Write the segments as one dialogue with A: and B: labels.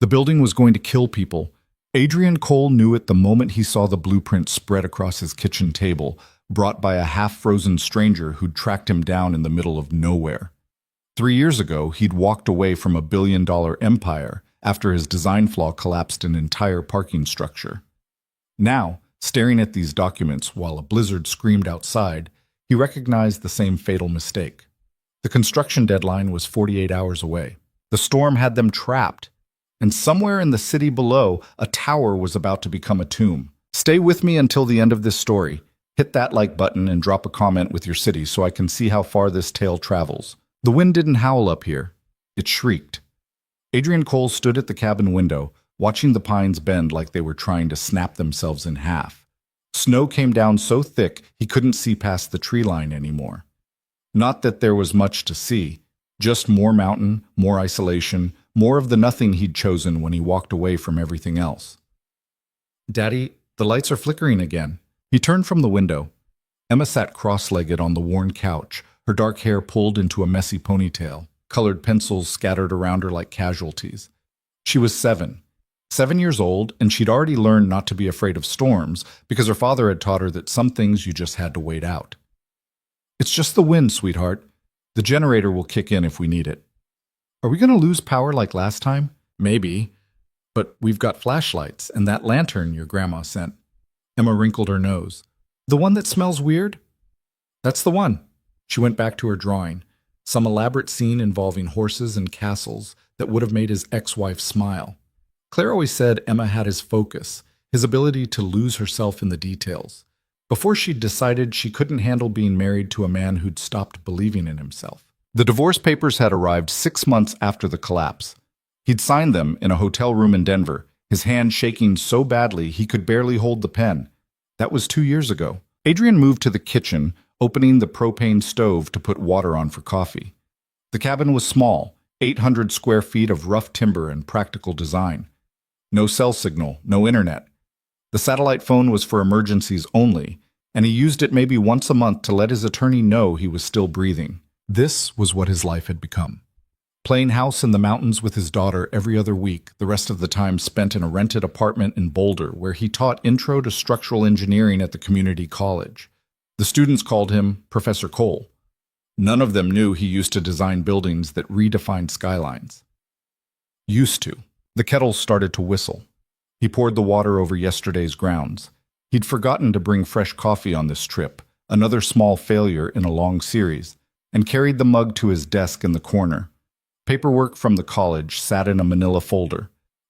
A: The building was going to kill people. Adrian Cole knew it the moment he saw the blueprint spread across his kitchen table, brought by a half-frozen stranger who'd tracked him down in the middle of nowhere. 3 years ago, he'd walked away from a billion-dollar empire after his design flaw collapsed an entire parking structure. Now, staring at these documents while a blizzard screamed outside, he recognized the same fatal mistake. The construction deadline was 48 hours away. The storm had them trapped, and somewhere in the city below, a tower was about to become a tomb. Stay with me until the end of this story. Hit that like button and drop a comment with your city so I can see how far this tale travels. The wind didn't howl up here. It shrieked. Adrian Cole stood at the cabin window, watching the pines bend like they were trying to snap themselves in half. Snow came down so thick he couldn't see past the tree line anymore. Not that there was much to see, just more mountain, more isolation, more of the nothing he'd chosen when he walked away from everything else. "Daddy, the lights are flickering again." He turned from the window. Emma sat cross-legged on the worn couch, her dark hair pulled into a messy ponytail, colored pencils scattered around her like casualties. She was 7 years old, and she'd already learned not to be afraid of storms because her father had taught her that some things you just had to wait out. "It's just the wind, sweetheart. The generator will kick in if we need it." "Are we going to lose power like last time?" "Maybe, but we've got flashlights and that lantern your grandma sent." Emma wrinkled her nose. "The one that smells weird?" "That's the one." She went back to her drawing, some elaborate scene involving horses and castles that would have made his ex-wife smile. Claire always said Emma had his focus, his ability to lose herself in the details. Before she'd decided she couldn't handle being married to a man who'd stopped believing in himself. The divorce papers had arrived 6 months after the collapse. He'd signed them in a hotel room in Denver, his hand shaking so badly he could barely hold the pen. That was 2 years ago. Adrian moved to the kitchen, opening the propane stove to put water on for coffee. The cabin was small, 800 square feet of rough timber and practical design. No cell signal, no internet. The satellite phone was for emergencies only, and he used it maybe once a month to let his attorney know he was still breathing. This was what his life had become. Playing house in the mountains with his daughter every other week, the rest of the time spent in a rented apartment in Boulder, where he taught intro to structural engineering at the community college. The students called him Professor Cole. None of them knew he used to design buildings that redefined skylines. Used to. The kettle started to whistle. He poured the water over yesterday's grounds. He'd forgotten to bring fresh coffee on this trip, another small failure in a long series, and carried the mug to his desk in the corner. Paperwork from the college sat in a manila folder.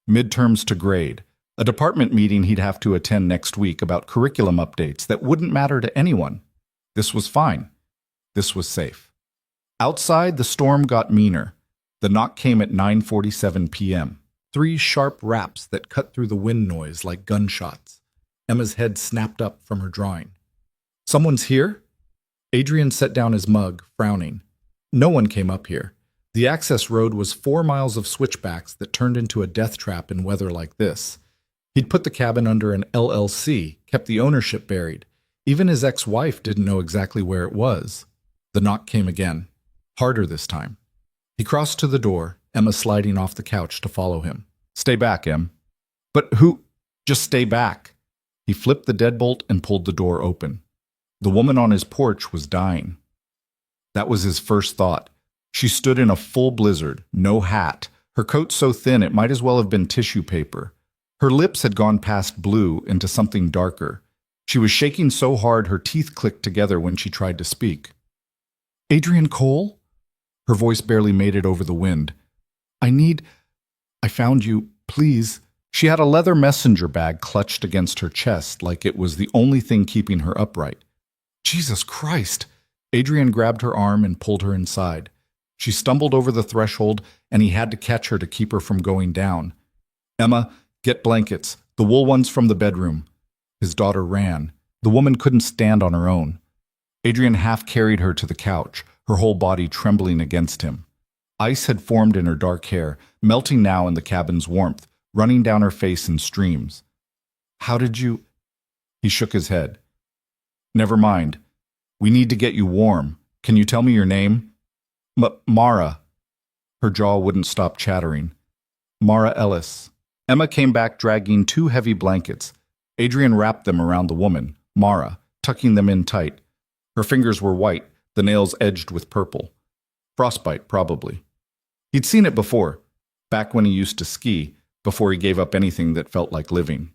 A: Midterms to grade. A department meeting he'd have to attend next week about curriculum updates that wouldn't matter to anyone. This was fine. This was safe. Outside, the storm got meaner. The knock came at 9:47 p.m. 3 sharp raps that cut through the wind noise like gunshots. Emma's head snapped up from her drawing. "Someone's here?" Adrian set down his mug, frowning. No one came up here. The access road was 4 miles of switchbacks that turned into a death trap in weather like this. He'd put the cabin under an LLC, kept the ownership buried. Even his ex-wife didn't know exactly where it was. The knock came again, harder this time. He crossed to the door, Emma sliding off the couch to follow him. "Stay back, Em." "But who?" "Just stay back." He flipped the deadbolt and pulled the door open. The woman on his porch was dying. That was his first thought. She stood in a full blizzard, no hat, her coat so thin it might as well have been tissue paper. Her lips had gone past blue into something darker. She was shaking so hard her teeth clicked together when she tried to speak. "Adrian Cole?" Her voice barely made it over the wind. I found you, please." She had a leather messenger bag clutched against her chest like it was the only thing keeping her upright. "Jesus Christ!" Adrian grabbed her arm and pulled her inside. She stumbled over the threshold, and he had to catch her to keep her from going down. "Emma, get blankets, the wool ones from the bedroom." His daughter ran. The woman couldn't stand on her own. Adrian half carried her to the couch, her whole body trembling against him. Ice had formed in her dark hair, melting now in the cabin's warmth, running down her face in streams. "How did you—" He shook his head. "Never mind. We need to get you warm. Can you tell me your name?" Mara." Her jaw wouldn't stop chattering. Mara Ellis. Emma came back dragging 2 heavy blankets. Adrian wrapped them around the woman, Mara, tucking them in tight. Her fingers were white, the nails edged with purple. Frostbite, probably. He'd seen it before, back when he used to ski, before he gave up anything that felt like living.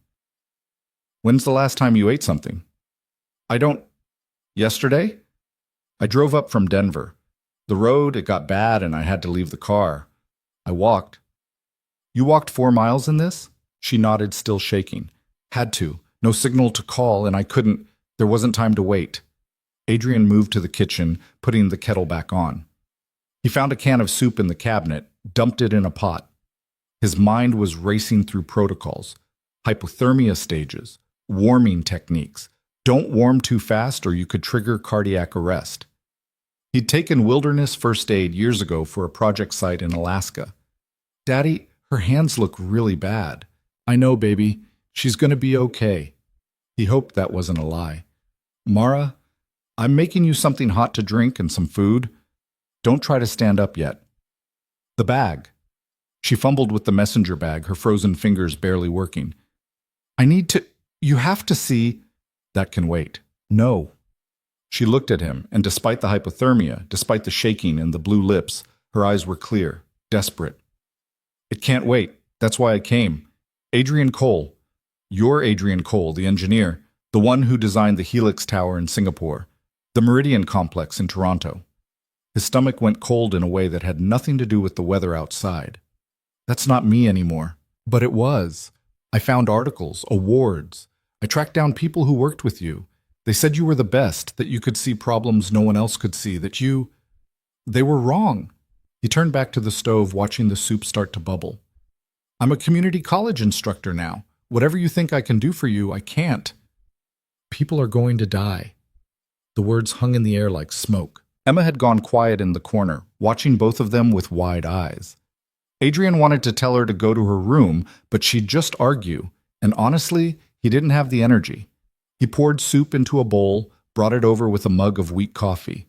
A: When's the last time you ate something? I don't. Yesterday? I drove up from Denver. The road, it got bad and I had to leave the car. I walked. You walked 4 miles in this? She nodded, still shaking. Had to. No signal to call and I couldn't. There wasn't time to wait. Adrian moved to the kitchen, putting the kettle back on. He found a can of soup in the cabinet, dumped it in a pot. His mind was racing through protocols, hypothermia stages, warming techniques. Don't warm too fast or you could trigger cardiac arrest. He'd taken wilderness first aid years ago for a project site in Alaska. Daddy, her hands look really bad. I know, baby. She's going to be okay. He hoped that wasn't a lie. Mara, I'm making you something hot to drink and some food. Don't try to stand up yet. The bag. She fumbled with the messenger bag, her frozen fingers barely working. I need to. You have to see. That can wait. No. She looked at him, and despite the hypothermia, despite the shaking and the blue lips, her eyes were clear, desperate. It can't wait. That's why I came. Adrian Cole. You're Adrian Cole, the engineer, the one who designed the Helix Tower in Singapore, the Meridian Complex in Toronto. His stomach went cold in a way that had nothing to do with the weather outside. That's not me anymore. But it was. I found articles, awards. I tracked down people who worked with you. They said you were the best, that you could see problems no one else could see, that you... They were wrong. He turned back to the stove, watching the soup start to bubble. I'm a community college instructor now. Whatever you think I can do for you, I can't. People are going to die. The words hung in the air like smoke. Emma had gone quiet in the corner, watching both of them with wide eyes. Adrian wanted to tell her to go to her room, but she'd just argue, and honestly, he didn't have the energy. He poured soup into a bowl, brought it over with a mug of weak coffee.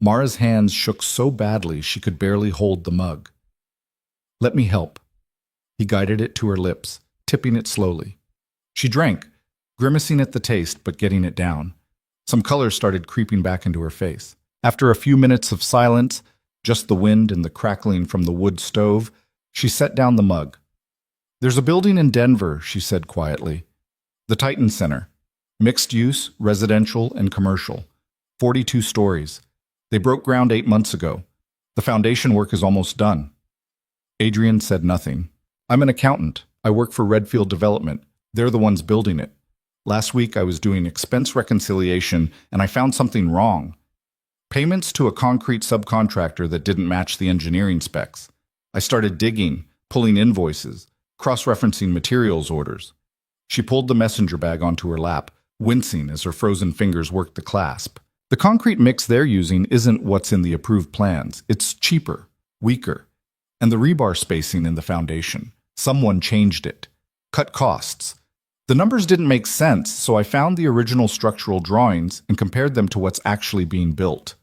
A: Mara's hands shook so badly she could barely hold the mug. Let me help. He guided it to her lips, tipping it slowly. She drank, grimacing at the taste but getting it down. Some color started creeping back into her face. After a few minutes of silence, just the wind and the crackling from the wood stove, she set down the mug. There's a building in Denver, she said quietly. The Titan Center. Mixed use, residential, and commercial. 42 stories. They broke ground 8 months ago. The foundation work is almost done. Adrian said nothing. I'm an accountant. I work for Redfield Development. They're the ones building it. Last week I was doing expense reconciliation and I found something wrong. Payments to a concrete subcontractor that didn't match the engineering specs. I started digging, pulling invoices, cross-referencing materials orders. She pulled the messenger bag onto her lap, wincing as her frozen fingers worked the clasp. The concrete mix they're using isn't what's in the approved plans. It's cheaper, weaker. And the rebar spacing in the foundation. Someone changed it. Cut costs. The numbers didn't make sense, so I found the original structural drawings and compared them to what's actually being built.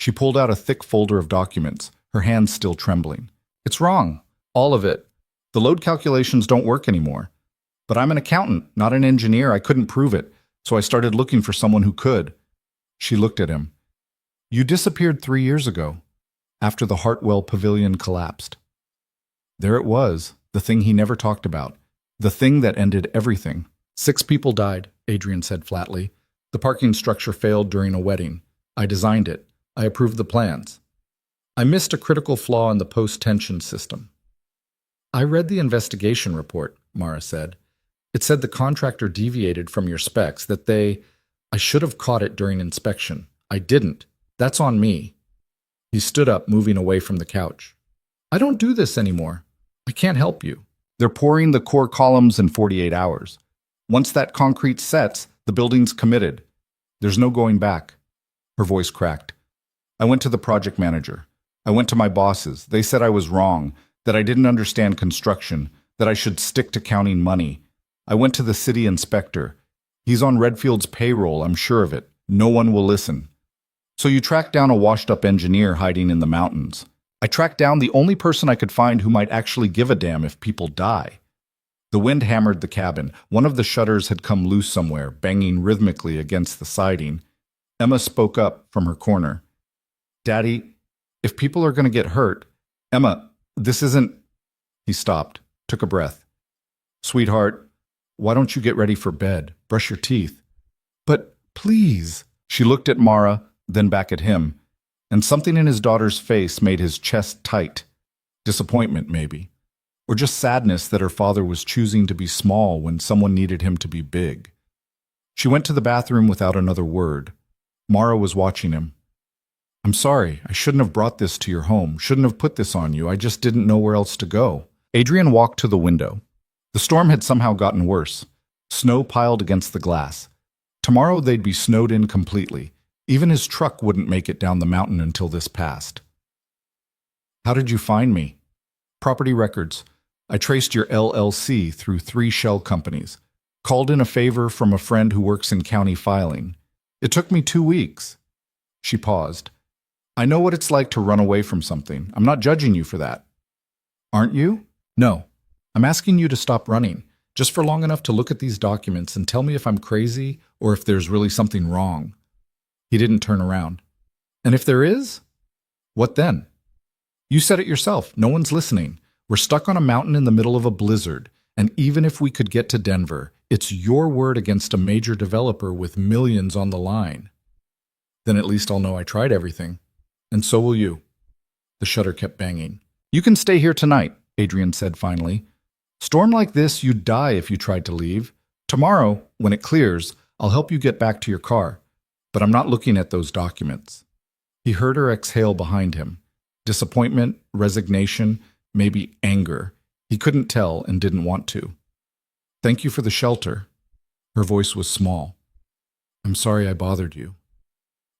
A: She pulled out a thick folder of documents, her hands still trembling. It's wrong. All of it. The load calculations don't work anymore. But I'm an accountant, not an engineer. I couldn't prove it, so I started looking for someone who could. She looked at him. You disappeared 3 years ago, after the Hartwell Pavilion collapsed. There it was, the thing he never talked about. The thing that ended everything. 6 people died, Adrian said flatly. The parking structure failed during a wedding. I designed it. I approved the plans. I missed a critical flaw in the post-tension system. I read the investigation report, Mara said. It said the contractor deviated from your specs, that I should have caught it during inspection. I didn't. That's on me. He stood up, moving away from the couch. I don't do this anymore. I can't help you. They're pouring the core columns in 48 hours. Once that concrete sets, the building's committed. There's no going back. Her voice cracked. I went to the project manager. I went to my bosses. They said I was wrong, that I didn't understand construction, that I should stick to counting money. I went to the city inspector. He's on Redfield's payroll, I'm sure of it. No one will listen. So you track down a washed-up engineer hiding in the mountains. I tracked down the only person I could find who might actually give a damn if people die. The wind hammered the cabin. One of the shutters had come loose somewhere, banging rhythmically against the siding. Emma spoke up from her corner. Daddy, if people are going to get hurt, Emma, this isn't... He stopped, took a breath. Sweetheart, why don't you get ready for bed? Brush your teeth. But please. She looked at Mara, then back at him, and something in his daughter's face made his chest tight. Disappointment, maybe. Or just sadness that her father was choosing to be small when someone needed him to be big. She went to the bathroom without another word. Mara was watching him. I'm sorry, I shouldn't have brought this to your home, shouldn't have put this on you, I just didn't know where else to go. Adrian walked to the window. The storm had somehow gotten worse. Snow piled against the glass. Tomorrow they'd be snowed in completely. Even his truck wouldn't make it down the mountain until this passed. How did you find me? Property records. I traced your LLC through 3 shell companies. Called in a favor from a friend who works in county filing. It took me 2 weeks. She paused. I know what it's like to run away from something. I'm not judging you for that. Aren't you? No. I'm asking you to stop running, just for long enough to look at these documents and tell me if I'm crazy or if there's really something wrong. He didn't turn around. And if there is? What then? You said it yourself. No one's listening. We're stuck on a mountain in the middle of a blizzard, and even if we could get to Denver, it's your word against a major developer with millions on the line. Then at least I'll know I tried everything. And so will you. The shutter kept banging. You can stay here tonight, Adrian said finally. Storm like this, you'd die if you tried to leave. Tomorrow, when it clears, I'll help you get back to your car. But I'm not looking at those documents. He heard her exhale behind him. Disappointment, resignation, maybe anger. He couldn't tell and didn't want to. Thank you for the shelter. Her voice was small. I'm sorry I bothered you.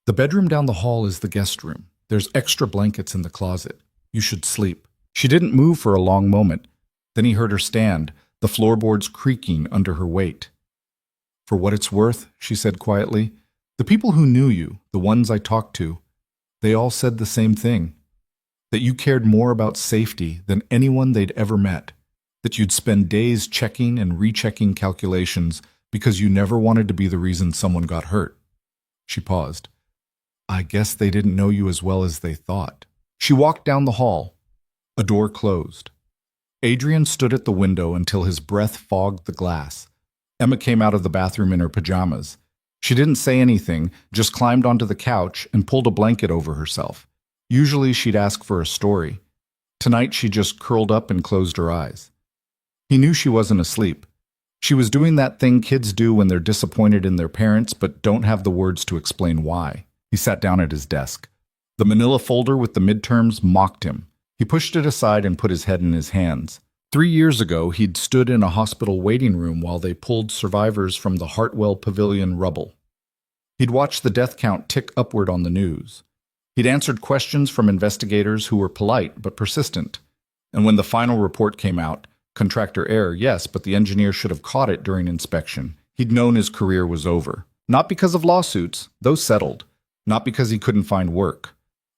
A: The bedroom down the hall is the guest room. There's extra blankets in the closet. You should sleep. She didn't move for a long moment. Then he heard her stand, the floorboards creaking under her weight. For what it's worth, she said quietly, the people who knew you, the ones I talked to, they all said the same thing. That you cared more about safety than anyone they'd ever met. That you'd spend days checking and rechecking calculations because you never wanted to be the reason someone got hurt. She paused. I guess they didn't know you as well as they thought. She walked down the hall. A door closed. Adrian stood at the window until his breath fogged the glass. Emma came out of the bathroom in her pajamas. She didn't say anything, just climbed onto the couch and pulled a blanket over herself. Usually she'd ask for a story. Tonight she just curled up and closed her eyes. He knew she wasn't asleep. She was doing that thing kids do when they're disappointed in their parents but don't have the words to explain why. He sat down at his desk. The manila folder with the midterms mocked him. He pushed it aside and put his head in his hands. 3 years ago, he'd stood in a hospital waiting room while they pulled survivors from the Hartwell Pavilion rubble. He'd watched the death count tick upward on the news. He'd answered questions from investigators who were polite but persistent. And when the final report came out, contractor error, yes, but the engineer should have caught it during inspection. He'd known his career was over. Not because of lawsuits, those settled. Not because he couldn't find work.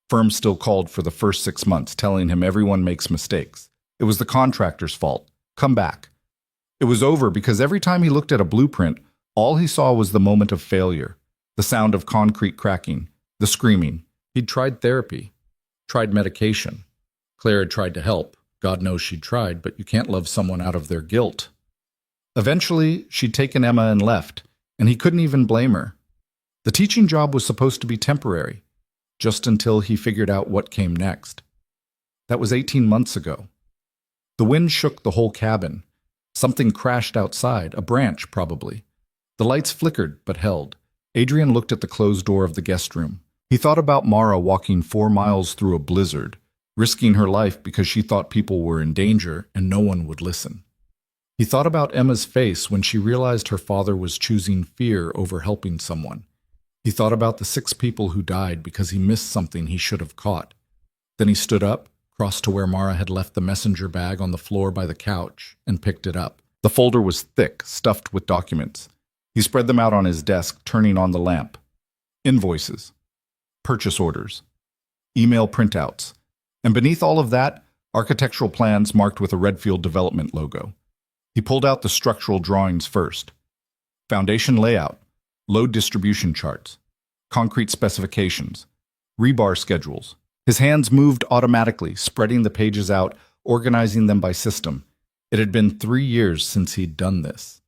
A: Firms still called for the first 6 months, telling him everyone makes mistakes. It was the contractor's fault. Come back. It was over because every time he looked at a blueprint, all he saw was the moment of failure, the sound of concrete cracking, the screaming. He'd tried therapy, tried medication. Claire had tried to help. God knows she'd tried, but you can't love someone out of their guilt. Eventually, she'd taken Emma and left, and he couldn't even blame her. The teaching job was supposed to be temporary, just until he figured out what came next. That was 18 months ago. The wind shook the whole cabin. Something crashed outside, a branch probably. The lights flickered but held. Adrian looked at the closed door of the guest room. He thought about Mara walking 4 miles through a blizzard, risking her life because she thought people were in danger and no one would listen. He thought about Emma's face when she realized her father was choosing fear over helping someone. He thought about the 6 people who died because he missed something he should have caught. Then he stood up, crossed to where Mara had left the messenger bag on the floor by the couch, and picked it up. The folder was thick, stuffed with documents. He spread them out on his desk, turning on the lamp. Invoices. Purchase orders. Email printouts. And beneath all of that, architectural plans marked with a Redfield Development logo. He pulled out the structural drawings first. Foundation layout, load distribution charts, concrete specifications, rebar schedules. His hands moved automatically, spreading the pages out, organizing them by system. It had been 3 years since he'd done this.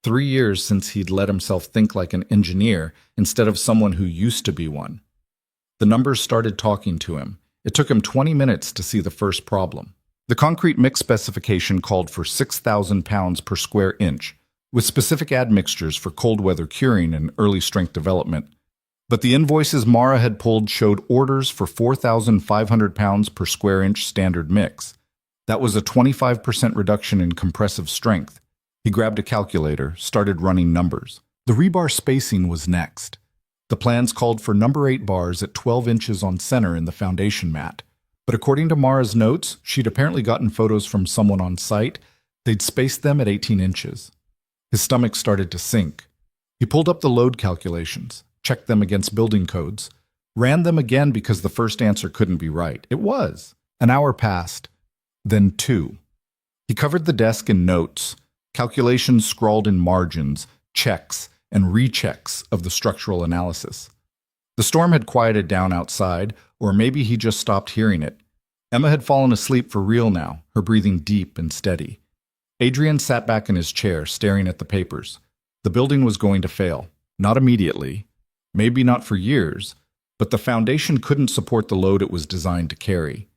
A: 3 years since he'd let himself think like an engineer instead of someone who used to be one. The numbers started talking to him. It took him 20 minutes to see the first problem. The concrete mix specification called for 6,000 pounds per square inch, with specific admixtures for cold weather curing and early strength development. But the invoices Mara had pulled showed orders for 4,500 pounds per square inch standard mix. That was a 25% reduction in compressive strength. He grabbed a calculator, started running numbers. The rebar spacing was next. The plans called for number 8 bars at 12 inches on center in the foundation mat. But according to Mara's notes, she'd apparently gotten photos from someone on site. They'd spaced them at 18 inches. His stomach started to sink. He pulled up the load calculations, checked them against building codes, ran them again because the first answer couldn't be right. It was. An hour passed, then 2. He covered the desk in notes, calculations scrawled in margins, checks, and rechecks of the structural analysis. The storm had quieted down outside, or maybe he just stopped hearing it. Emma had fallen asleep for real now, her breathing deep and steady. Adrian sat back in his chair, staring at the papers. The building was going to fail. Not immediately, maybe not for years, but the foundation couldn't support the load it was designed to carry.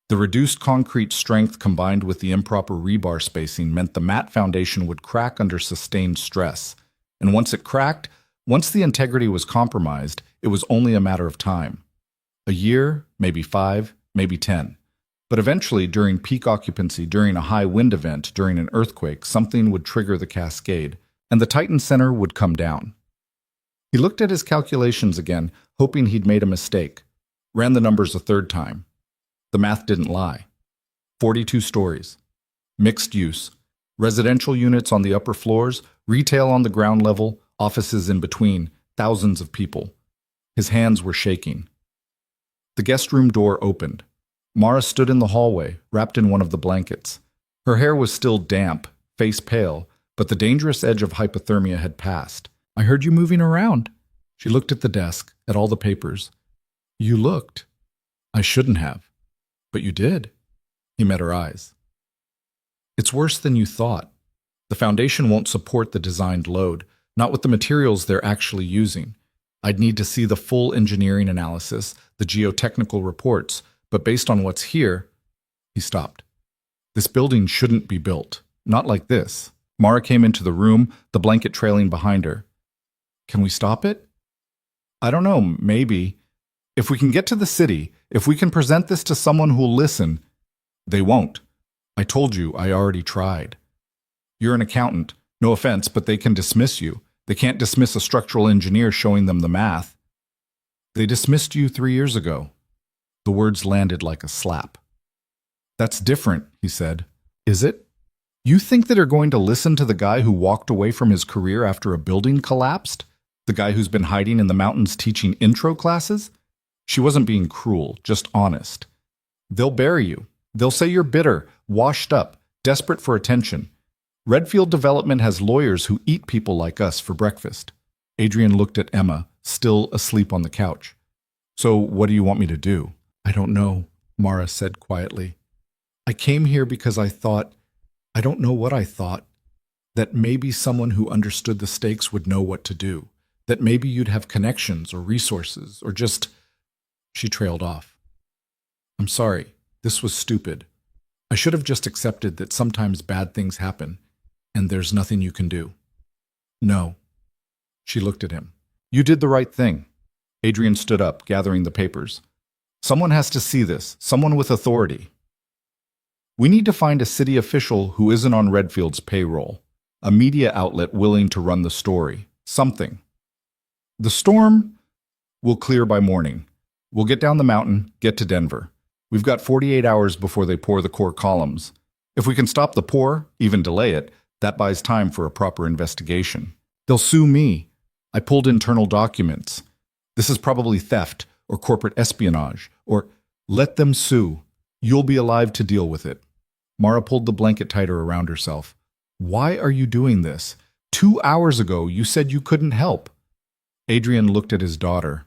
A: The reduced concrete strength combined with the improper rebar spacing meant the mat foundation would crack under sustained stress. And once it cracked, once the integrity was compromised, it was only a matter of time. A year, maybe 5, maybe 10. But eventually, during peak occupancy, during a high wind event, during an earthquake, something would trigger the cascade, and the Titan Center would come down. He looked at his calculations again, hoping he'd made a mistake. Ran the numbers a third time. The math didn't lie. 42 stories. Mixed use. Residential units on the upper floors, retail on the ground level, offices in between, thousands of people. His hands were shaking. The guest room door opened. Mara stood in the hallway, wrapped in one of the blankets. Her hair was still damp, face pale, but the dangerous edge of hypothermia had passed. "I heard you moving around." She looked at the desk, at all the papers. "You looked." "I shouldn't have." "But you did." He met her eyes. "It's worse than you thought. The foundation won't support the designed load, not with the materials they're actually using. I'd need to see the full engineering analysis, the geotechnical reports, but based on what's here..." He stopped. "This building shouldn't be built. Not like this." Mara came into the room, the blanket trailing behind her. "Can we stop it?" "I don't know, maybe. If we can get to the city, if we can present this to someone who'll listen..." "They won't. I told you I already tried. You're an accountant. No offense, but they can dismiss you. They can't dismiss a structural engineer showing them the math." "They dismissed you 3 years ago." The words landed like a slap. "That's different," he said. "Is it? You think that they're going to listen to the guy who walked away from his career after a building collapsed? The guy who's been hiding in the mountains teaching intro classes?" She wasn't being cruel, just honest. "They'll bury you. They'll say you're bitter, washed up, desperate for attention. Redfield Development has lawyers who eat people like us for breakfast." Adrian looked at Emma, still asleep on the couch. "So what do you want me to do?" "I don't know," Mara said quietly. "I came here because I thought, I don't know what I thought, that maybe someone who understood the stakes would know what to do, that maybe you'd have connections or resources, or just..." She trailed off. "I'm sorry, this was stupid. I should have just accepted that sometimes bad things happen, and there's nothing you can do." "No." She looked at him. "You did the right thing." Adrian stood up, gathering the papers. "Someone has to see this, someone with authority. We need to find a city official who isn't on Redfield's payroll, a media outlet willing to run the story, something. The storm will clear by morning. We'll get down the mountain, get to Denver. We've got 48 hours before they pour the core columns. If we can stop the pour, even delay it, that buys time for a proper investigation. They'll sue me. I pulled internal documents. This is probably theft or corporate espionage, or let them sue. You'll be alive to deal with it. Mara pulled the blanket tighter around herself. Why are you doing this? 2 hours ago, you said you couldn't help. Adrian looked at his daughter.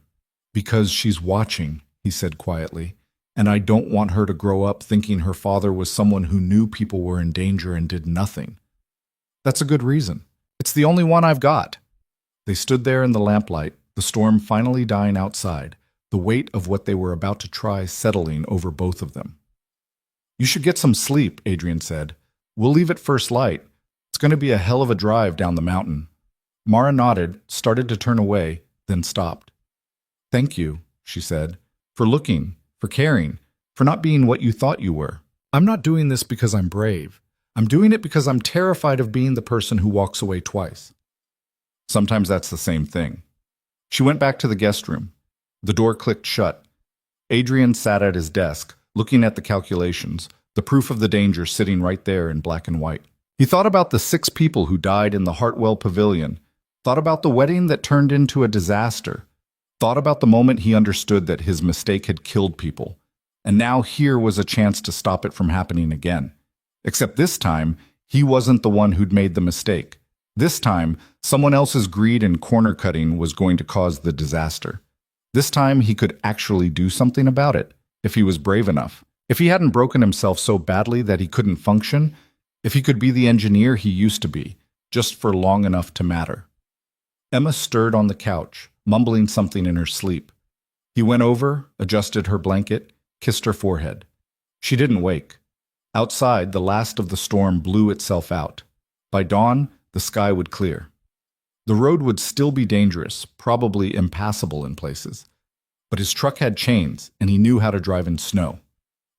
A: Because she's watching, he said quietly, and I don't want her to grow up thinking her father was someone who knew people were in danger and did nothing. That's a good reason. It's the only one I've got. They stood there in the lamplight, the storm finally dying outside, the weight of what they were about to try settling over both of them. You should get some sleep, Adrian said. We'll leave at first light. It's going to be a hell of a drive down the mountain. Mara nodded, started to turn away, then stopped. Thank you, she said, for looking, for caring, for not being what you thought you were. I'm not doing this because I'm brave. I'm doing it because I'm terrified of being the person who walks away twice. Sometimes that's the same thing. She went back to the guest room. The door clicked shut. Adrian sat at his desk, looking at the calculations, the proof of the danger sitting right there in black and white. He thought about the 6 people who died in the Hartwell Pavilion, thought about the wedding that turned into a disaster, thought about the moment he understood that his mistake had killed people, and now here was a chance to stop it from happening again. Except this time, he wasn't the one who'd made the mistake. This time, someone else's greed and corner-cutting was going to cause the disaster. This time, he could actually do something about it, if he was brave enough. If he hadn't broken himself so badly that he couldn't function, if he could be the engineer he used to be, just for long enough to matter. Emma stirred on the couch, mumbling something in her sleep. He went over, adjusted her blanket, kissed her forehead. She didn't wake. Outside, the last of the storm blew itself out. By dawn, the sky would clear. The road would still be dangerous, probably impassable in places. But his truck had chains, and he knew how to drive in snow.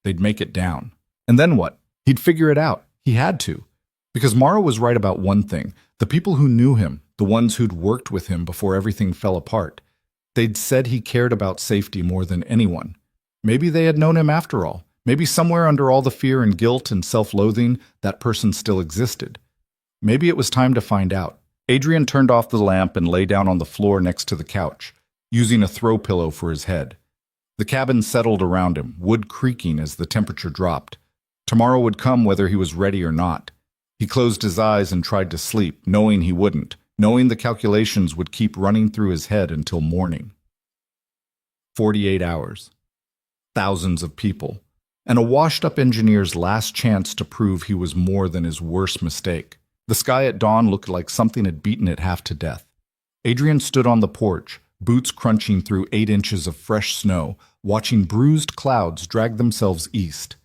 A: They'd make it down. And then what? He'd figure it out. He had to. Because Mara was right about one thing. The people who knew him, the ones who'd worked with him before everything fell apart, they'd said he cared about safety more than anyone. Maybe they had known him after all. Maybe somewhere under all the fear and guilt and self-loathing, that person still existed. Maybe it was time to find out. Adrian turned off the lamp and lay down on the floor next to the couch, using a throw pillow for his head. The cabin settled around him, wood creaking as the temperature dropped. Tomorrow would come whether he was ready or not. He closed his eyes and tried to sleep, knowing he wouldn't, knowing the calculations would keep running through his head until morning. 48 hours. Thousands of people. And a washed-up engineer's last chance to prove he was more than his worst mistake. The sky at dawn looked like something had beaten it half to death. Adrian stood on the porch, boots crunching through 8 inches of fresh snow, watching bruised clouds drag themselves east.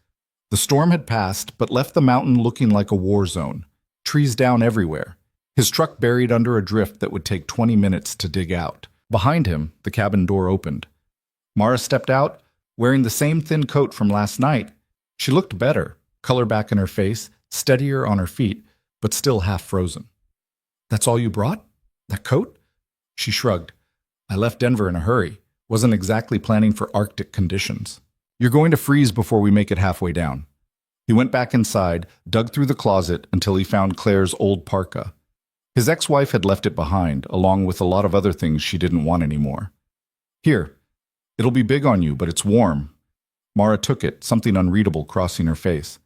A: The storm had passed, but left the mountain looking like a war zone. Trees down everywhere. His truck buried under a drift that would take 20 minutes to dig out. Behind him, the cabin door opened. Mara stepped out, wearing the same thin coat from last night. She looked better, color back in her face, steadier on her feet, but still half frozen. That's all you brought? That coat? She shrugged. I left Denver in a hurry. Wasn't exactly planning for Arctic conditions. You're going to freeze before we make it halfway down. He went back inside, dug through the closet until he found Claire's old parka. His ex-wife had left it behind, along with a lot of other things she didn't want anymore. Here, it'll be big on you, but it's warm. Mara took it, something unreadable crossing her face.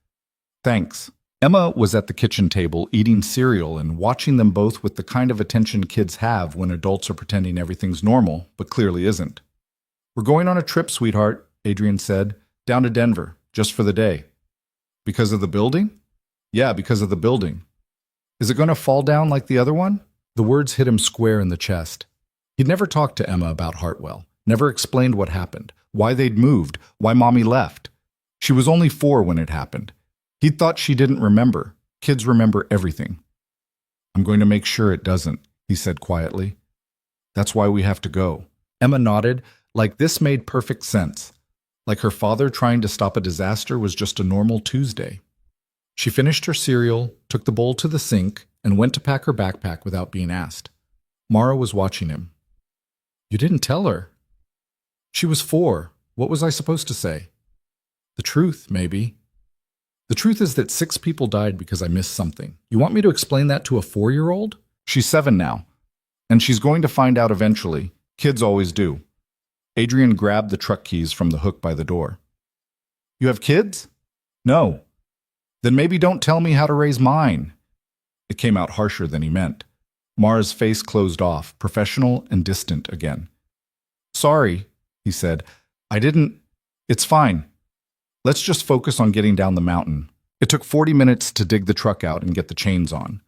A: Thanks. Emma was at the kitchen table eating cereal and watching them both with the kind of attention kids have when adults are pretending everything's normal, but clearly isn't. We're going on a trip, sweetheart, Adrian said, down to Denver, just for the day. Because of the building? Yeah, because of the building. Is it going to fall down like the other one? The words hit him square in the chest. He'd never talked to Emma about Hartwell, never explained what happened, why they'd moved, why Mommy left. She was only 4 when it happened. He'd thought she didn't remember. Kids remember everything. I'm going to make sure it doesn't, he said quietly. That's why we have to go. Emma nodded, like this made perfect sense. Like her father trying to stop a disaster was just a normal Tuesday. She finished her cereal, took the bowl to the sink, and went to pack her backpack without being asked. Mara was watching him. You didn't tell her. She was 4. What was I supposed to say? The truth, maybe. The truth is that 6 people died because I missed something. You want me to explain that to a 4-year-old? She's 7 now, and she's going to find out eventually. Kids always do. Adrian grabbed the truck keys from the hook by the door. You have kids? No. Then maybe don't tell me how to raise mine. It came out harsher than he meant. Mara's face closed off, professional and distant again. Sorry, he said. I didn't. It's fine. Let's just focus on getting down the mountain. It took 40 minutes to dig the truck out and get the chains on.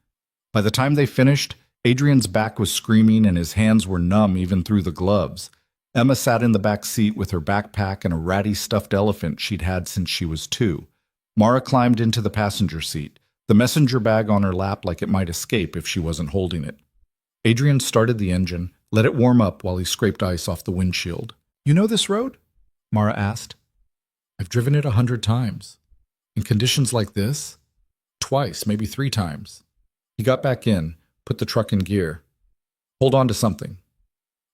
A: By the time they finished, Adrian's back was screaming and his hands were numb even through the gloves. Emma sat in the back seat with her backpack and a ratty stuffed elephant she'd had since she was 2. Mara climbed into the passenger seat, the messenger bag on her lap like it might escape if she wasn't holding it. Adrian started the engine, let it warm up while he scraped ice off the windshield. You know this road? Mara asked. I've driven it 100 times. In conditions like this? Twice, maybe 3 times. He got back in, put the truck in gear. Hold on to something.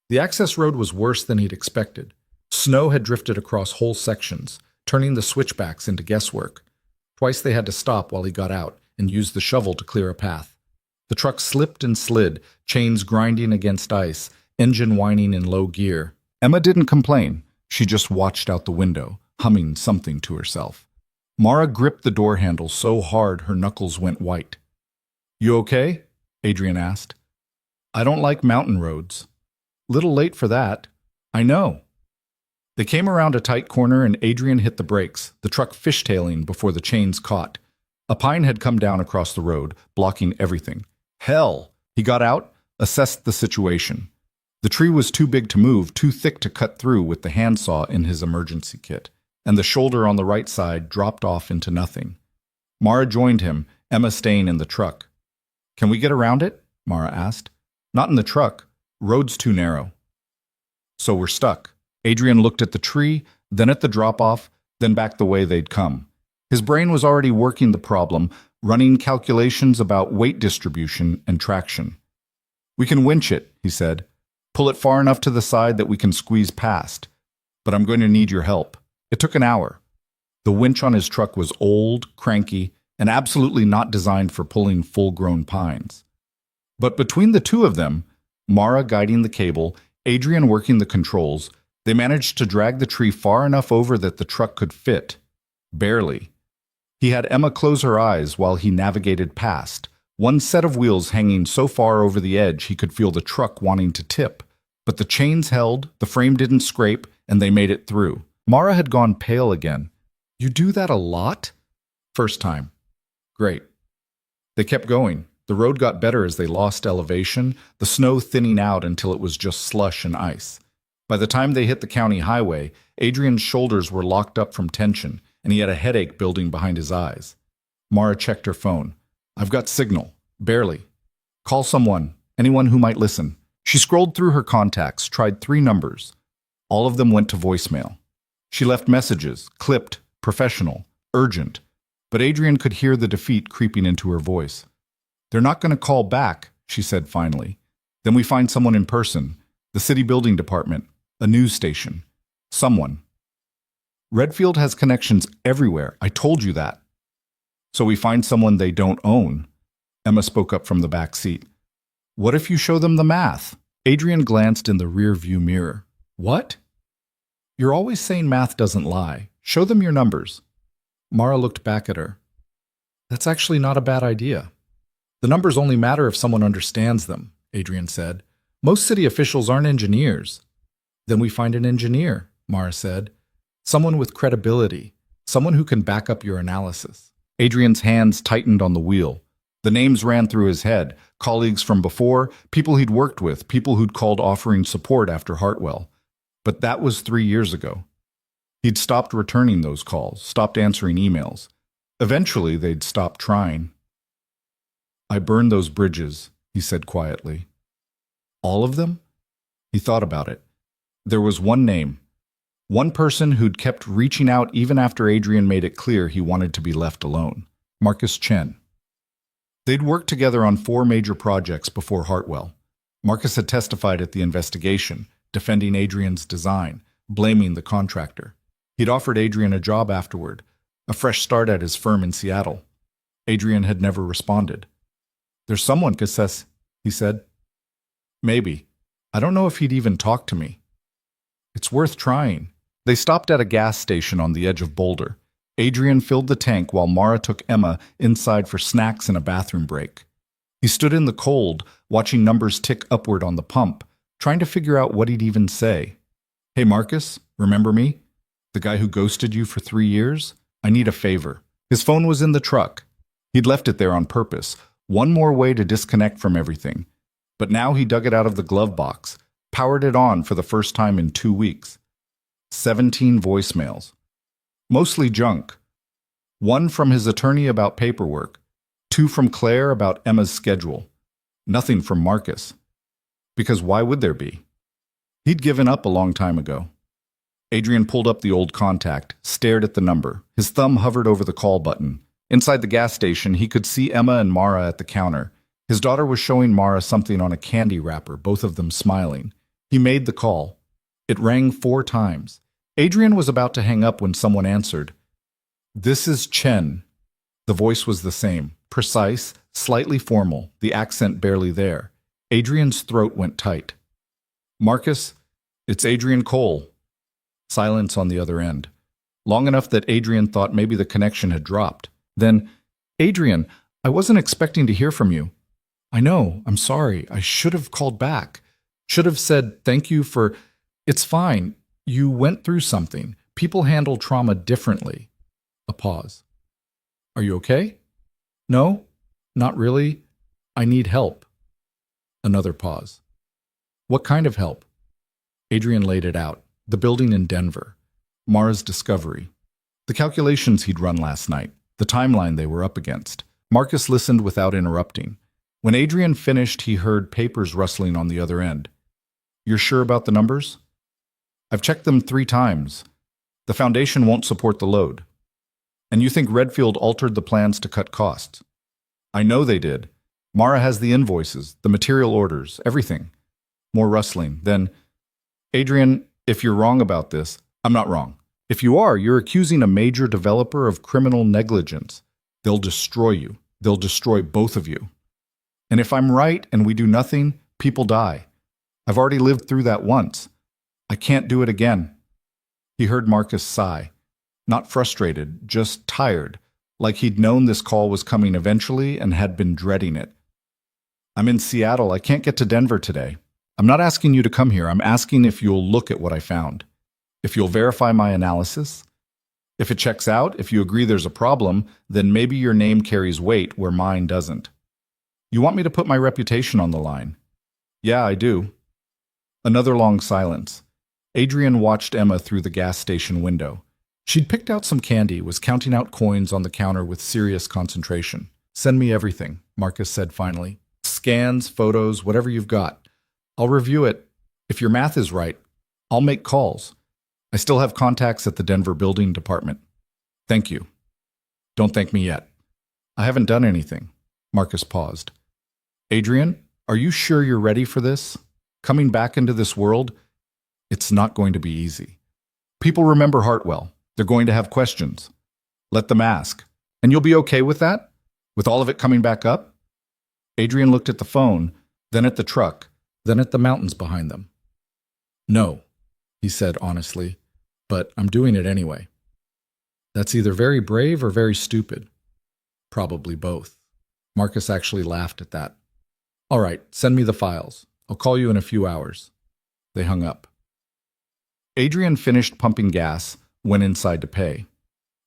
A: The access road was worse than he'd expected. Snow had drifted across whole sections, turning the switchbacks into guesswork. Twice they had to stop while he got out and used the shovel to clear a path. The truck slipped and slid, chains grinding against ice, engine whining in low gear. Emma didn't complain. She just watched out the window, humming something to herself. Mara gripped the door handle so hard her knuckles went white. You okay? Adrian asked. I don't like mountain roads. Little late for that. I know. They came around a tight corner and Adrian hit the brakes, the truck fishtailing before the chains caught. A pine had come down across the road, blocking everything. Hell! He got out, assessed the situation. The tree was too big to move, too thick to cut through with the handsaw in his emergency kit, and the shoulder on the right side dropped off into nothing. Mara joined him, Emma staying in the truck. Can we get around it? Mara asked. Not in the truck. Road's too narrow. So we're stuck. Adrian looked at the tree, then at the drop-off, then back the way they'd come. His brain was already working the problem, running calculations about weight distribution and traction. We can winch it, he said. Pull it far enough to the side that we can squeeze past. But I'm going to need your help. It took an hour. The winch on his truck was old, cranky, and absolutely not designed for pulling full-grown pines. But between the two of them, Mara guiding the cable, Adrian working the controls, they managed to drag the tree far enough over that the truck could fit. Barely. He had Emma close her eyes while he navigated past, one set of wheels hanging so far over the edge he could feel the truck wanting to tip. But the chains held, the frame didn't scrape, and they made it through. Mara had gone pale again. You do that a lot? First time. Great. They kept going. The road got better as they lost elevation, the snow thinning out until it was just slush and ice. By the time they hit the county highway, Adrian's shoulders were locked up from tension, and he had a headache building behind his eyes. Mara checked her phone. I've got signal. Barely. Call someone. Anyone who might listen. She scrolled through her contacts, tried 3 numbers. All of them went to voicemail. She left messages, clipped, professional, urgent. But Adrian could hear the defeat creeping into her voice. They're not going to call back, she said finally. Then we find someone in person. The city building department. A news station. Someone. Redfield has connections everywhere. I told you that. So we find someone they don't own. Emma spoke up from the back seat. What if you show them the math? Adrian glanced in the rear-view mirror. What? You're always saying math doesn't lie. Show them your numbers. Mara looked back at her. That's actually not a bad idea. The numbers only matter if someone understands them, Adrian said. Most city officials aren't engineers. Then we find an engineer, Mara said. Someone with credibility. Someone who can back up your analysis. Adrian's hands tightened on the wheel. The names ran through his head. Colleagues from before, people he'd worked with, people who'd called offering support after Hartwell. But that was 3 years ago. He'd stopped returning those calls, stopped answering emails. Eventually, they'd stopped trying. I burned those bridges, he said quietly. All of them? He thought about it. There was one name. One person who'd kept reaching out even after Adrian made it clear he wanted to be left alone. Marcus Chen. They'd worked together on 4 major projects before Hartwell. Marcus had testified at the investigation, defending Adrian's design, blaming the contractor. He'd offered Adrian a job afterward, a fresh start at his firm in Seattle. Adrian had never responded. There's someone, Cassess, he said. Maybe. I don't know if he'd even talk to me. It's worth trying. They stopped at a gas station on the edge of Boulder. Adrian filled the tank while Mara took Emma inside for snacks and a bathroom break. He stood in the cold, watching numbers tick upward on the pump, trying to figure out what he'd even say. "Hey Marcus, remember me? The guy who ghosted you for 3 years? I need a favor." His phone was in the truck. He'd left it there on purpose, one more way to disconnect from everything. But now he dug it out of the glove box, powered it on for the first time in 2 weeks. 17 voicemails. Mostly junk. 1 from his attorney about paperwork. 2 from Claire about Emma's schedule. Nothing from Marcus. Because why would there be? He'd given up a long time ago. Adrian pulled up the old contact, stared at the number. His thumb hovered over the call button. Inside the gas station, he could see Emma and Mara at the counter. His daughter was showing Mara something on a candy wrapper, both of them smiling. He made the call. It rang 4 times. Adrian was about to hang up when someone answered. "This is Chen." The voice was the same, precise, slightly formal, the accent barely there. Adrian's throat went tight. "Marcus, it's Adrian Cole." Silence on the other end. Long enough that Adrian thought maybe the connection had dropped. Then, "Adrian, I wasn't expecting to hear from you." "I know, I'm sorry. I should have called back. Should have said thank you for... It's fine. You went through something. People handle trauma differently." A pause. "Are you okay?" "No, not really. I need help." Another pause. "What kind of help?" Adrian laid it out. The building in Denver. Mara's discovery. The calculations he'd run last night. The timeline they were up against. Marcus listened without interrupting. When Adrian finished, he heard papers rustling on the other end. "You're sure about the numbers?" "I've checked them 3 times. The foundation won't support the load." "And you think Redfield altered the plans to cut costs?" "I know they did. Mara has the invoices, the material orders, everything." More rustling. Then, "Adrian, if you're wrong about this..." "I'm not wrong. If you are, you're accusing a major developer of criminal negligence. They'll destroy you. They'll destroy both of you. And if I'm right and we do nothing, people die. I've already lived through that once. I can't do it again." He heard Marcus sigh. Not frustrated, just tired, like he'd known this call was coming eventually and had been dreading it. "I'm in Seattle. I can't get to Denver today. I'm not asking you to come here. I'm asking if you'll look at what I found. If you'll verify my analysis. If it checks out, if you agree there's a problem, then maybe your name carries weight where mine doesn't." "You want me to put my reputation on the line?" "Yeah, I do." Another long silence. Adrian watched Emma through the gas station window. She'd picked out some candy, was counting out coins on the counter with serious concentration. "Send me everything," Marcus said finally. "Scans, photos, whatever you've got. I'll review it. If your math is right, I'll make calls. I still have contacts at the Denver Building Department." "Thank you." "Don't thank me yet. I haven't done anything." Marcus paused. "Adrian, are you sure you're ready for this? Coming back into this world, it's not going to be easy. People remember Hartwell. They're going to have questions. Let them ask. And you'll be okay with that? With all of it coming back up?" Adrian looked at the phone, then at the truck, then at the mountains behind them. "No," he said honestly, "but I'm doing it anyway." "That's either very brave or very stupid." "Probably both." Marcus actually laughed at that. "All right, send me the files. I'll call you in a few hours." They hung up. Adrian finished pumping gas, went inside to pay.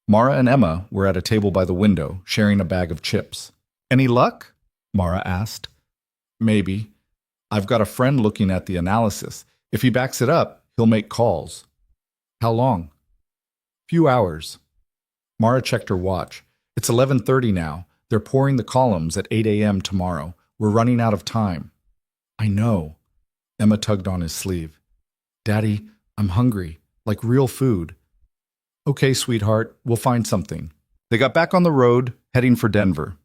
A: Mara and Emma were at a table by the window, sharing a bag of chips. "Any luck?" Mara asked. "Maybe. I've got a friend looking at the analysis. If he backs it up, he'll make calls." "How long?" "Few hours." Mara checked her watch. "It's 11:30 now. They're pouring the columns at 8 a.m. tomorrow. We're running out of time." "I know." Emma tugged on his sleeve. "Daddy, I'm hungry. Like real food." "Okay, sweetheart, we'll find something." They got back on the road, heading for Denver.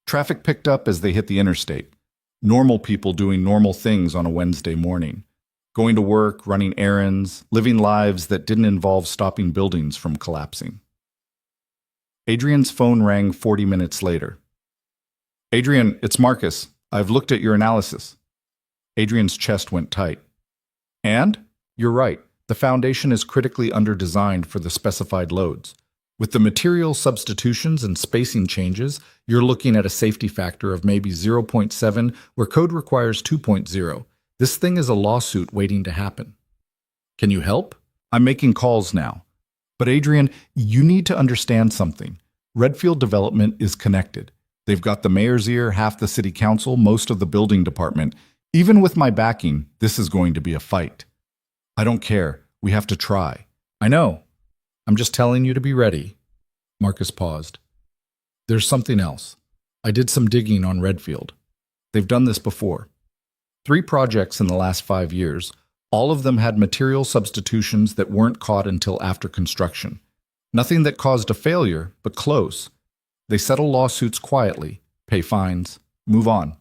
A: Traffic picked up as they hit the interstate. Normal people doing normal things on a Wednesday morning. Going to work, running errands, living lives that didn't involve stopping buildings from collapsing. Adrian's phone rang 40 minutes later. "Adrian, it's Marcus. I've looked at your analysis." Adrian's chest went tight. "And? You're right. The foundation is critically under-designed for the specified loads. With the material substitutions and spacing changes, you're looking at a safety factor of maybe zero point 0.7 where code requires 2.0. This thing is a lawsuit waiting to happen. Can you help? I'm making calls now. But Adrian, you need to understand something. Redfield Development is connected. They've got the mayor's ear, half the city council, most of the building department. Even with my backing, this is going to be a fight. I don't care. We have to try. I know. I'm just telling you to be ready. Marcus paused. There's something else. I did some digging on Redfield. They've done this before. 3 projects in the last 5 years. All of them had material substitutions that weren't caught until after construction. Nothing that caused a failure, but close. They settle lawsuits quietly, pay fines, move on.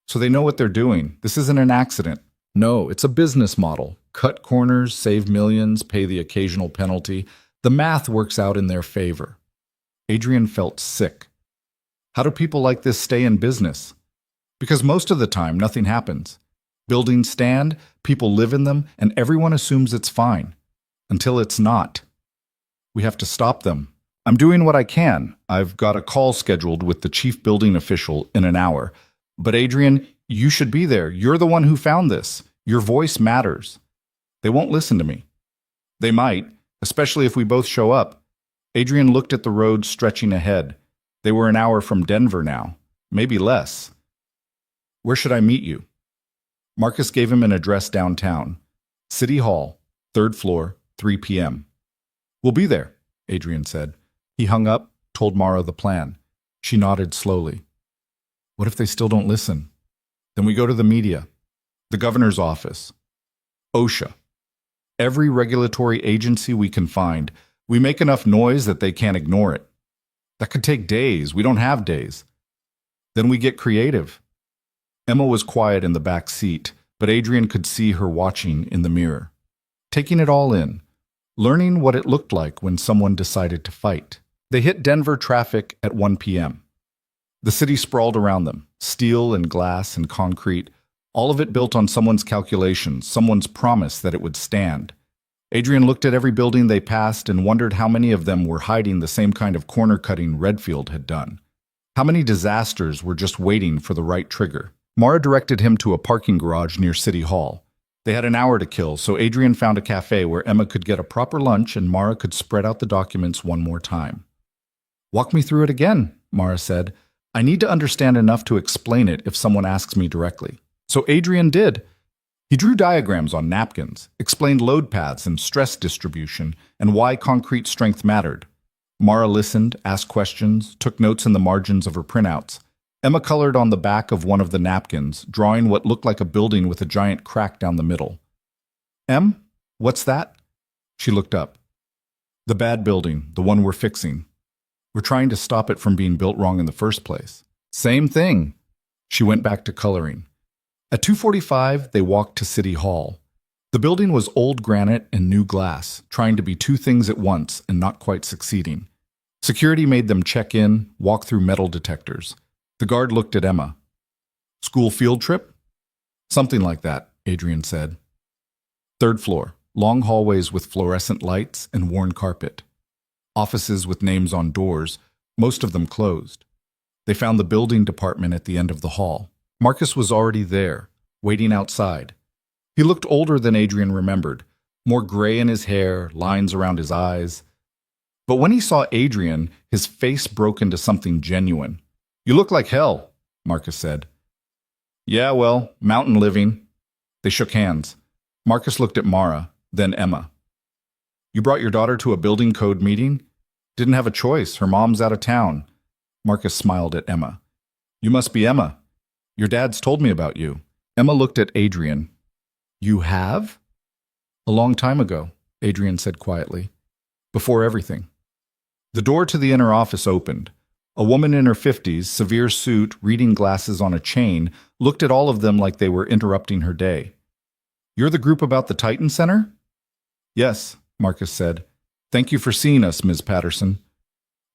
A: So they know what they're doing. This isn't an accident. No, it's a business model. Cut corners, save millions, pay the occasional penalty. The math works out in their favor. Adrian felt sick. How do people like this stay in business? Because most of the time, nothing happens. Buildings stand, people live in them, and everyone assumes it's fine. Until it's not. We have to stop them. I'm doing what I can. I've got a call scheduled with the chief building official in an hour. But Adrian, you should be there. You're the one who found this. Your voice matters. They won't listen to me. They might, especially if we both show up. Adrian looked at the road stretching ahead. They were an hour from Denver now, maybe less. Where should I meet you? Marcus gave him an address downtown. City Hall, 3rd floor, 3 p.m. We'll be there, Adrian said. He hung up, told Mara the plan. She nodded slowly. What if they still don't listen? Then we go to the media, the governor's office, OSHA, every regulatory agency we can find. We make enough noise that they can't ignore it. That could take days. We don't have days. Then we get creative. Emma was quiet in the back seat, but Adrian could see her watching in the mirror, taking it all in, learning what it looked like when someone decided to fight. They hit Denver traffic at 1 p.m. The city sprawled around them, steel and glass and concrete, all of it built on someone's calculations, someone's promise that it would stand. Adrian looked at every building they passed and wondered how many of them were hiding the same kind of corner-cutting Redfield had done. How many disasters were just waiting for the right trigger? Mara directed him to a parking garage near City Hall. They had an hour to kill, so Adrian found a cafe where Emma could get a proper lunch and Mara could spread out the documents one more time. Walk me through it again, Mara said. I need to understand enough to explain it if someone asks me directly. So Adrian did. He drew diagrams on napkins, explained load paths and stress distribution, and why concrete strength mattered. Mara listened, asked questions, took notes in the margins of her printouts. Emma colored on the back of one of the napkins, drawing what looked like a building with a giant crack down the middle. Em, what's that? She looked up. The bad building, the one we're fixing. We're trying to stop it from being built wrong in the first place. Same thing. She went back to coloring. At 2:45, they walked to City Hall. The building was old granite and new glass, trying to be 2 things at once and not quite succeeding. Security made them check in, walk through metal detectors. The guard looked at Emma. School field trip? Something like that, Adrian said. 3rd floor, long hallways with fluorescent lights and worn carpet. Offices with names on doors, most of them closed. They found the building department at the end of the hall. Marcus was already there, waiting outside. He looked older than Adrian remembered, more gray in his hair, lines around his eyes. But when he saw Adrian, his face broke into something genuine. You look like hell, Marcus said. Yeah, well, mountain living. They shook hands. Marcus looked at Mara, then Emma. You brought your daughter to a building code meeting? Didn't have a choice. Her mom's out of town. Marcus smiled at Emma. You must be Emma. Your dad's told me about you. Emma looked at Adrian. You have? A long time ago, Adrian said quietly. Before everything. The door to the inner office opened. A woman in her 50s, severe suit, reading glasses on a chain, looked at all of them like they were interrupting her day. You're the group about the Titan Center? Yes, Marcus said. Thank you for seeing us, Ms. Patterson.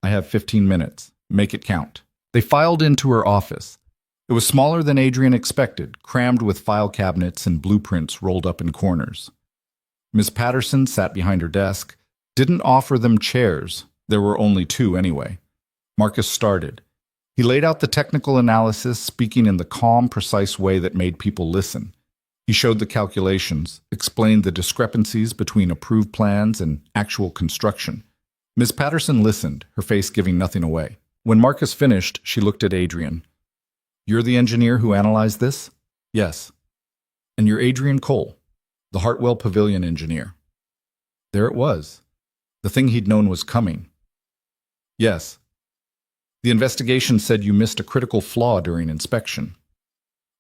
A: I have 15 minutes. Make it count. They filed into her office. It was smaller than Adrian expected, crammed with file cabinets and blueprints rolled up in corners. Ms. Patterson sat behind her desk, didn't offer them chairs, There were only two anyway. Marcus started. He laid out the technical analysis, speaking in the calm, precise way that made people listen. He showed the calculations, explained the discrepancies between approved plans and actual construction. Ms. Patterson listened, her face giving nothing away. When Marcus finished, she looked at Adrian. "You're the engineer who analyzed this?" "Yes." "And you're Adrian Cole, the Hartwell Pavilion engineer." There it was. The thing he'd known was coming. "Yes. The investigation said you missed a critical flaw during inspection.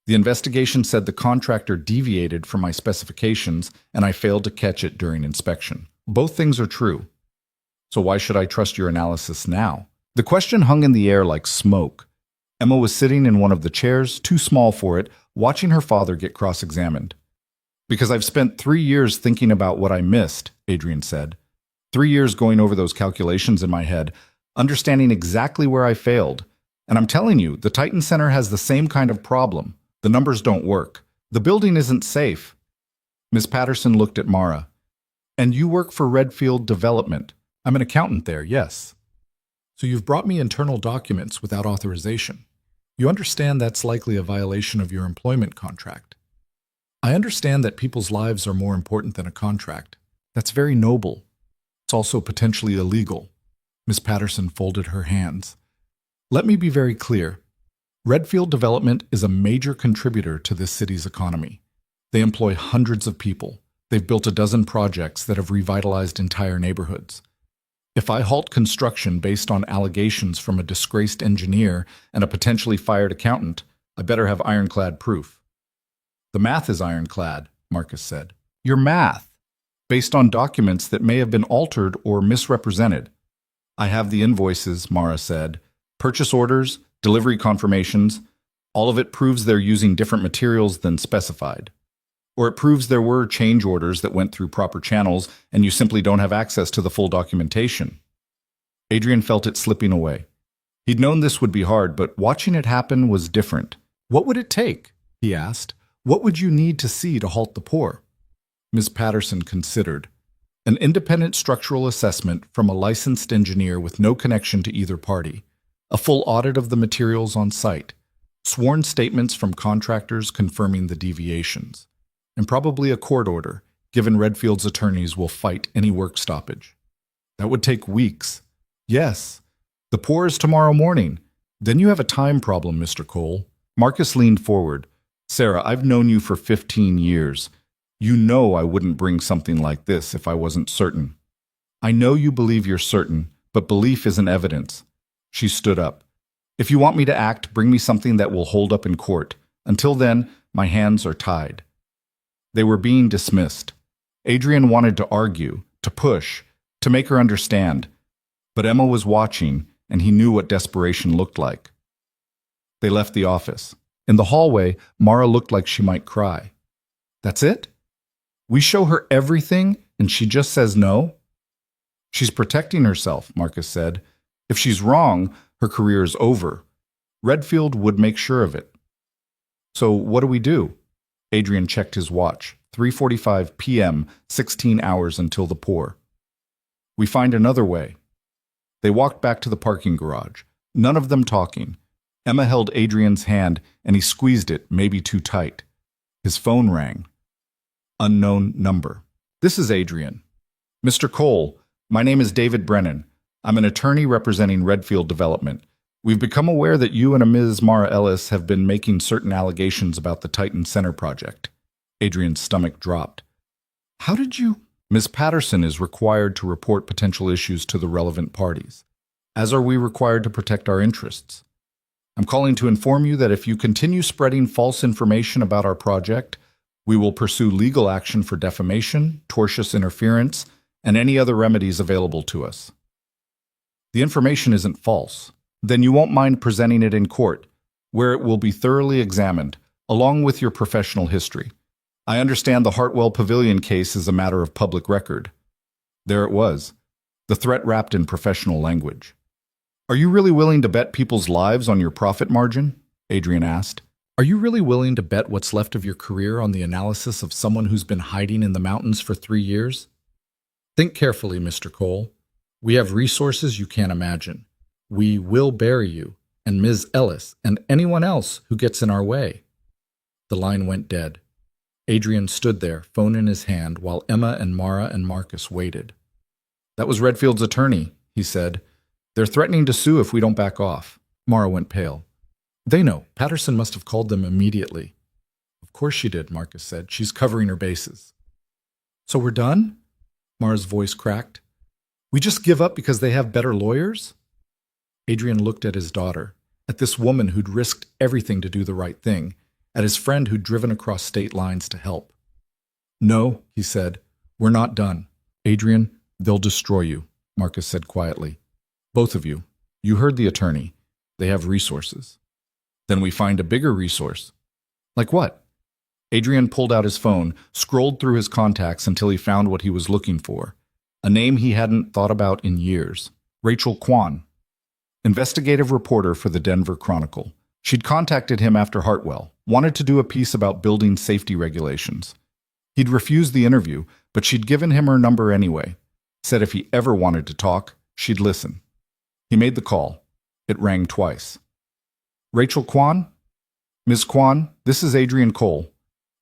A: The investigation said the contractor deviated from my specifications and I failed to catch it during inspection. Both things are true. So why should I trust your analysis now?" The question hung in the air like smoke. Emma was sitting in one of the chairs, too small for it, watching her father get cross-examined. "Because I've spent 3 years thinking about what I missed," Adrian said. 3 years going over those calculations in my head, understanding exactly where I failed. And I'm telling you, the Titan Center has the same kind of problem. The numbers don't work. The building isn't safe. Ms. Patterson looked at Mara. "And you work for Redfield Development." "I'm an accountant there, yes." "So you've brought me internal documents without authorization. You understand that's likely a violation of your employment contract." "I understand that people's lives are more important than a contract. That's very noble. It's also potentially illegal." Ms. Patterson folded her hands. "Let me be very clear. Redfield Development is a major contributor to this city's economy. They employ hundreds of people. They've built a dozen projects that have revitalized entire neighborhoods. If I halt construction based on allegations from a disgraced engineer and a potentially fired accountant, I better have ironclad proof." "The math is ironclad," Marcus said. "Your math, based on documents that may have been altered or misrepresented." "I have the invoices," Mara said. "Purchase orders, delivery confirmations. All of it proves they're using different materials than specified. Or it proves there were change orders that went through proper channels and you simply don't have access to the full documentation." Adrian felt it slipping away. He'd known this would be hard, but watching it happen was different. "What would it take?" he asked. "What would you need to see to halt the pour?" Ms. Patterson considered. "An independent structural assessment from a licensed engineer with no connection to either party. A full audit of the materials on site. Sworn statements from contractors confirming the deviations. And probably a court order, given Redfield's attorneys will fight any work stoppage." "That would take weeks." "Yes. The pour is tomorrow morning. Then you have a time problem, Mr. Cole." Marcus leaned forward. "Sarah, I've known you for 15 years. You know I wouldn't bring something like this if I wasn't certain." "I know you believe you're certain, but belief isn't evidence." She stood up. "If you want me to act, bring me something that will hold up in court. Until then, my hands are tied." They were being dismissed. Adrian wanted to argue, to push, to make her understand. But Emma was watching, and he knew what desperation looked like. They left the office. In the hallway, Mara looked like she might cry. "That's it? We show her everything, and she just says no?" "She's protecting herself," Marcus said. "If she's wrong, her career is over. Redfield would make sure of it." "So what do we do?" Adrian checked his watch. 3:45 p.m., 16 hours until the pour. "We find another way." They walked back to the parking garage, none of them talking. Emma held Adrian's hand, and he squeezed it, maybe too tight. His phone rang. Unknown number. "This is Adrian." "Mr. Cole, my name is David Brennan. I'm an attorney representing Redfield Development. We've become aware that you and a Ms. Mara Ellis have been making certain allegations about the Titan Center project." Adrian's stomach dropped. "How did you—" "Ms. Patterson is required to report potential issues to the relevant parties, as are we required to protect our interests. I'm calling to inform you that if you continue spreading false information about our project, we will pursue legal action for defamation, tortious interference, and any other remedies available to us." "The information isn't false. Then you won't mind presenting it in court, where it will be thoroughly examined, along with your professional history. I understand the Hartwell Pavilion case is a matter of public record." There it was, the threat wrapped in professional language. "Are you really willing to bet people's lives on your profit margin?" Adrian asked. "Are you really willing to bet what's left of your career on the analysis of someone who's been hiding in the mountains for 3 years? Think carefully, Mr. Cole. We have resources you can't imagine. We will bury you, and Ms. Ellis, and anyone else who gets in our way." The line went dead. Adrian stood there, phone in his hand, while Emma and Mara and Marcus waited. "That was Redfield's attorney," he said. "They're threatening to sue if we don't back off." Mara went pale. "They know. Patterson must have called them immediately." "Of course she did," Marcus said. "She's covering her bases." "So we're done?" Mara's voice cracked. "We just give up because they have better lawyers?" Adrian looked at his daughter, at this woman who'd risked everything to do the right thing, at his friend who'd driven across state lines to help. "No," he said, "we're not done. Adrian, they'll destroy you," Marcus said quietly. "Both of you. You heard the attorney. They have resources." "Then we find a bigger resource." "Like what?" Adrian pulled out his phone, scrolled through his contacts until he found what he was looking for, a name he hadn't thought about in years. Rachel Kwan, investigative reporter for the Denver Chronicle. She'd contacted him after Hartwell, wanted to do a piece about building safety regulations. He'd refused the interview, but she'd given him her number anyway, said if he ever wanted to talk, she'd listen. He made the call. It rang twice. "Rachel Kwan? Ms. Kwan, this is Adrian Cole.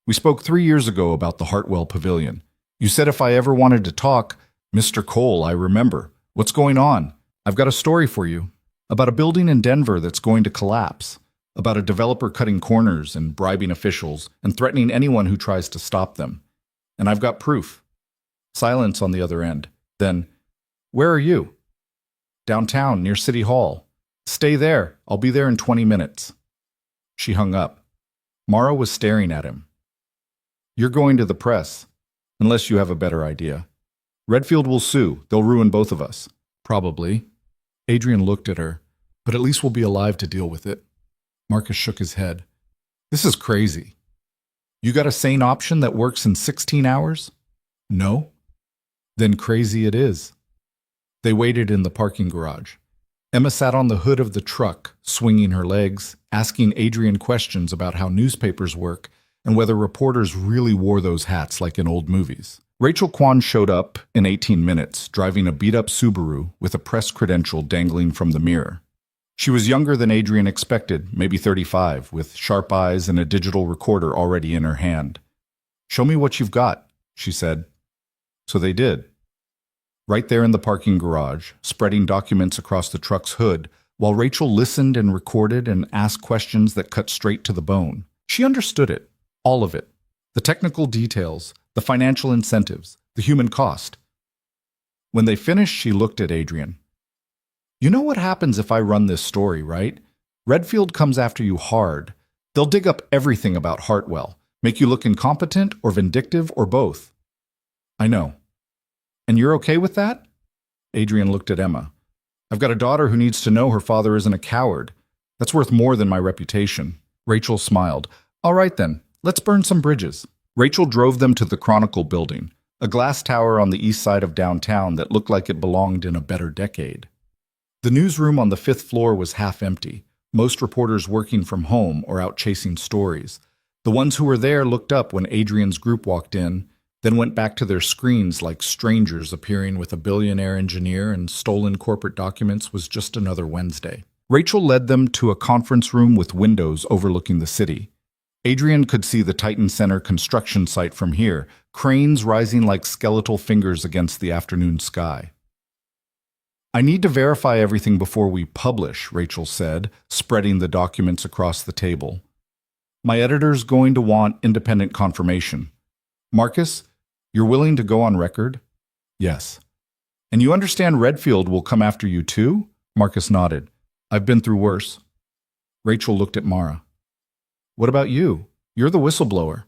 A: We spoke 3 years ago about the Hartwell Pavilion. You said if I ever wanted to talk, Mr. Cole, I remember. What's going on? I've got a story for you. About a building in Denver that's going to collapse. About a developer cutting corners and bribing officials and threatening anyone who tries to stop them. And I've got proof." Silence on the other end. Then, "Where are you?" "Downtown, near City Hall. Stay there. I'll be there in 20 minutes. She hung up. Mara was staring at him. "You're going to the press, unless you have a better idea. Redfield will sue. They'll ruin both of us." "Probably." Adrian looked at her. "But at least we'll be alive to deal with it." Marcus shook his head. "This is crazy. You got a sane option that works in 16 hours? No? Then crazy it is." They waited in the parking garage. Emma sat on the hood of the truck, swinging her legs, asking Adrian questions about how newspapers work and whether reporters really wore those hats like in old movies. Rachel Kwan showed up in 18 minutes, driving a beat-up Subaru with a press credential dangling from the mirror. She was younger than Adrian expected, maybe 35, with sharp eyes and a digital recorder already in her hand. "Show me what you've got," she said. So they did. Right there in the parking garage, spreading documents across the truck's hood, while Rachel listened and recorded and asked questions that cut straight to the bone. She understood it, all of it. The technical details, the financial incentives, the human cost. When they finished, she looked at Adrian. "You know what happens if I run this story, right? Redfield comes after you hard. They'll dig up everything about Hartwell, make you look incompetent or vindictive or both." "I know." "And you're okay with that?" Adrian looked at Emma. "I've got a daughter who needs to know her father isn't a coward. That's worth more than my reputation." Rachel smiled. "All right then, let's burn some bridges." Rachel drove them to the Chronicle building, a glass tower on the east side of downtown that looked like it belonged in a better decade. The newsroom on the 5th floor was half empty, most reporters working from home or out chasing stories. The ones who were there looked up when Adrian's group walked in, then went back to their screens like strangers appearing with a billionaire engineer, and stolen corporate documents was just another Wednesday. Rachel led them to a conference room with windows overlooking the city. Adrian could see the Titan Center construction site from here, cranes rising like skeletal fingers against the afternoon sky. "I need to verify everything before we publish," Rachel said, spreading the documents across the table. "My editor's going to want independent confirmation. Marcus, you're willing to go on record?" "Yes." "And you understand Redfield will come after you too?" Marcus nodded. "I've been through worse." Rachel looked at Mara. "What about you? You're the whistleblower.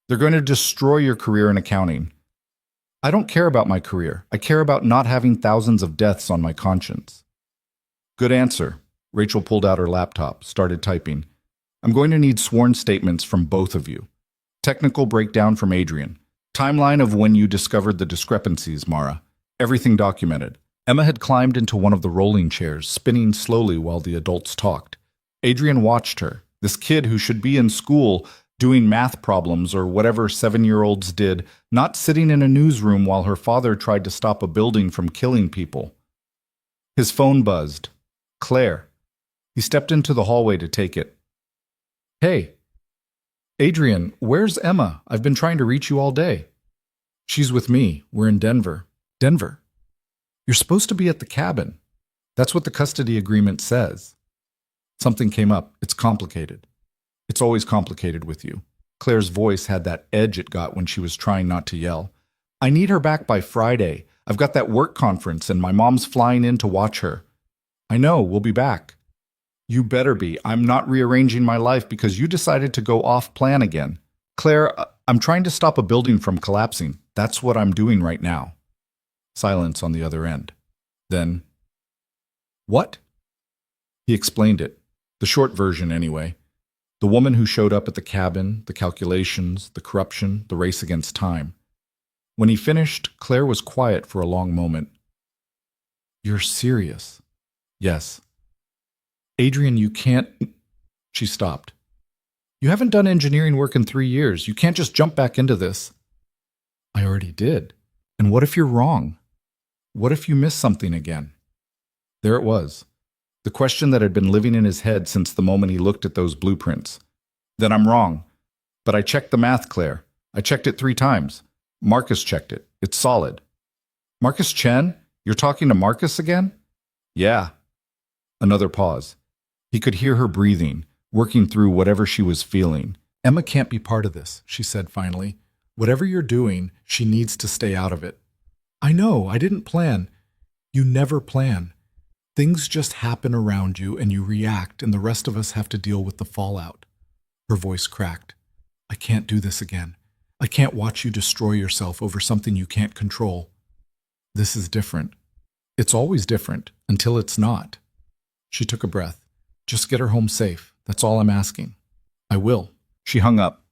A: They're going to destroy your career in accounting." "I don't care about my career. I care about not having thousands of deaths on my conscience." "Good answer." Rachel pulled out her laptop, started typing. "I'm going to need sworn statements from both of you. Technical breakdown from Adrian. Timeline of when you discovered the discrepancies, Mara. Everything documented." Emma had climbed into one of the rolling chairs, spinning slowly while the adults talked. Adrian watched her. This kid who should be in school doing math problems or whatever 7-year-olds did, not sitting in a newsroom while her father tried to stop a building from killing people. His phone buzzed. Claire. He stepped into the hallway to take it. Hey. Adrian, where's Emma? I've been trying to reach you all day. She's with me. We're in Denver. Denver? You're supposed to be at the cabin. That's what the custody agreement says. Something came up. It's complicated. It's always complicated with you. Claire's voice had that edge it got when she was trying not to yell. I need her back by Friday. I've got that work conference and my mom's flying in to watch her. I know, we'll be back. You better be. I'm not rearranging my life because you decided to go off plan again. Claire, I'm trying to stop a building from collapsing. That's what I'm doing right now. Silence on the other end. Then, what? He explained it. The short version, anyway. The woman who showed up at the cabin, the calculations, the corruption, the race against time. When he finished, Claire was quiet for a long moment. You're serious? Yes. Adrian, you can't... She stopped. You haven't done engineering work in 3 years. You can't just jump back into this. I already did. And what if you're wrong? What if you miss something again? There it was. The question that had been living in his head since the moment he looked at those blueprints. Then I'm wrong. But I checked the math, Claire. I checked it 3 times. Marcus checked it. It's solid. Marcus Chen? You're talking to Marcus again? Yeah. Another pause. He could hear her breathing, working through whatever she was feeling. Emma can't be part of this, she said finally. Whatever you're doing, she needs to stay out of it. I know, I didn't plan. You never plan. Things just happen around you and you react, and the rest of us have to deal with the fallout. Her voice cracked. I can't do this again. I can't watch you destroy yourself over something you can't control. This is different. It's always different, until it's not. She took a breath. Just get her home safe. That's all I'm asking. I will. She hung up.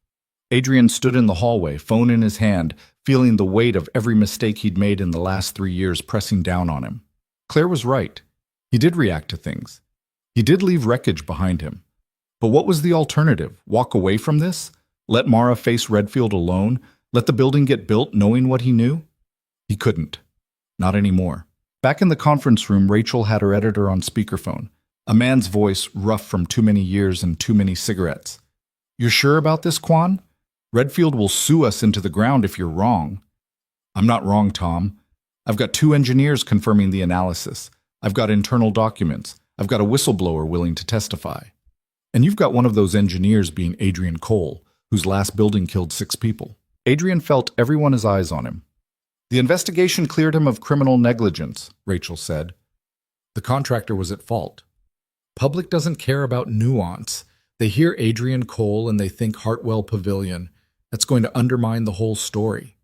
A: Adrian stood in the hallway, phone in his hand, feeling the weight of every mistake he'd made in the last 3 years pressing down on him. Claire was right. He did react to things. He did leave wreckage behind him. But what was the alternative? Walk away from this? Let Mara face Redfield alone? Let the building get built knowing what he knew? He couldn't. Not anymore. Back in the conference room, Rachel had her editor on speakerphone. A man's voice, rough from too many years and too many cigarettes. You're sure about this, Quan? Redfield will sue us into the ground if you're wrong. I'm not wrong, Tom. I've got 2 engineers confirming the analysis. I've got internal documents. I've got a whistleblower willing to testify. And you've got one of those engineers being Adrian Cole, whose last building killed 6 people. Adrian felt everyone's eyes on him. The investigation cleared him of criminal negligence, Rachel said. The contractor was at fault. Public doesn't care about nuance. They hear Adrian Cole and they think Hartwell Pavilion. That's going to undermine the whole story.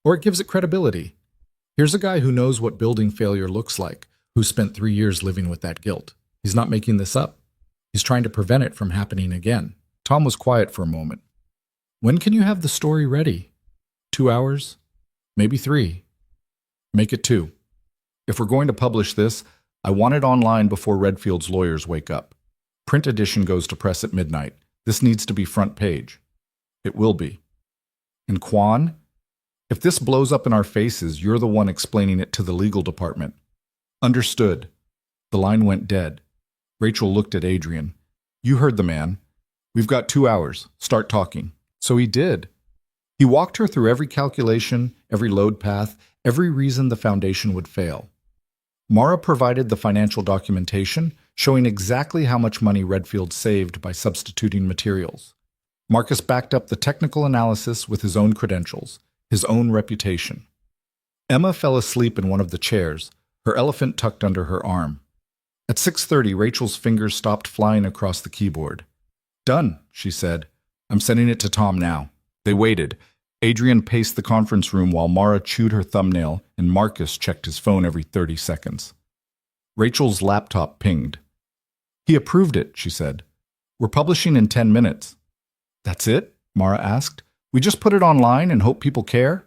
A: Or it gives it credibility. Here's a guy who knows what building failure looks like, who spent 3 years living with that guilt. He's not making this up. He's trying to prevent it from happening again. Tom was quiet for a moment. When can you have the story ready? 2 hours? Maybe 3. Make it 2. If we're going to publish this, I want it online before Redfield's lawyers wake up. Print edition goes to press at midnight. This needs to be front page. It will be. And Quan? If this blows up in our faces, you're the one explaining it to the legal department. Understood. The line went dead. Rachel looked at Adrian. You heard the man. We've got 2 hours. Start talking. So he did. He walked her through every calculation, every load path, every reason the foundation would fail. Mara provided the financial documentation, showing exactly how much money Redfield saved by substituting materials. Marcus backed up the technical analysis with his own credentials, his own reputation. Emma fell asleep in one of the chairs, her elephant tucked under her arm. At 6:30, Rachel's fingers stopped flying across the keyboard. Done, she said. I'm sending it to Tom now. They waited. Adrian paced the conference room while Mara chewed her thumbnail and Marcus checked his phone every 30 seconds. Rachel's laptop pinged. He approved it, she said. We're publishing in 10 minutes. That's it? Mara asked. We just put it online and hope people care?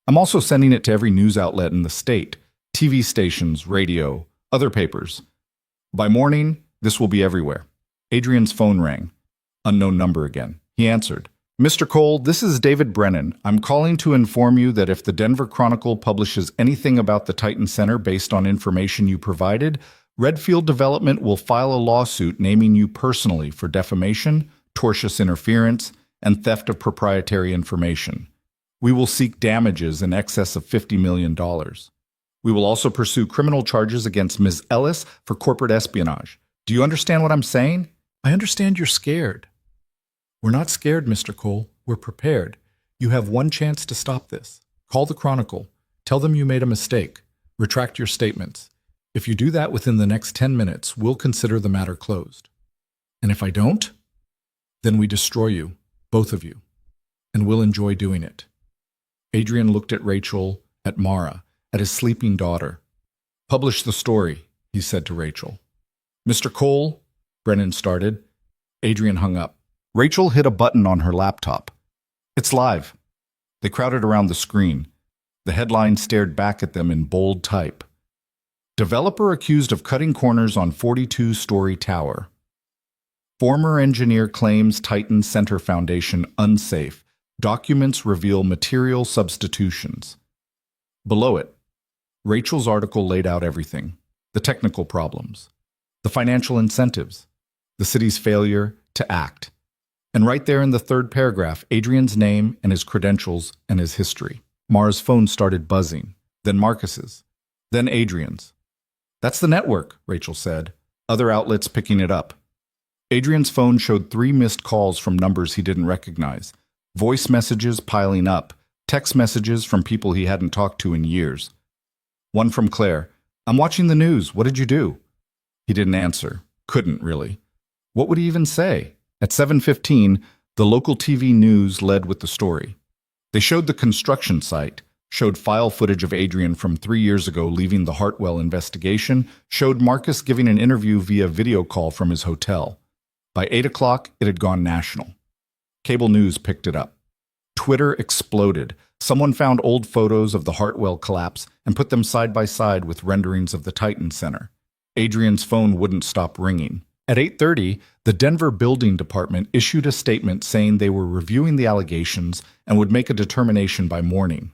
A: I'm also sending it to every news outlet in the state, TV stations, radio, other papers. By morning, this will be everywhere. Adrian's phone rang. Unknown number again. He answered. Mr. Cole, this is David Brennan. I'm calling to inform you that if the Denver Chronicle publishes anything about the Titan Center based on information you provided, Redfield Development will file a lawsuit naming you personally for defamation, tortious interference, and theft of proprietary information. We will seek damages in excess of $50 million. We will also pursue criminal charges against Ms. Ellis for corporate espionage. Do you understand what I'm saying? I understand you're scared. We're not scared, Mr. Cole. We're prepared. You have one chance to stop this. Call the Chronicle. Tell them you made a mistake. Retract your statements. If you do that within the next 10 minutes, we'll consider the matter closed. And if I don't, then we destroy you, both of you, and we'll enjoy doing it. Adrian looked at Rachel, at Mara, at his sleeping daughter. Publish the story, he said to Rachel. Mr. Cole, Brennan started. Adrian hung up. Rachel hit a button on her laptop. It's live. They crowded around the screen. The headline stared back at them in bold type. Developer accused of cutting corners on 42-story tower. Former engineer claims Titan Center Foundation unsafe. Documents reveal material substitutions. Below it, Rachel's article laid out everything. The technical problems, the financial incentives, the city's failure to act. And right there in the third paragraph, Adrian's name and his credentials and his history. Mara's phone started buzzing, then Marcus's, then Adrian's. That's the network, Rachel said, other outlets picking it up. Adrian's phone showed 3 missed calls from numbers he didn't recognize, voice messages piling up, text messages from people he hadn't talked to in years. One from Claire, I'm watching the news, what did you do? He didn't answer, couldn't really. What would he even say? At 7:15, the local TV news led with the story. They showed the construction site, showed file footage of Adrian from 3 years ago leaving the Hartwell investigation, showed Marcus giving an interview via video call from his hotel. By 8 o'clock, it had gone national. Cable news picked it up. Twitter exploded. Someone found old photos of the Hartwell collapse and put them side by side with renderings of the Titan Center. Adrian's phone wouldn't stop ringing. At 8:30, the Denver Building Department issued a statement saying they were reviewing the allegations and would make a determination by morning.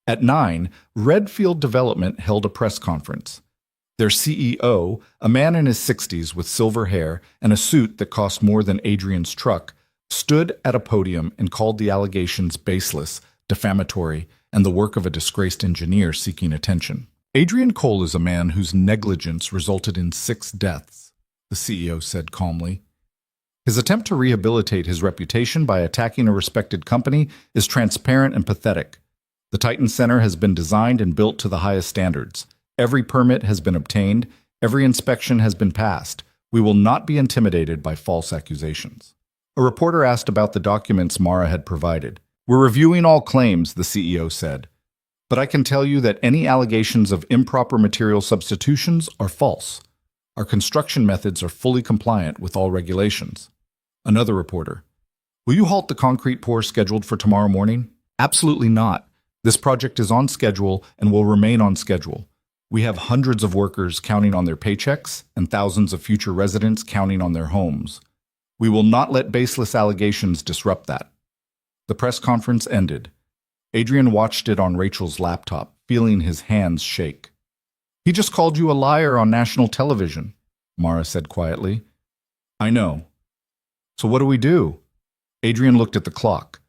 A: At 9, Redfield Development held a press conference. Their CEO, a man in his 60s with silver hair and a suit that cost more than Adrian's truck, stood at a podium and called the allegations baseless, defamatory, and the work of a disgraced engineer seeking attention. Adrian Cole is a man whose negligence resulted in 6 deaths, the CEO said calmly. His attempt to rehabilitate his reputation by attacking a respected company is transparent and pathetic. The Titan Center has been designed and built to the highest standards. Every permit has been obtained. Every inspection has been passed. We will not be intimidated by false accusations. A reporter asked about the documents Mara had provided. We're reviewing all claims, the CEO said. But I can tell you that any allegations of improper material substitutions are false. Our construction methods are fully compliant with all regulations. Another reporter. Will you halt the concrete pour scheduled for tomorrow morning? Absolutely not. This project is on schedule and will remain on schedule. We have hundreds of workers counting on their paychecks and thousands of future residents counting on their homes. We will not let baseless allegations disrupt that. The press conference ended. Adrian watched it on Rachel's laptop, feeling his hands shake. He just called you a liar on national television, Mara said quietly. I know. So what do we do? Adrian looked at the clock.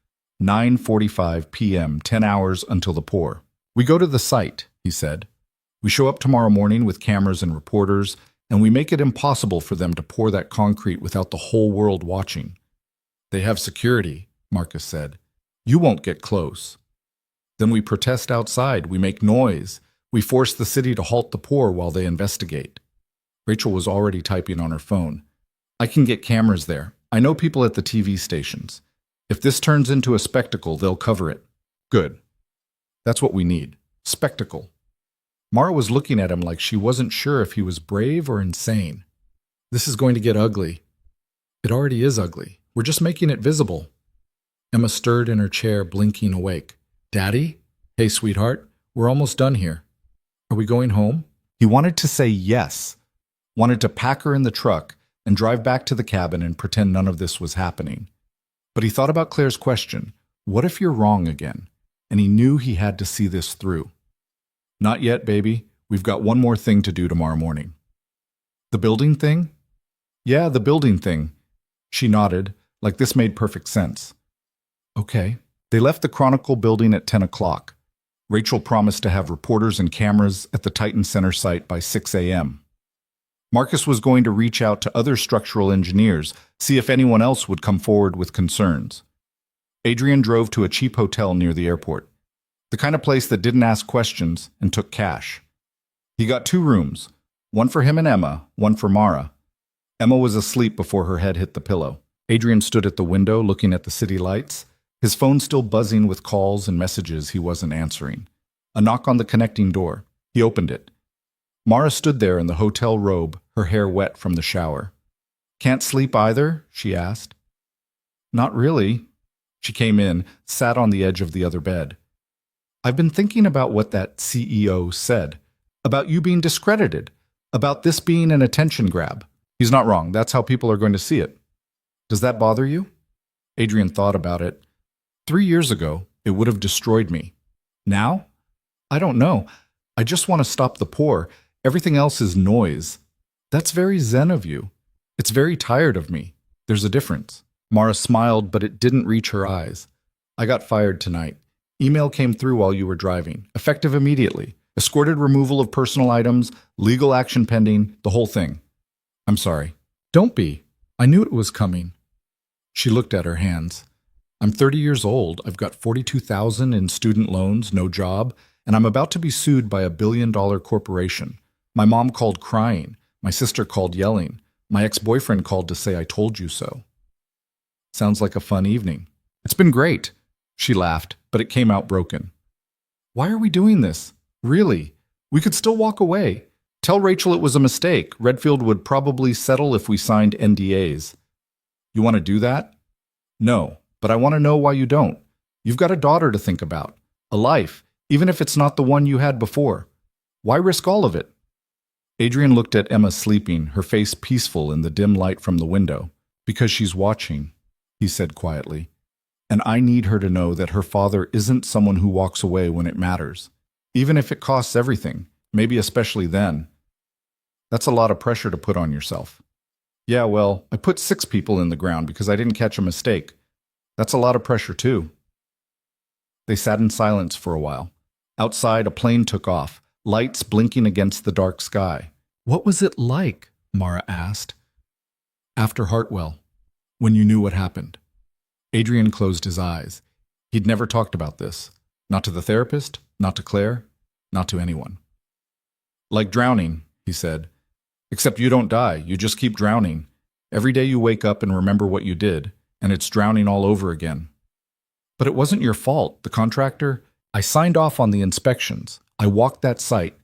A: 9:45 p.m., 10 hours until the pour. We go to the site, he said. We show up tomorrow morning with cameras and reporters, and we make it impossible for them to pour that concrete without the whole world watching. They have security, Marcus said. You won't get close. Then we protest outside, we make noise, we force the city to halt the pour while they investigate. Rachel was already typing on her phone. I can get cameras there. I know people at the TV stations. If this turns into a spectacle, they'll cover it. Good. That's what we need. Spectacle. Mara was looking at him like she wasn't sure if he was brave or insane. This is going to get ugly. It already is ugly. We're just making it visible. Emma stirred in her chair, blinking awake. Daddy? Hey, sweetheart. We're almost done here. Are we going home? He wanted to say yes. Wanted to pack her in the truck and drive back to the cabin and pretend none of this was happening. But he thought about Claire's question, what if you're wrong again? And he knew he had to see this through. Not yet, baby. We've got one more thing to do tomorrow morning. The building thing? Yeah, the building thing. She nodded, like this made perfect sense. Okay. They left the Chronicle building at 10 o'clock. Rachel promised to have reporters and cameras at the Titan Center site by 6 a.m. Marcus was going to reach out to other structural engineers, see if anyone else would come forward with concerns. Adrian drove to a cheap hotel near the airport, the kind of place that didn't ask questions and took cash. He got 2 rooms, one for him and Emma, one for Mara. Emma was asleep before her head hit the pillow. Adrian stood at the window looking at the city lights, his phone still buzzing with calls and messages he wasn't answering. A knock on the connecting door. He opened it. Mara stood there in the hotel robe, her hair wet from the shower. Can't sleep either? She asked. Not really. She came in, sat on the edge of the other bed. I've been thinking about what that CEO said, about you being discredited, about this being an attention grab. He's not wrong. That's how people are going to see it. Does that bother you? Adrian thought about it. 3 years ago, it would have destroyed me. Now? I don't know. I just want to stop the poor. Everything else is noise. That's very zen of you. It's very tired of me. There's a difference. Mara smiled, but it didn't reach her eyes. I got fired tonight. Email came through while you were driving, effective immediately. Escorted removal of personal items, legal action pending, the whole thing. I'm sorry. Don't be. I knew it was coming. She looked at her hands. I'm 30 years old. I've got $42,000 in student loans, no job, and I'm about to be sued by a billion-dollar corporation. My mom called crying. My sister called yelling. My ex-boyfriend called to say I told you so. Sounds like a fun evening. It's been great. She laughed, but it came out broken. Why are we doing this? Really? We could still walk away. Tell Rachel it was a mistake. Redfield would probably settle if we signed NDAs. You want to do that? No, but I want to know why you don't. You've got a daughter to think about, a life, even if it's not the one you had before. Why risk all of it? Adrian looked at Emma sleeping, her face peaceful in the dim light from the window. Because she's watching, he said quietly. And I need her to know that her father isn't someone who walks away when it matters, even if it costs everything, maybe especially then. That's a lot of pressure to put on yourself. Yeah, well, I put 6 people in the ground because I didn't catch a mistake. That's a lot of pressure too. They sat in silence for a while. Outside, a plane took off, lights blinking against the dark sky. What was it like? Mara asked. After Hartwell, when you knew what happened. Adrian closed his eyes. He'd never talked about this. Not to the therapist, not to Claire, not to anyone. Like drowning, he said. Except you don't die, you just keep drowning. Every day you wake up and remember what you did, and it's drowning all over again. But it wasn't your fault, the contractor. I signed off on the inspections. I walked that site.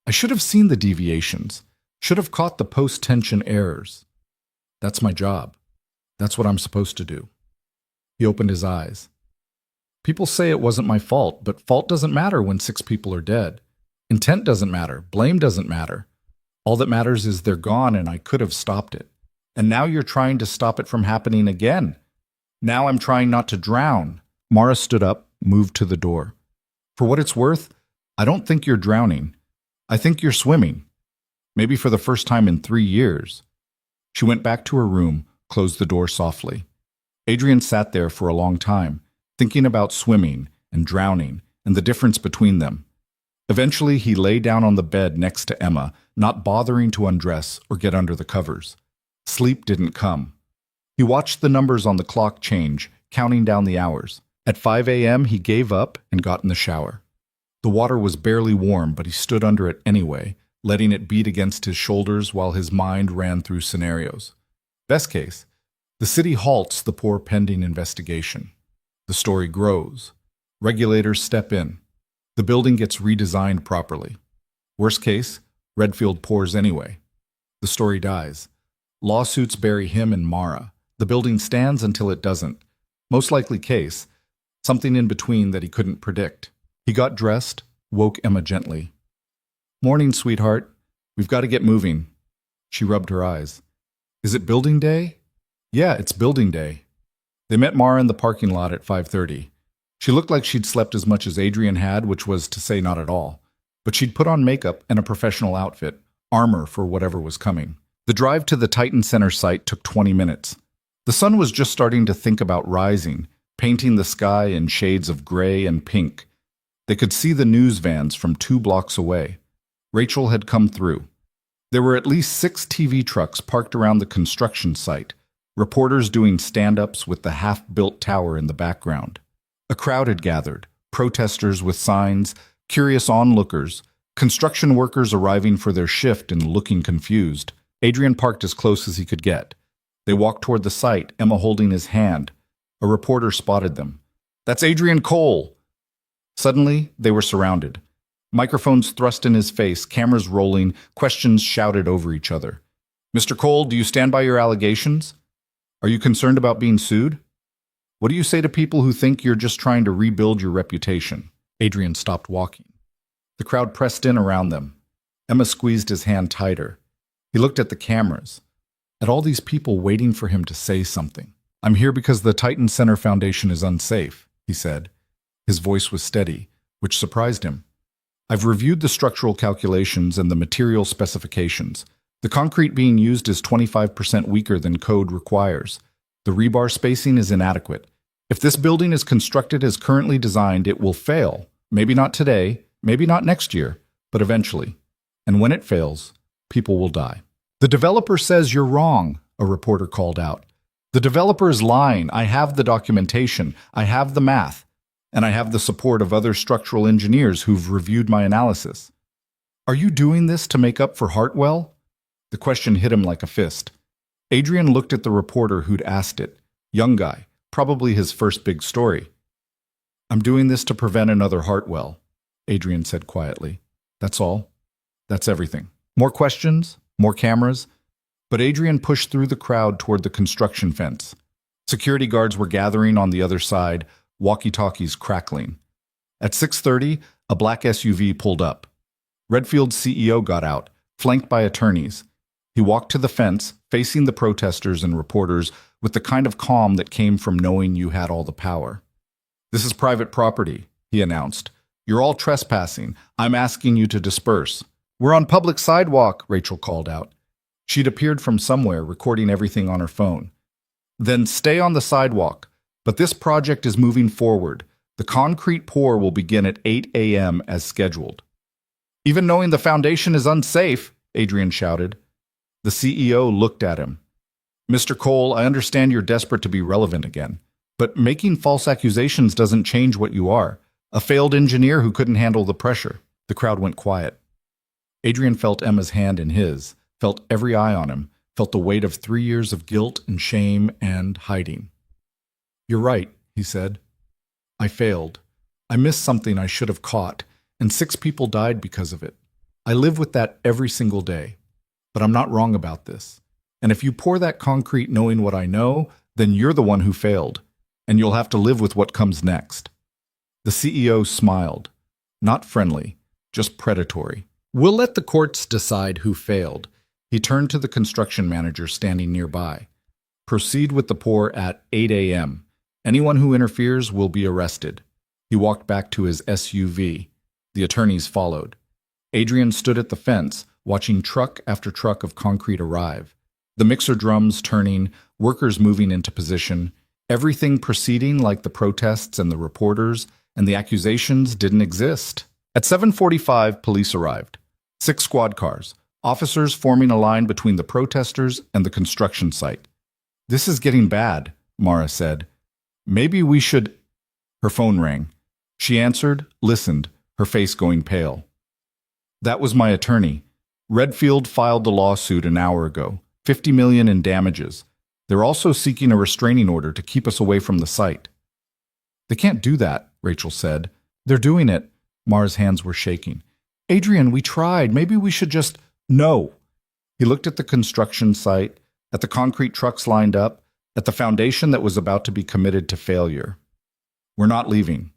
A: I should have seen the deviations, should have caught the post-tension errors. That's my job. That's what I'm supposed to do. He opened his eyes. People say it wasn't my fault, but fault doesn't matter when 6 people are dead. Intent doesn't matter. Blame doesn't matter. All that matters is they're gone and I could have stopped it. And now you're trying to stop it from happening again. Now I'm trying not to drown. Mara stood up, moved to the door. For what it's worth, I don't think you're drowning. I think you're swimming. Maybe for the first time in 3 years. She went back to her room, closed the door softly. Adrian sat there for a long time, thinking about swimming and drowning and the difference between them. Eventually, he lay down on the bed next to Emma, not bothering to undress or get under the covers. Sleep didn't come. He watched the numbers on the clock change, counting down the hours. At 5 a.m., he gave up and got in the shower. The water was barely warm, but he stood under it anyway, letting it beat against his shoulders while his mind ran through scenarios. Best case, the city halts the poor pending investigation. The story grows. Regulators step in. The building gets redesigned properly. Worst case, Redfield pours anyway. The story dies. Lawsuits bury him and Mara. The building stands until it doesn't. Most likely case, something in between that he couldn't predict. He got dressed, woke Emma gently. Morning, sweetheart. We've got to get moving. She rubbed her eyes. Is it building day? Yeah, it's building day. They met Mara in the parking lot at 5:30. She looked like she'd slept as much as Adrian had, which was to say not at all. But she'd put on makeup and a professional outfit, armor for whatever was coming. The drive to the Titan Center site took 20 minutes. The sun was just starting to think about rising, painting the sky in shades of gray and pink. They could see the news vans from 2 blocks away. Rachel had come through. There were at least 6 TV trucks parked around the construction site, reporters doing stand-ups with the half-built tower in the background. A crowd had gathered, protesters with signs, curious onlookers, construction workers arriving for their shift and looking confused. Adrian parked as close as he could get. They walked toward the site, Emma holding his hand. A reporter spotted them. "That's Adrian Cole!" Suddenly, they were surrounded. Microphones thrust in his face, cameras rolling, questions shouted over each other. "Mr. Cole, do you stand by your allegations? Are you concerned about being sued? What do you say to people who think you're just trying to rebuild your reputation?" Adrian stopped walking. The crowd pressed in around them. Emma squeezed his hand tighter. He looked at the cameras, at all these people waiting for him to say something. "I'm here because the Titan Center Foundation is unsafe," he said. His voice was steady, which surprised him. "I've reviewed the structural calculations and the material specifications. The concrete being used is 25% weaker than code requires. The rebar spacing is inadequate. If this building is constructed as currently designed, it will fail. Maybe not today, maybe not next year, but eventually. And when it fails, people will die." "The developer says you're wrong," a reporter called out. "The developer is lying. I have the documentation. I have the math. And I have the support of other structural engineers who've reviewed my analysis." "Are you doing this to make up for Hartwell?" The question hit him like a fist. Adrian looked at the reporter who'd asked it. Young guy, probably his first big story. "I'm doing this to prevent another Hartwell," Adrian said quietly. "That's all. That's everything." More questions? More cameras? But Adrian pushed through the crowd toward the construction fence. Security guards were gathering on the other side, walkie-talkies crackling. At 6:30, a black SUV pulled up. Redfield's CEO got out, flanked by attorneys. He walked to the fence, facing the protesters and reporters with the kind of calm that came from knowing you had all the power. "This is private property," he announced. "You're all trespassing. I'm asking you to disperse." "We're on public sidewalk," Rachel called out. She'd appeared from somewhere, recording everything on her phone. "Then stay on the sidewalk. But this project is moving forward. The concrete pour will begin at 8 a.m. as scheduled." "Even knowing the foundation is unsafe," Adrian shouted. The CEO looked at him. "Mr. Cole, I understand you're desperate to be relevant again. But making false accusations doesn't change what you are. A failed engineer who couldn't handle the pressure." The crowd went quiet. Adrian felt Emma's hand in his, felt every eye on him, felt the weight of 3 years of guilt and shame and hiding. "You're right," he said. "I failed. I missed something I should have caught, and 6 people died because of it. I live with that every single day. But I'm not wrong about this. And if you pour that concrete knowing what I know, then you're the one who failed, and you'll have to live with what comes next." The CEO smiled. Not friendly, just predatory. "We'll let the courts decide who failed." He turned to the construction manager standing nearby. "Proceed with the pour at 8 a.m. Anyone who interferes will be arrested." He walked back to his SUV. The attorneys followed. Adrian stood at the fence, watching truck after truck of concrete arrive. The mixer drums turning, workers moving into position, everything proceeding like the protests and the reporters, and the accusations didn't exist. At 7:45, police arrived. 6 squad cars, officers forming a line between the protesters and the construction site. "This is getting bad," Mara said. "Maybe we should—" Her phone rang. She answered, listened, her face going pale. "That was my attorney. Redfield filed the lawsuit an hour ago, $50 million in damages. They're also seeking a restraining order to keep us away from the site." "They can't do that," Rachel said. "They're doing it." Mara's hands were shaking. "Adrian, we tried. Maybe we should just—" "No." He looked at the construction site, at the concrete trucks lined up, at the foundation that was about to be committed to failure. "We're not leaving."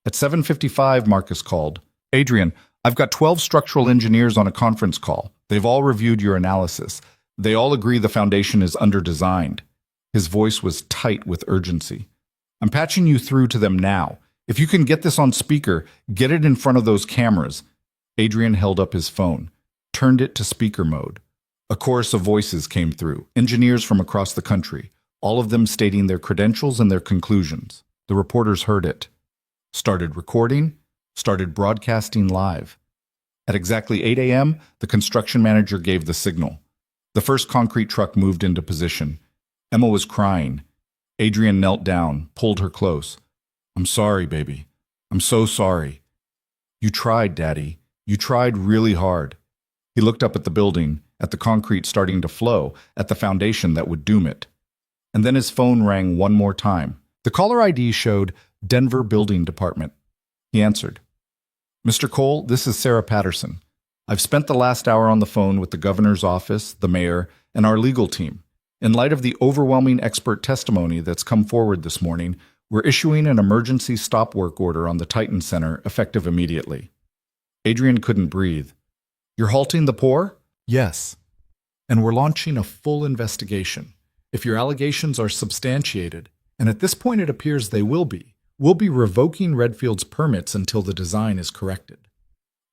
A: At 7:55, Marcus called. "Adrian, I've got 12 structural engineers on a conference call. They've all reviewed your analysis. They all agree the foundation is under-designed." His voice was tight with urgency. I'm patching you through to them now. If you can get this on speaker, get it in front of those cameras. Adrian held up his phone, turned it to speaker mode. A chorus of voices came through, engineers from across the country, all of them stating their credentials and their conclusions. The reporters heard it, started recording, started broadcasting live. At exactly 8 a.m., the construction manager gave the signal. The first concrete truck moved into position. Emma was crying. Adrian knelt down, pulled her close. I'm sorry, baby. I'm so sorry. You tried, Daddy. You tried really hard. He looked up at the building, at the concrete starting to flow, at the foundation that would doom it. And then his phone rang one more time. The caller ID showed Denver Building Department. He answered. Mr. Cole, this is Sarah Patterson. I've spent the last hour on the phone with the governor's office, the mayor, and our legal team. In light of the overwhelming expert testimony that's come forward this morning, we're issuing an emergency stop work order on the Titan Center effective immediately. Adrian couldn't breathe. You're halting the pour? Yes. And we're launching a full investigation. If your allegations are substantiated, and at this point it appears they will be, we'll be revoking Redfield's permits until the design is corrected.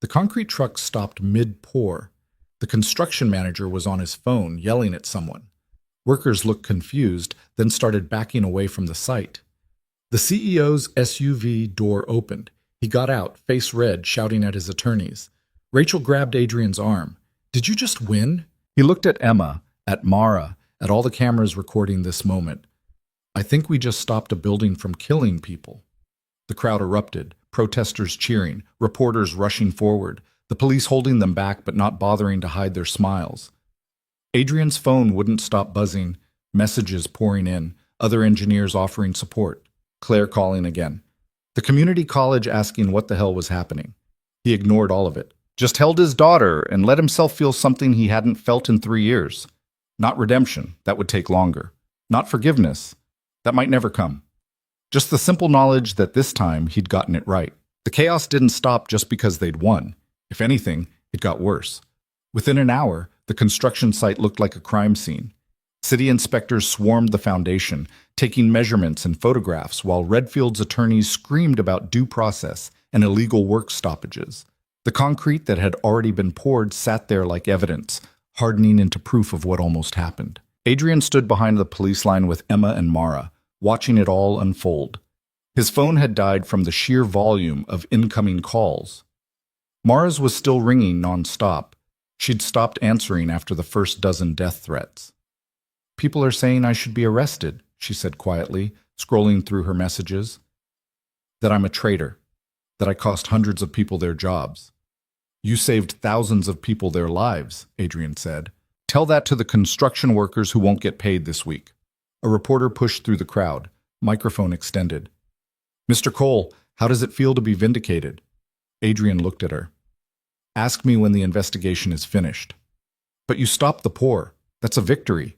A: The concrete truck stopped mid-pour. The construction manager was on his phone, yelling at someone. Workers looked confused, then started backing away from the site. The CEO's SUV door opened. He got out, face red, shouting at his attorneys. Rachel grabbed Adrian's arm. Did you just win? He looked at Emma, at Mara, at all the cameras recording this moment. I think we just stopped a building from killing people. The crowd erupted, protesters cheering, reporters rushing forward, the police holding them back but not bothering to hide their smiles. Adrian's phone wouldn't stop buzzing, messages pouring in, other engineers offering support. Claire calling again. The community college asking what the hell was happening. He ignored all of it. Just held his daughter and let himself feel something he hadn't felt in 3 years. Not redemption, that would take longer. Not forgiveness, that might never come. Just the simple knowledge that this time he'd gotten it right. The chaos didn't stop just because they'd won. If anything, it got worse. Within an hour, the construction site looked like a crime scene. City inspectors swarmed the foundation, taking measurements and photographs, while Redfield's attorneys screamed about due process and illegal work stoppages. The concrete that had already been poured sat there like evidence, hardening into proof of what almost happened. Adrian stood behind the police line with Emma and Mara, watching it all unfold. His phone had died from the sheer volume of incoming calls. Mara's was still ringing non-stop. She'd stopped answering after the first dozen death threats. People are saying I should be arrested, she said quietly, scrolling through her messages. That I'm a traitor. That I cost hundreds of people their jobs. You saved thousands of people their lives, Adrian said. Tell that to the construction workers who won't get paid this week. A reporter pushed through the crowd, microphone extended. Mr. Cole, how does it feel to be vindicated? Adrian looked at her. Ask me when the investigation is finished. But you stopped the pour. That's a victory.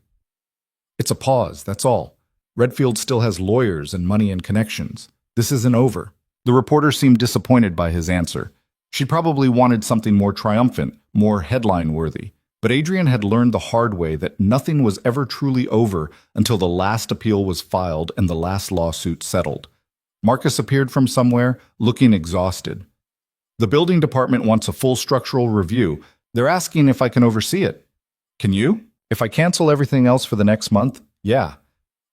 A: It's a pause, that's all. Redfield still has lawyers and money and connections. This isn't over. The reporter seemed disappointed by his answer. She probably wanted something more triumphant, more headline-worthy. But Adrian had learned the hard way that nothing was ever truly over until the last appeal was filed and the last lawsuit settled. Marcus appeared from somewhere, looking exhausted. The building department wants a full structural review. They're asking if I can oversee it. Can you? If I cancel everything else for the next month? Yeah.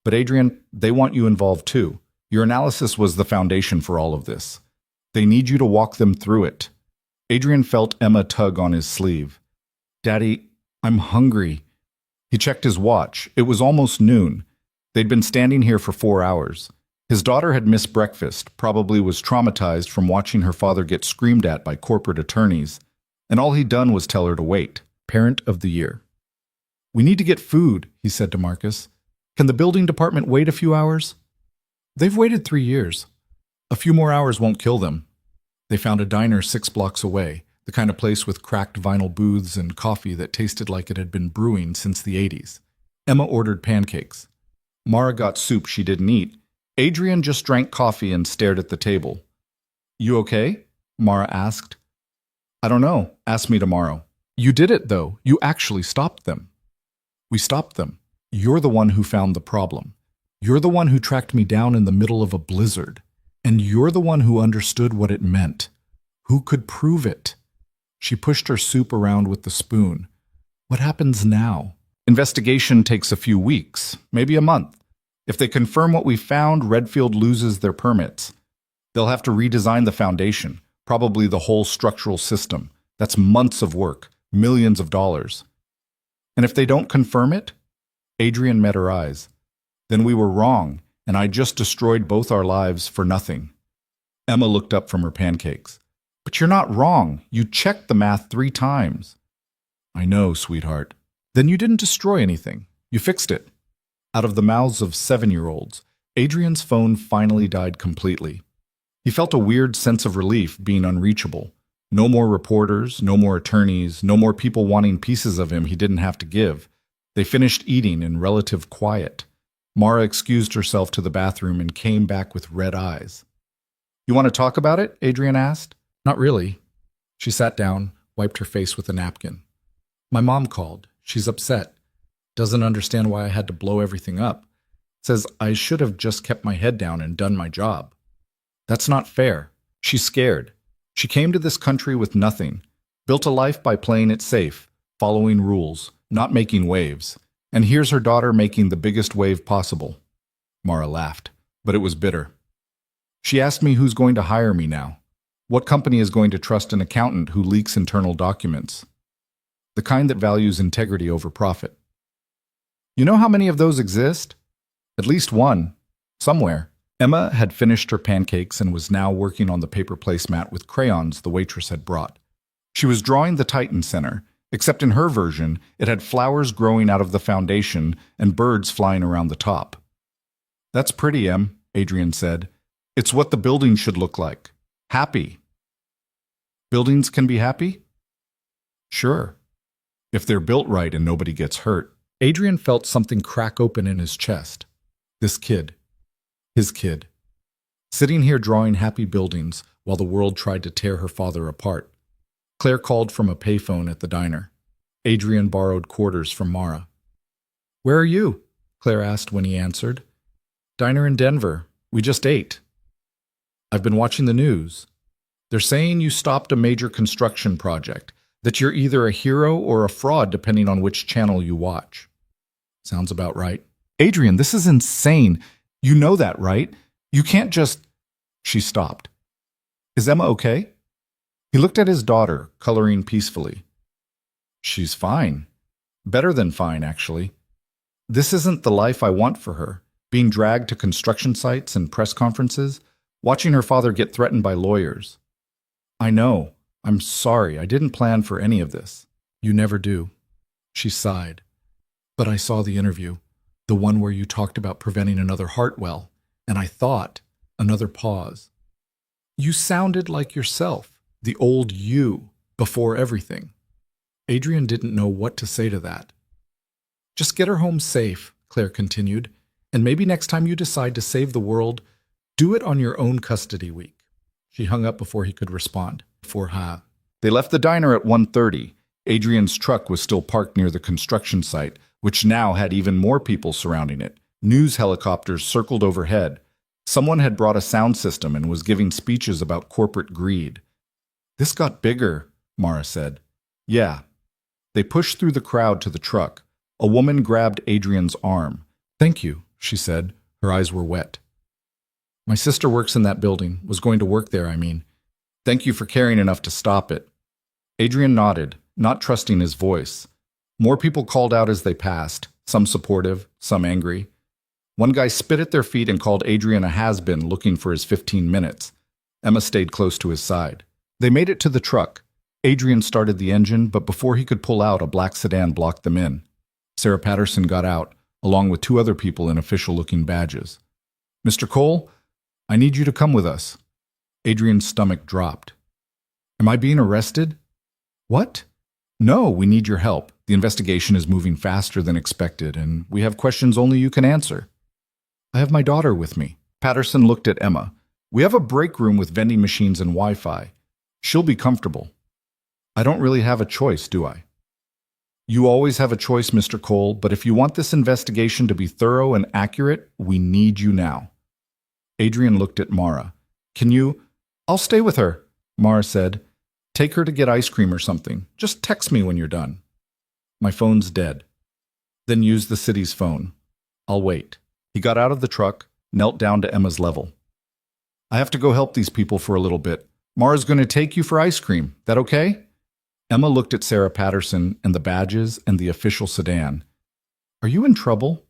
A: But Adrian, they want you involved too. Your analysis was the foundation for all of this. They need you to walk them through it. Adrian felt Emma tug on his sleeve. Daddy, I'm hungry. He checked his watch. It was almost noon. They'd been standing here for 4 hours. His daughter had missed breakfast, probably was traumatized from watching her father get screamed at by corporate attorneys, and all he'd done was tell her to wait. Parent of the year. We need to get food, he said to Marcus. Can the building department wait a few hours? They've waited 3 years. A few more hours won't kill them. They found a diner 6 blocks away, the kind of place with cracked vinyl booths and coffee that tasted like it had been brewing since the 80s. Emma ordered pancakes. Mara got soup she didn't eat. Adrian just drank coffee and stared at the table. You okay? Mara asked. I don't know. Ask me tomorrow. You did it, though. You actually stopped them. We stopped them. You're the one who found the problem. You're the one who tracked me down in the middle of a blizzard. And you're the one who understood what it meant. Who could prove it? She pushed her soup around with the spoon. What happens now? Investigation takes a few weeks, maybe a month. If they confirm what we found, Redfield loses their permits. They'll have to redesign the foundation, probably the whole structural system. That's months of work, millions of dollars. And if they don't confirm it? Adrian met her eyes. Then we were wrong, and I just destroyed both our lives for nothing. Emma looked up from her pancakes. But you're not wrong. You checked the math 3 times. I know, sweetheart. Then you didn't destroy anything. You fixed it. Out of the mouths of 7-year-olds, Adrian's phone finally died completely. He felt a weird sense of relief being unreachable. No more reporters, no more attorneys, no more people wanting pieces of him he didn't have to give. They finished eating in relative quiet. Mara excused herself to the bathroom and came back with red eyes. You want to talk about it? Adrian asked. Not really. She sat down, wiped her face with a napkin. My mom called. She's upset. Doesn't understand why I had to blow everything up. Says I should have just kept my head down and done my job. That's not fair. She's scared. She came to this country with nothing, built a life by playing it safe, following rules, not making waves. And here's her daughter making the biggest wave possible. Mara laughed, but it was bitter. She asked me who's going to hire me now. What company is going to trust an accountant who leaks internal documents? The kind that values integrity over profit. You know how many of those exist? At least one. Somewhere. Emma had finished her pancakes and was now working on the paper placemat with crayons the waitress had brought. She was drawing the Titan Center, except in her version, it had flowers growing out of the foundation and birds flying around the top. That's pretty, Em, Adrian said. It's what the building should look like. Happy. Buildings can be happy? Sure. If they're built right and nobody gets hurt. Adrian felt something crack open in his chest. This kid. His kid. Sitting here drawing happy buildings while the world tried to tear her father apart. Claire called from a payphone at the diner. Adrian borrowed quarters from Mara. Where are you? Claire asked when he answered. Diner in Denver. We just ate. I've been watching the news. They're saying you stopped a major construction project, that you're either a hero or a fraud depending on which channel you watch. Sounds about right. Adrian, this is insane. You know that, right? You can't just... She stopped. Is Emma okay? He looked at his daughter, coloring peacefully. She's fine. Better than fine, actually. This isn't the life I want for her, being dragged to construction sites and press conferences, watching her father get threatened by lawyers. I know. I'm sorry. I didn't plan for any of this. You never do. She sighed. But I saw the interview, the one where you talked about preventing another Hartwell, and I thought, another pause. You sounded like yourself, the old you, before everything. Adrian didn't know what to say to that. Just get her home safe, Claire continued, and maybe next time you decide to save the world, do it on your own custody week. She hung up before he could respond. They left the diner at 1:30. Adrian's truck was still parked near the construction site, which now had even more people surrounding it. News helicopters circled overhead. Someone had brought a sound system and was giving speeches about corporate greed. This got bigger, Mara said. Yeah. They pushed through the crowd to the truck. A woman grabbed Adrian's arm. Thank you, she said. Her eyes were wet. My sister works in that building, was going to work there, I mean. Thank you for caring enough to stop it. Adrian nodded, not trusting his voice. More people called out as they passed, some supportive, some angry. One guy spit at their feet and called Adrian a has-been looking for his 15 minutes. Emma stayed close to his side. They made it to the truck. Adrian started the engine, but before he could pull out, a black sedan blocked them in. Sarah Patterson got out, along with 2 other people in official-looking badges. Mr. Cole, I need you to come with us. Adrian's stomach dropped. Am I being arrested? What? No, we need your help. The investigation is moving faster than expected, and we have questions only you can answer. I have my daughter with me. Patterson looked at Emma. We have a break room with vending machines and Wi-Fi. She'll be comfortable. I don't really have a choice, do I? You always have a choice, Mr. Cole, but if you want this investigation to be thorough and accurate, we need you now. Adrian looked at Mara. Can you? I'll stay with her, Mara said. Take her to get ice cream or something. Just text me when you're done. My phone's dead. Then use the city's phone. I'll wait. He got out of the truck, knelt down to Emma's level. I have to go help these people for a little bit. Mara's going to take you for ice cream. That okay? Emma looked at Sarah Patterson and the badges and the official sedan. Are you in trouble?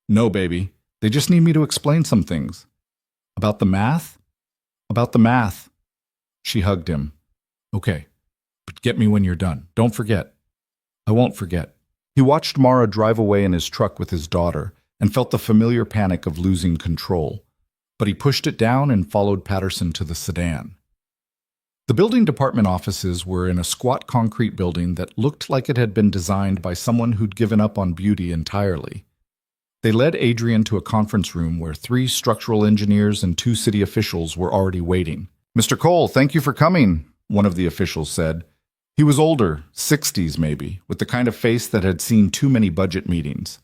A: No, baby. They just need me to explain some things. About the math? About the math. She hugged him. Okay, but get me when you're done. Don't forget. I won't forget. He watched Mara drive away in his truck with his daughter and felt the familiar panic of losing control. But he pushed it down and followed Patterson to the sedan. The building department offices were in a squat concrete building that looked like it had been designed by someone who'd given up on beauty entirely. They led Adrian to a conference room where 3 structural engineers and 2 city officials were already waiting. Mr. Cole, thank you for coming, one of the officials said. He was older, 60s maybe, with the kind of face that had seen too many budget meetings.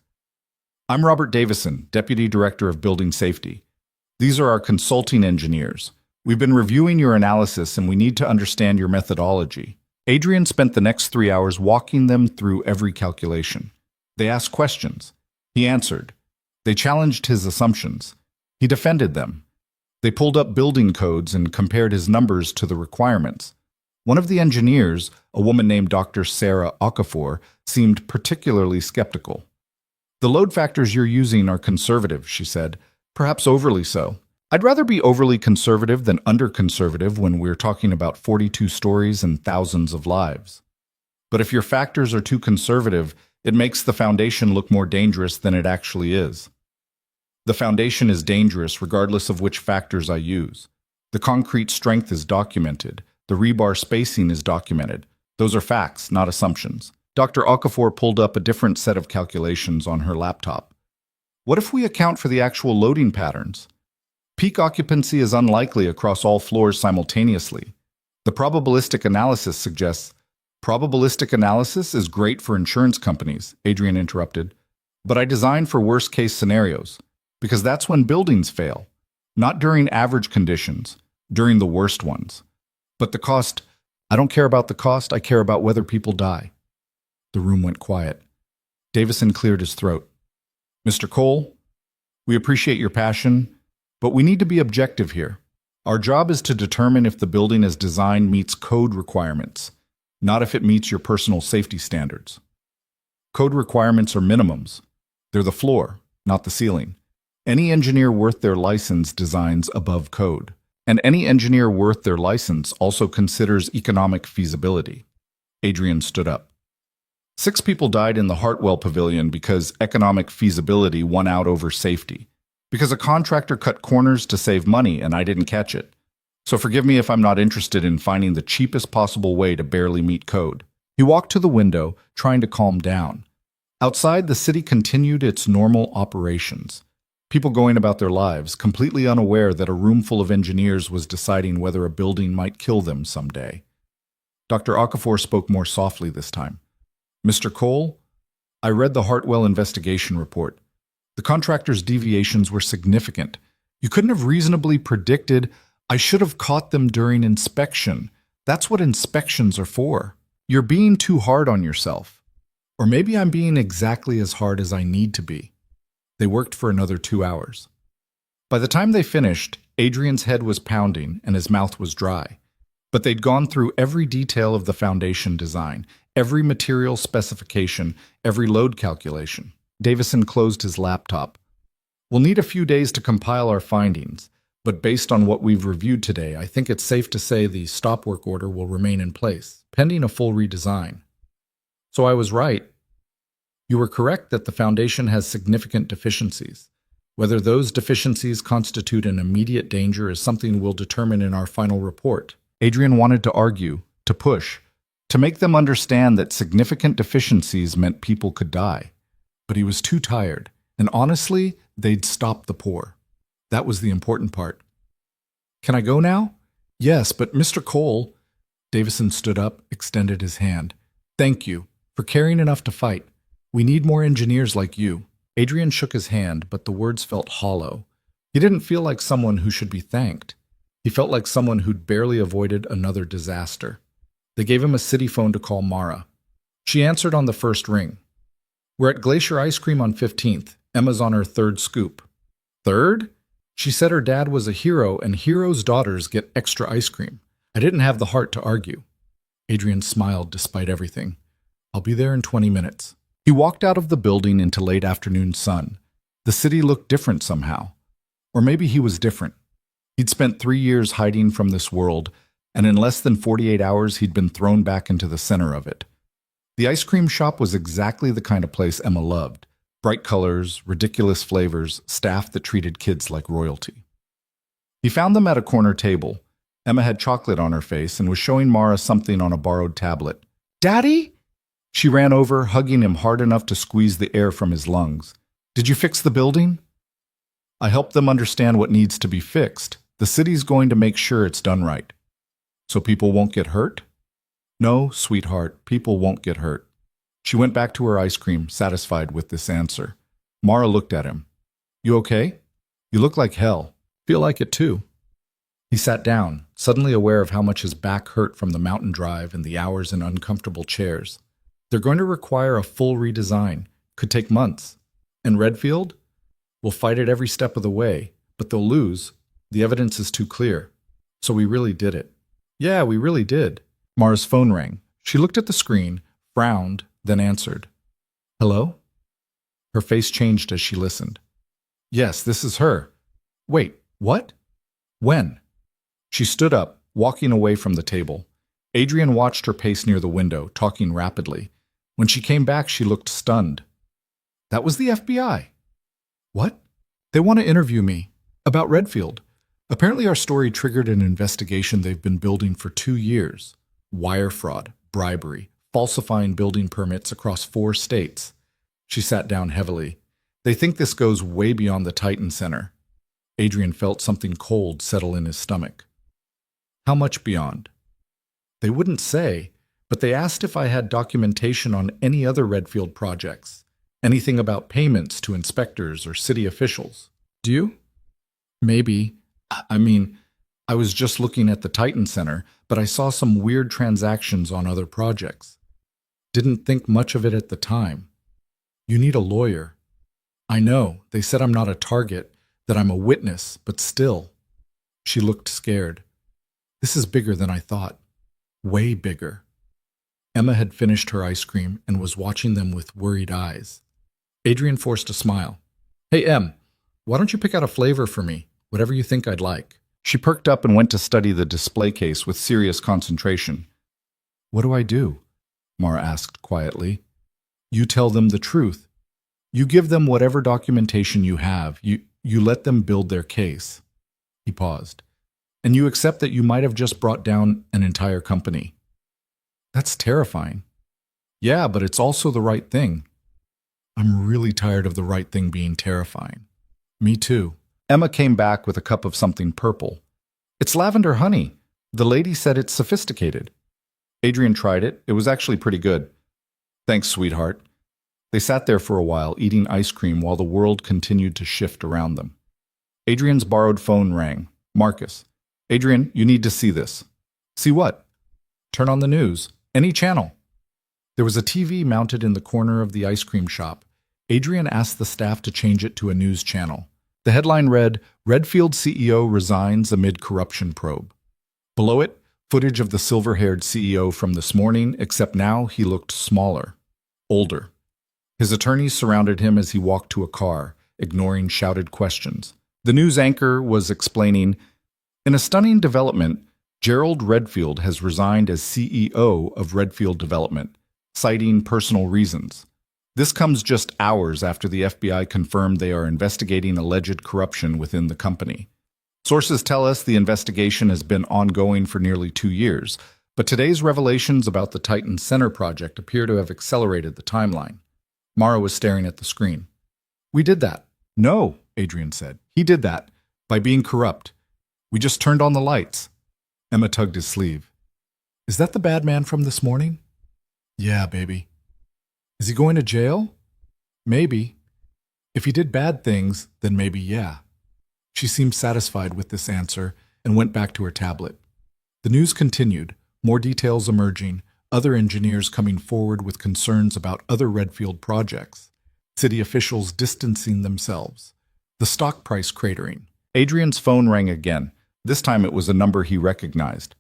A: I'm Robert Davison, Deputy Director of Building Safety. These are our consulting engineers. We've been reviewing your analysis and we need to understand your methodology. Adrian spent the next 3 hours walking them through every calculation. They asked questions. He answered. They challenged his assumptions. He defended them. They pulled up building codes and compared his numbers to the requirements. One of the engineers, a woman named Dr. Sarah Okafor, seemed particularly skeptical. The load factors you're using are conservative, she said, perhaps overly so. I'd rather be overly conservative than under-conservative when we're talking about 42 stories and thousands of lives. But if your factors are too conservative, it makes the foundation look more dangerous than it actually is. The foundation is dangerous regardless of which factors I use. The concrete strength is documented. The rebar spacing is documented. Those are facts, not assumptions. Dr. Okafor pulled up a different set of calculations on her laptop. What if we account for the actual loading patterns? Peak occupancy is unlikely across all floors simultaneously. The probabilistic analysis suggests. Probabilistic analysis is great for insurance companies, Adrian interrupted. But I design for worst-case scenarios, because that's when buildings fail. Not during average conditions, during the worst ones. But the cost, I don't care about the cost, I care about whether people die. The room went quiet. Davison cleared his throat. Mr. Cole, we appreciate your passion, but we need to be objective here. Our job is to determine if the building as designed meets code requirements, not if it meets your personal safety standards. Code requirements are minimums. They're the floor, not the ceiling. Any engineer worth their license designs above code. And any engineer worth their license also considers economic feasibility. Adrian stood up. 6 people died in the Hartwell Pavilion because economic feasibility won out over safety. Because a contractor cut corners to save money and I didn't catch it. So forgive me if I'm not interested in finding the cheapest possible way to barely meet code. He walked to the window, trying to calm down. Outside, the city continued its normal operations. People going about their lives, completely unaware that a room full of engineers was deciding whether a building might kill them someday. Dr. Okafor spoke more softly this time. Mr. Cole, I read the Hartwell investigation report. The contractor's deviations were significant. You couldn't have reasonably predicted. I should have caught them during inspection. That's what inspections are for. You're being too hard on yourself. Or maybe I'm being exactly as hard as I need to be. They worked for another 2 hours. By the time they finished, Adrian's head was pounding and his mouth was dry. But they'd gone through every detail of the foundation design, every material specification, every load calculation. Davison closed his laptop. We'll need a few days to compile our findings, but based on what we've reviewed today, I think it's safe to say the stop work order will remain in place, pending a full redesign. So I was right. You were correct that the foundation has significant deficiencies. Whether those deficiencies constitute an immediate danger is something we'll determine in our final report. Adrian wanted to argue, to push, to make them understand that significant deficiencies meant people could die. But he was too tired, and honestly, they'd stop the pour. That was the important part. Can I go now? Yes, but Mr. Cole. Davison stood up, extended his hand. Thank you. for caring enough to fight. We need more engineers like you." Adrian shook his hand, but the words felt hollow. He didn't feel like someone who should be thanked. He felt like someone who'd barely avoided another disaster. They gave him a city phone to call Mara. She answered on the first ring. "We're at Glacier Ice Cream on 15th. Emma's on her third scoop." "Third?" She said her dad was a hero and heroes' daughters get extra ice cream. I didn't have the heart to argue. Adrian smiled despite everything. "I'll be there in 20 minutes. He walked out of the building into late afternoon sun. The city looked different somehow. Or maybe he was different. He'd spent 3 years hiding from this world, and in less than 48 hours he'd been thrown back into the center of it. The ice cream shop was exactly the kind of place Emma loved. Bright colors, ridiculous flavors, staff that treated kids like royalty. He found them at a corner table. Emma had chocolate on her face and was showing Mara something on a borrowed tablet. "Daddy?" She ran over, hugging him hard enough to squeeze the air from his lungs. "Did you fix the building?" "I helped them understand what needs to be fixed. The city's going to make sure it's done right." "So people won't get hurt?" "No, sweetheart, people won't get hurt." She went back to her ice cream, satisfied with this answer. Mara looked at him. "You okay? You look like hell." "Feel like it too." He sat down, suddenly aware of how much his back hurt from the mountain drive and the hours in uncomfortable chairs. They're going to require a full redesign. Could take months. And Redfield? We'll fight it every step of the way, but they'll lose. The evidence is too clear. So we really did it. "Yeah, we really did." Mara's phone rang. She looked at the screen, frowned, then answered. "Hello?" Her face changed as she listened. "Yes, this is her." "Wait, what? When?" She stood up, walking away from the table. Adrian watched her pace near the window, talking rapidly. When she came back, she looked stunned. "That was the FBI." "What?" "They want to interview me. About Redfield. Apparently our story triggered an investigation they've been building for 2 years. Wire fraud, bribery, falsifying building permits across 4 states. She sat down heavily. "They think this goes way beyond the Titan Center." Adrian felt something cold settle in his stomach. "How much beyond?" "They wouldn't say, but they asked if I had documentation on any other Redfield projects. Anything about payments to inspectors or city officials. Do you?" "Maybe. I was just looking at the Titan Center, but I saw some weird transactions on other projects. Didn't think much of it at the time." "You need a lawyer." "I know. They said I'm not a target, that I'm a witness, but still." She looked scared. "This is bigger than I thought. Way bigger." Emma had finished her ice cream and was watching them with worried eyes. Adrian forced a smile. "Hey, Em, why don't you pick out a flavor for me? Whatever you think I'd like." She perked up and went to study the display case with serious concentration. "What do I do?" Mara asked quietly. "You tell them the truth. You give them whatever documentation you have. You let them build their case." He paused. "And you accept that you might have just brought down an entire company." "That's terrifying." "Yeah, but it's also the right thing." "I'm really tired of the right thing being terrifying." "Me too." Emma came back with a cup of something purple. "It's lavender honey. The lady said it's sophisticated." Adrian tried it. It was actually pretty good. "Thanks, sweetheart." They sat there for a while, eating ice cream while the world continued to shift around them. Adrian's borrowed phone rang. "Marcus." "Adrian, you need to see this." "See what?" "Turn on the news. Any channel." There was a TV mounted in the corner of the ice cream shop. Adrian asked the staff to change it to a news channel. The headline read, "Redfield CEO resigns amid corruption probe." Below it, footage of the silver-haired CEO from this morning, except now he looked smaller, older. His attorneys surrounded him as he walked to a car, ignoring shouted questions. The news anchor was explaining, "In a stunning development, Gerald Redfield has resigned as CEO of Redfield Development, citing personal reasons. This comes just hours after the FBI confirmed they are investigating alleged corruption within the company. Sources tell us the investigation has been ongoing for nearly 2 years, but today's revelations about the Titan Center project appear to have accelerated the timeline." Mara was staring at the screen. "We did that." "No," Adrian said. "He did that, by being corrupt. We just turned on the lights." Emma tugged his sleeve. "Is that the bad man from this morning?" "Yeah, baby." Is he going to jail? Maybe. If he did bad things, then maybe yeah. She seemed satisfied with this answer and went back to her tablet. The news continued, more details emerging, other engineers coming forward with concerns about other Redfield projects, city officials distancing themselves, the stock price cratering. Adrian's phone rang again. This time it was a number he recognized.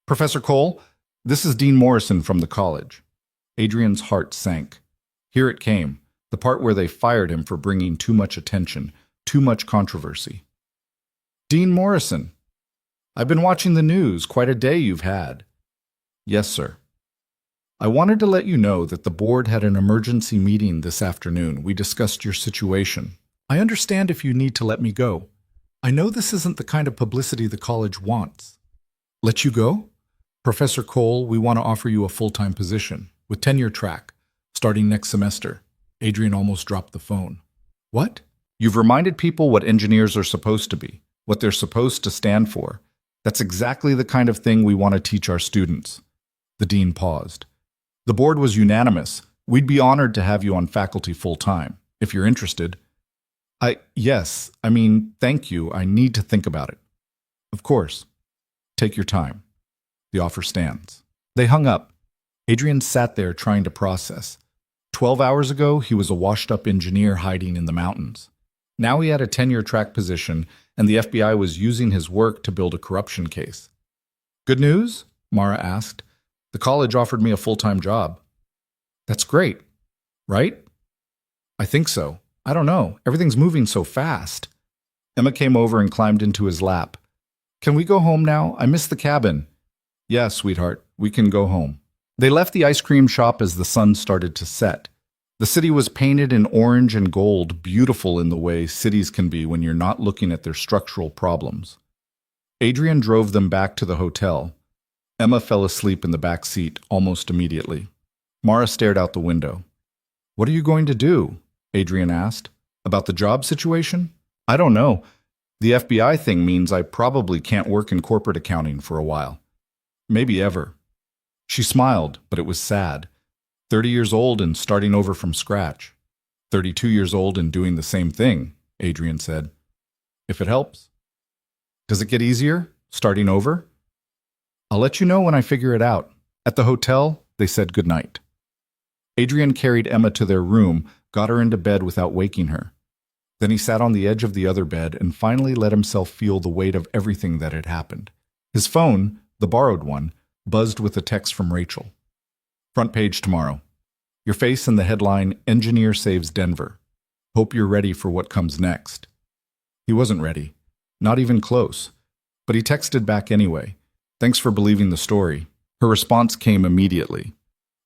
A: Professor Cole, this is Dean Morrison from the college. Adrian's heart sank. Here it came, the part where they fired him for bringing too much attention, too much controversy. Dean Morrison, I've been watching the news. Quite a day you've had. Yes, sir. I wanted to let you know that the board had an emergency meeting this afternoon. We discussed your situation. I understand if you need to let me go. I know this isn't the kind of publicity the college wants. Let you go? Professor Cole, we want to offer you a full-time position with tenure track, starting next semester. Adrian almost dropped the phone. What? You've reminded people what engineers are supposed to be, what they're supposed to stand for. That's exactly the kind of thing we want to teach our students. The dean paused. The board was unanimous. We'd be honored to have you on faculty full-time, if you're interested. Thank you. I need to think about it. Of course. Take your time. The offer stands. They hung up. Adrian sat there trying to process. 12 hours ago, he was a washed-up engineer hiding in the mountains. Now he had a tenure-track position, and the FBI was using his work to build a corruption case. Good news? Mara asked. The college offered me a full-time job. That's great, right? I think so. I don't know. Everything's moving so fast. Emma came over and climbed into his lap. Can we go home now? I miss the cabin. Yeah, sweetheart, we can go home. They left the ice cream shop as the sun started to set. The city was painted in orange and gold, beautiful in the way cities can be when you're not looking at their structural problems. Adrian drove them back to the hotel. Emma fell asleep in the back seat almost immediately. Mara stared out the window. What are you going to do? Adrian asked. About the job situation? I don't know. The FBI thing means I probably can't work in corporate accounting for a while. Maybe ever. She smiled, but it was sad. 30 years old and starting over from scratch. 32 years old and doing the same thing, Adrian said. If it helps. Does it get easier, starting over? I'll let you know when I figure it out. At the hotel, they said goodnight. Adrian carried Emma to their room, got her into bed without waking her. Then he sat on the edge of the other bed and finally let himself feel the weight of everything that had happened. His phone, the borrowed one, buzzed with a text from Rachel. Front page tomorrow. Your face in the headline, Engineer Saves Denver. Hope you're ready for what comes next. He wasn't ready. Not even close. But he texted back anyway. Thanks for believing the story. Her response came immediately.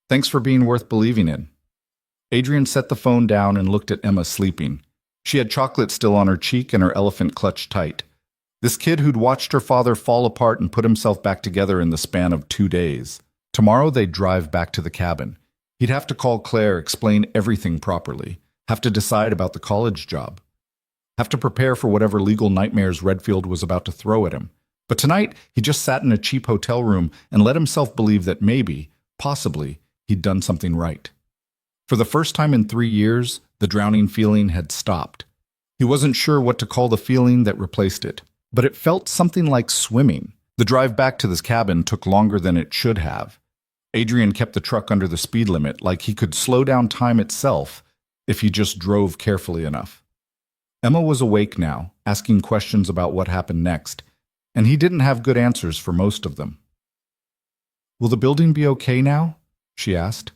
A: Thanks for being worth believing in. Adrian set the phone down and looked at Emma sleeping. She had chocolate still on her cheek and her elephant clutched tight. This kid who'd watched her father fall apart and put himself back together in the span of 2 days. Tomorrow they'd drive back to the cabin. He'd have to call Claire, explain everything properly, have to decide about the college job, have to prepare for whatever legal nightmares Redfield was about to throw at him. But tonight, he just sat in a cheap hotel room and let himself believe that maybe, possibly, he'd done something right. For the first time in 3 years, the drowning feeling had stopped. He wasn't sure what to call the feeling that replaced it, but it felt something like swimming. The drive back to this cabin took longer than it should have. Adrian kept the truck under the speed limit, like he could slow down time itself if he just drove carefully enough. Emma was awake now, asking questions about what happened next, and he didn't have good answers for most of them. Will the building be okay now? She asked.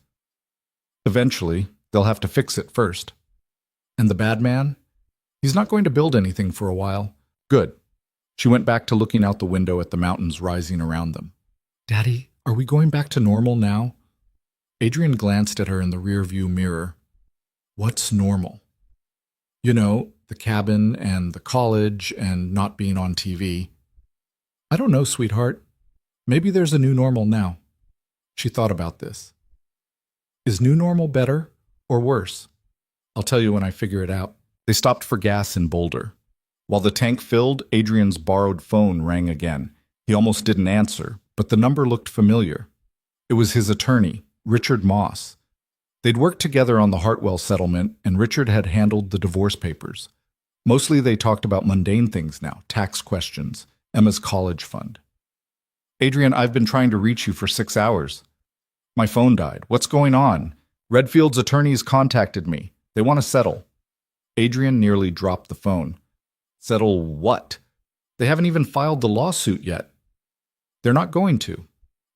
A: Eventually, they'll have to fix it first. And the bad man? He's not going to build anything for a while. Good. She went back to looking out the window at the mountains rising around them. Daddy, are we going back to normal now? Adrian glanced at her in the rearview mirror. What's normal? You know, the cabin and the college and not being on TV. I don't know, sweetheart. Maybe there's a new normal now. She thought about this. Is new normal better or worse? I'll tell you when I figure it out. They stopped for gas in Boulder. While the tank filled, Adrian's borrowed phone rang again. He almost didn't answer, but the number looked familiar. It was his attorney, Richard Moss. They'd worked together on the Hartwell settlement, and Richard had handled the divorce papers. Mostly they talked about mundane things now, tax questions, Emma's college fund. Adrian, I've been trying to reach you for 6 hours. My phone died. What's going on? Redfield's attorneys contacted me. They want to settle. Adrian nearly dropped the phone. Settle what? They haven't even filed the lawsuit yet. They're not going to.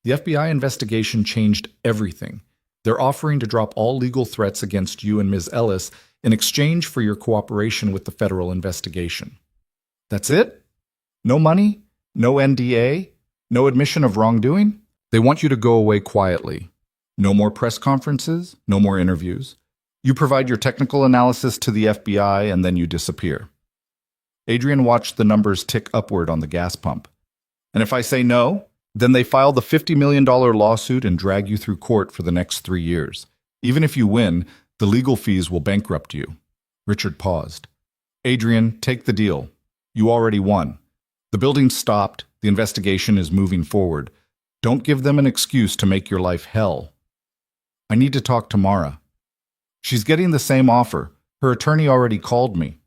A: The FBI investigation changed everything. They're offering to drop all legal threats against you and Ms. Ellis in exchange for your cooperation with the federal investigation. That's it? No money? No NDA? No admission of wrongdoing? They want you to go away quietly. No more press conferences, no more interviews. You provide your technical analysis to the FBI and then you disappear. Adrian watched the numbers tick upward on the gas pump. And if I say no, then they file the $50 million lawsuit and drag you through court for the next 3 years. Even if you win, the legal fees will bankrupt you. Richard paused. Adrian, take the deal. You already won. The building stopped. The investigation is moving forward. Don't give them an excuse to make your life hell. I need to talk to Mara. She's getting the same offer. Her attorney already called me.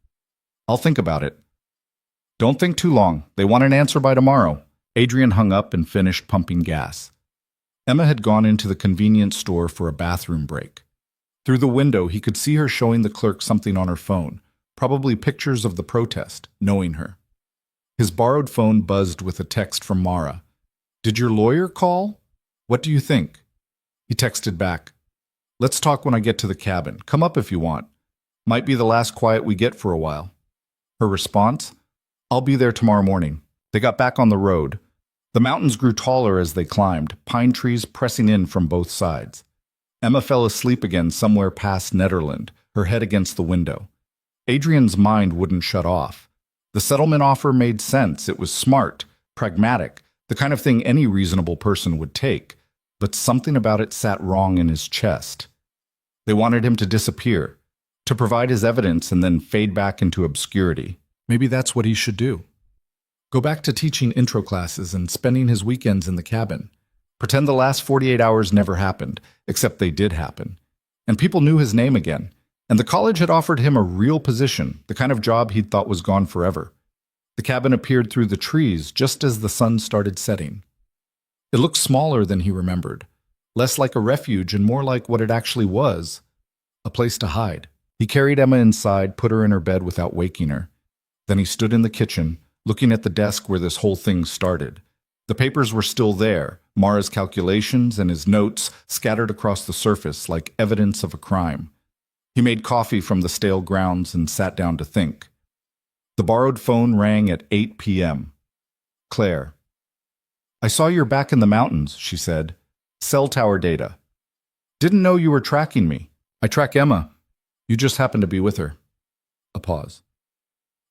A: I'll think about it. Don't think too long. They want an answer by tomorrow. Adrian hung up and finished pumping gas. Emma had gone into the convenience store for a bathroom break. Through the window, he could see her showing the clerk something on her phone, probably pictures of the protest, knowing her. His borrowed phone buzzed with a text from Mara. Did your lawyer call? What do you think? He texted back. Let's talk when I get to the cabin. Come up if you want. Might be the last quiet we get for a while. Her response? I'll be there tomorrow morning. They got back on the road. The mountains grew taller as they climbed, pine trees pressing in from both sides. Emma fell asleep again somewhere past Netherland, her head against the window. Adrian's mind wouldn't shut off. The settlement offer made sense. It was smart, pragmatic, the kind of thing any reasonable person would take. But something about it sat wrong in his chest. They wanted him to disappear, to provide his evidence and then fade back into obscurity. Maybe that's what he should do. Go back to teaching intro classes and spending his weekends in the cabin. Pretend the last 48 hours never happened, except they did happen. And people knew his name again. And the college had offered him a real position, the kind of job he'd thought was gone forever. The cabin appeared through the trees just as the sun started setting. It looked smaller than he remembered, less like a refuge and more like what it actually was, a place to hide. He carried Emma inside, put her in her bed without waking her. Then he stood in the kitchen, looking at the desk where this whole thing started. The papers were still there, Mara's calculations and his notes scattered across the surface like evidence of a crime. He made coffee from the stale grounds and sat down to think. The borrowed phone rang at 8 p.m. Claire. I saw you're back in the mountains, she said. Cell tower data. Didn't know you were tracking me. I track Emma. You just happened to be with her. A pause.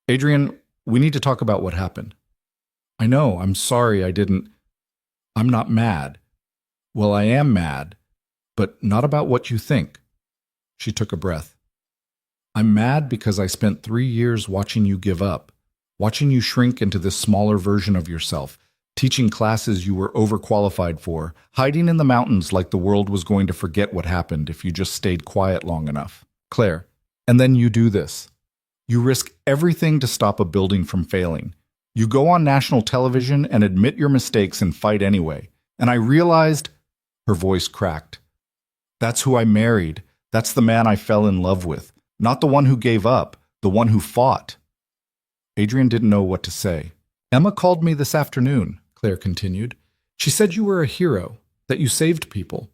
A: Adrian, we need to talk about what happened. I know, I'm sorry I didn't. I'm not mad. Well, I am mad, but not about what you think. She took a breath. I'm mad because I spent 3 years watching you give up, watching you shrink into this smaller version of yourself, teaching classes you were overqualified for, hiding in the mountains like the world was going to forget what happened if you just stayed quiet long enough. Claire, and then you do this. You risk everything to stop a building from failing. You go on national television and admit your mistakes and fight anyway. And I realized, her voice cracked. That's who I married. That's the man I fell in love with. Not the one who gave up, the one who fought. Adrian didn't know what to say. Emma called me this afternoon, Claire continued. She said you were a hero, that you saved people.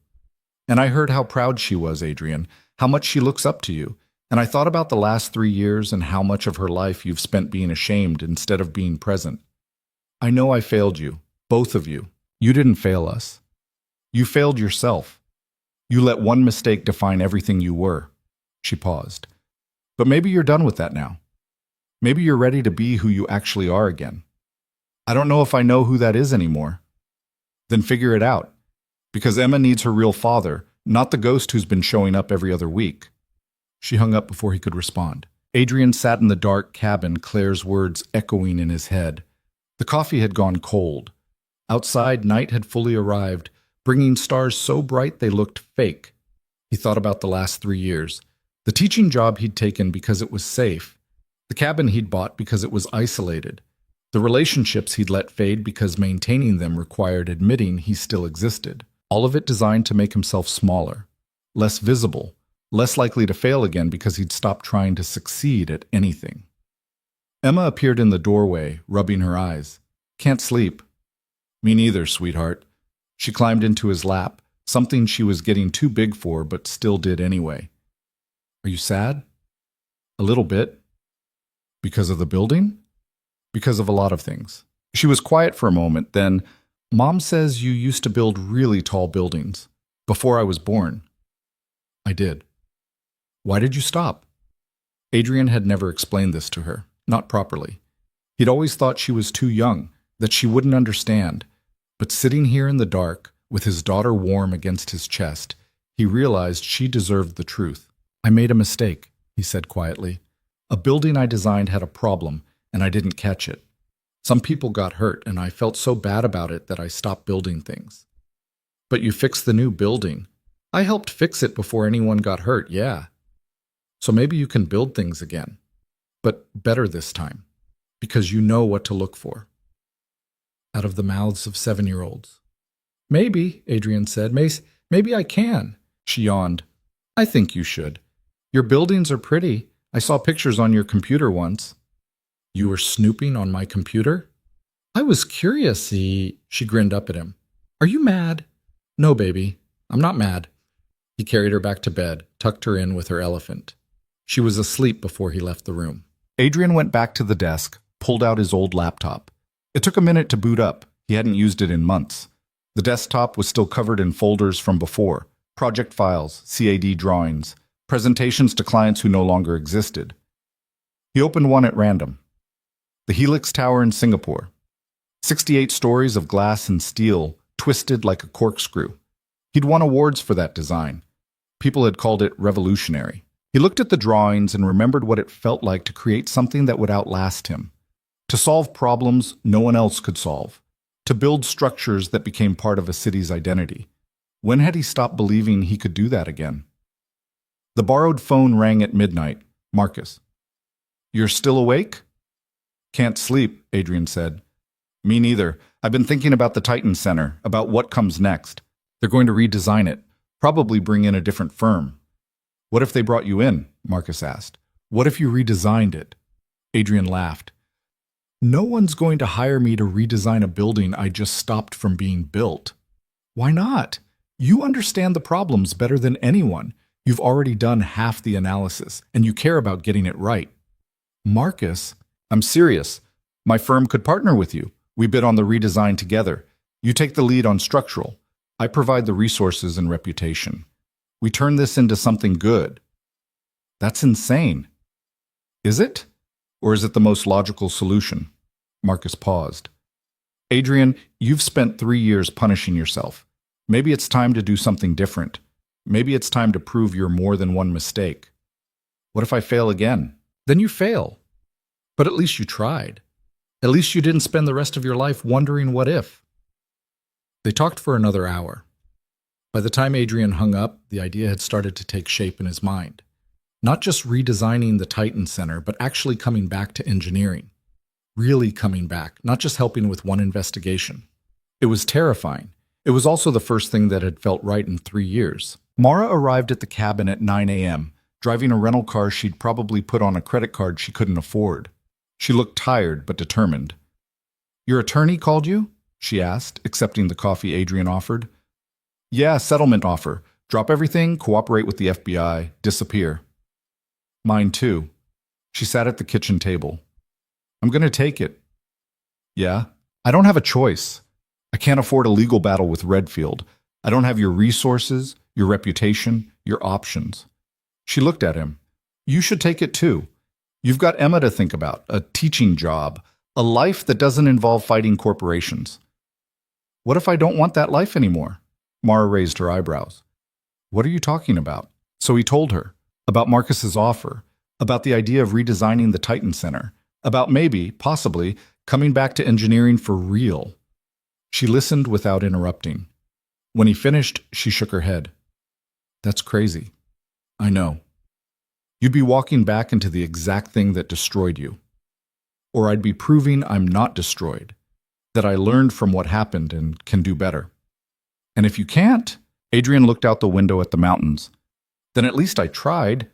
A: And I heard how proud she was, Adrian, how much she looks up to you. And I thought about the last 3 years and how much of her life you've spent being ashamed instead of being present. I know I failed you, both of you. You didn't fail us. You failed yourself. You let one mistake define everything you were. She paused. But maybe you're done with that now. Maybe you're ready to be who you actually are again. I don't know if I know who that is anymore. Then figure it out. Because Emma needs her real father, not the ghost who's been showing up every other week. She hung up before he could respond. Adrian sat in the dark cabin, Claire's words echoing in his head. The coffee had gone cold. Outside, night had fully arrived, bringing stars so bright they looked fake. He thought about the last 3 years. The teaching job he'd taken because it was safe. The cabin he'd bought because it was isolated. The relationships he'd let fade because maintaining them required admitting he still existed. All of it designed to make himself smaller, less visible, less likely to fail again because he'd stopped trying to succeed at anything. Emma appeared in the doorway, rubbing her eyes. "Can't sleep." "Me neither, sweetheart." She climbed into his lap, something she was getting too big for but still did anyway. "Are you sad?" "A little bit." "Because of the building?" "Because of a lot of things." She was quiet for a moment, then, "Mom says you used to build really tall buildings. Before I was born." "I did." "Why did you stop?" Adrian had never explained this to her, not properly. He'd always thought she was too young, that she wouldn't understand. But sitting here in the dark, with his daughter warm against his chest, he realized she deserved the truth. "I made a mistake," he said quietly. "A building I designed had a problem, and I didn't catch it. Some people got hurt, and I felt so bad about it that I stopped building things." "But you fixed the new building." "I helped fix it before anyone got hurt, yeah." "So maybe you can build things again. But better this time, because you know what to look for." Out of the mouths of 7-year-olds. "Maybe," Adrian said. Maybe I can." She yawned. "I think you should. Your buildings are pretty. I saw pictures on your computer once." "You were snooping on my computer?" "I was curious." She grinned up at him. "Are you mad?" "No, baby. I'm not mad." He carried her back to bed, tucked her in with her elephant. She was asleep before he left the room. Adrian went back to the desk, pulled out his old laptop. It took a minute to boot up. He hadn't used it in months. The desktop was still covered in folders from before, project files, CAD drawings, presentations to clients who no longer existed. He opened one at random. The Helix Tower in Singapore. 68 stories of glass and steel, twisted like a corkscrew. He'd won awards for that design. People had called it revolutionary. He looked at the drawings and remembered what it felt like to create something that would outlast him. To solve problems no one else could solve. To build structures that became part of a city's identity. When had he stopped believing he could do that again? The borrowed phone rang at midnight. Marcus. "You're still awake?" "Can't sleep," Adrian said. "Me neither. I've been thinking about the Titan Center, about what comes next. They're going to redesign it, probably bring in a different firm." "What if they brought you in?" Marcus asked. "What if you redesigned it?" Adrian laughed. "No one's going to hire me to redesign a building I just stopped from being built." "Why not? You understand the problems better than anyone. You've already done half the analysis, and you care about getting it right." "Marcus, I'm serious. My firm could partner with you. We bid on the redesign together. You take the lead on structural. I provide the resources and reputation. We turn this into something good." "That's insane." "Is it? Or is it the most logical solution?" Marcus paused. "Adrian, you've spent 3 years punishing yourself. Maybe it's time to do something different. Maybe it's time to prove you're more than one mistake." "What if I fail again?" "Then you fail. But at least you tried. At least you didn't spend the rest of your life wondering what if." They talked for another hour. By the time Adrian hung up, the idea had started to take shape in his mind. Not just redesigning the Titan Center, but actually coming back to engineering. Really coming back, not just helping with one investigation. It was terrifying. It was also the first thing that had felt right in 3 years. Mara arrived at the cabin at 9 a.m., driving a rental car she'd probably put on a credit card she couldn't afford. She looked tired but determined. "Your attorney called you?" she asked, accepting the coffee Adrian offered. "Yeah, settlement offer. Drop everything, cooperate with the FBI, disappear." "Mine too." She sat at the kitchen table. "I'm going to take it." "Yeah? I don't have a choice. I can't afford a legal battle with Redfield. I don't have your resources, your reputation, your options." She looked at him. "You should take it too. You've got Emma to think about, a teaching job, a life that doesn't involve fighting corporations." "What if I don't want that life anymore?" Mara raised her eyebrows. "What are you talking about?" So he told her, about Marcus's offer, about the idea of redesigning the Titan Center, about maybe, possibly, coming back to engineering for real. She listened without interrupting. When he finished, she shook her head. That's crazy. I know. You'd be walking back into the exact thing that destroyed you. Or I'd be proving I'm not destroyed, that I learned from what happened and can do better. And if you can't, Adrian looked out the window at the mountains, then at least I tried.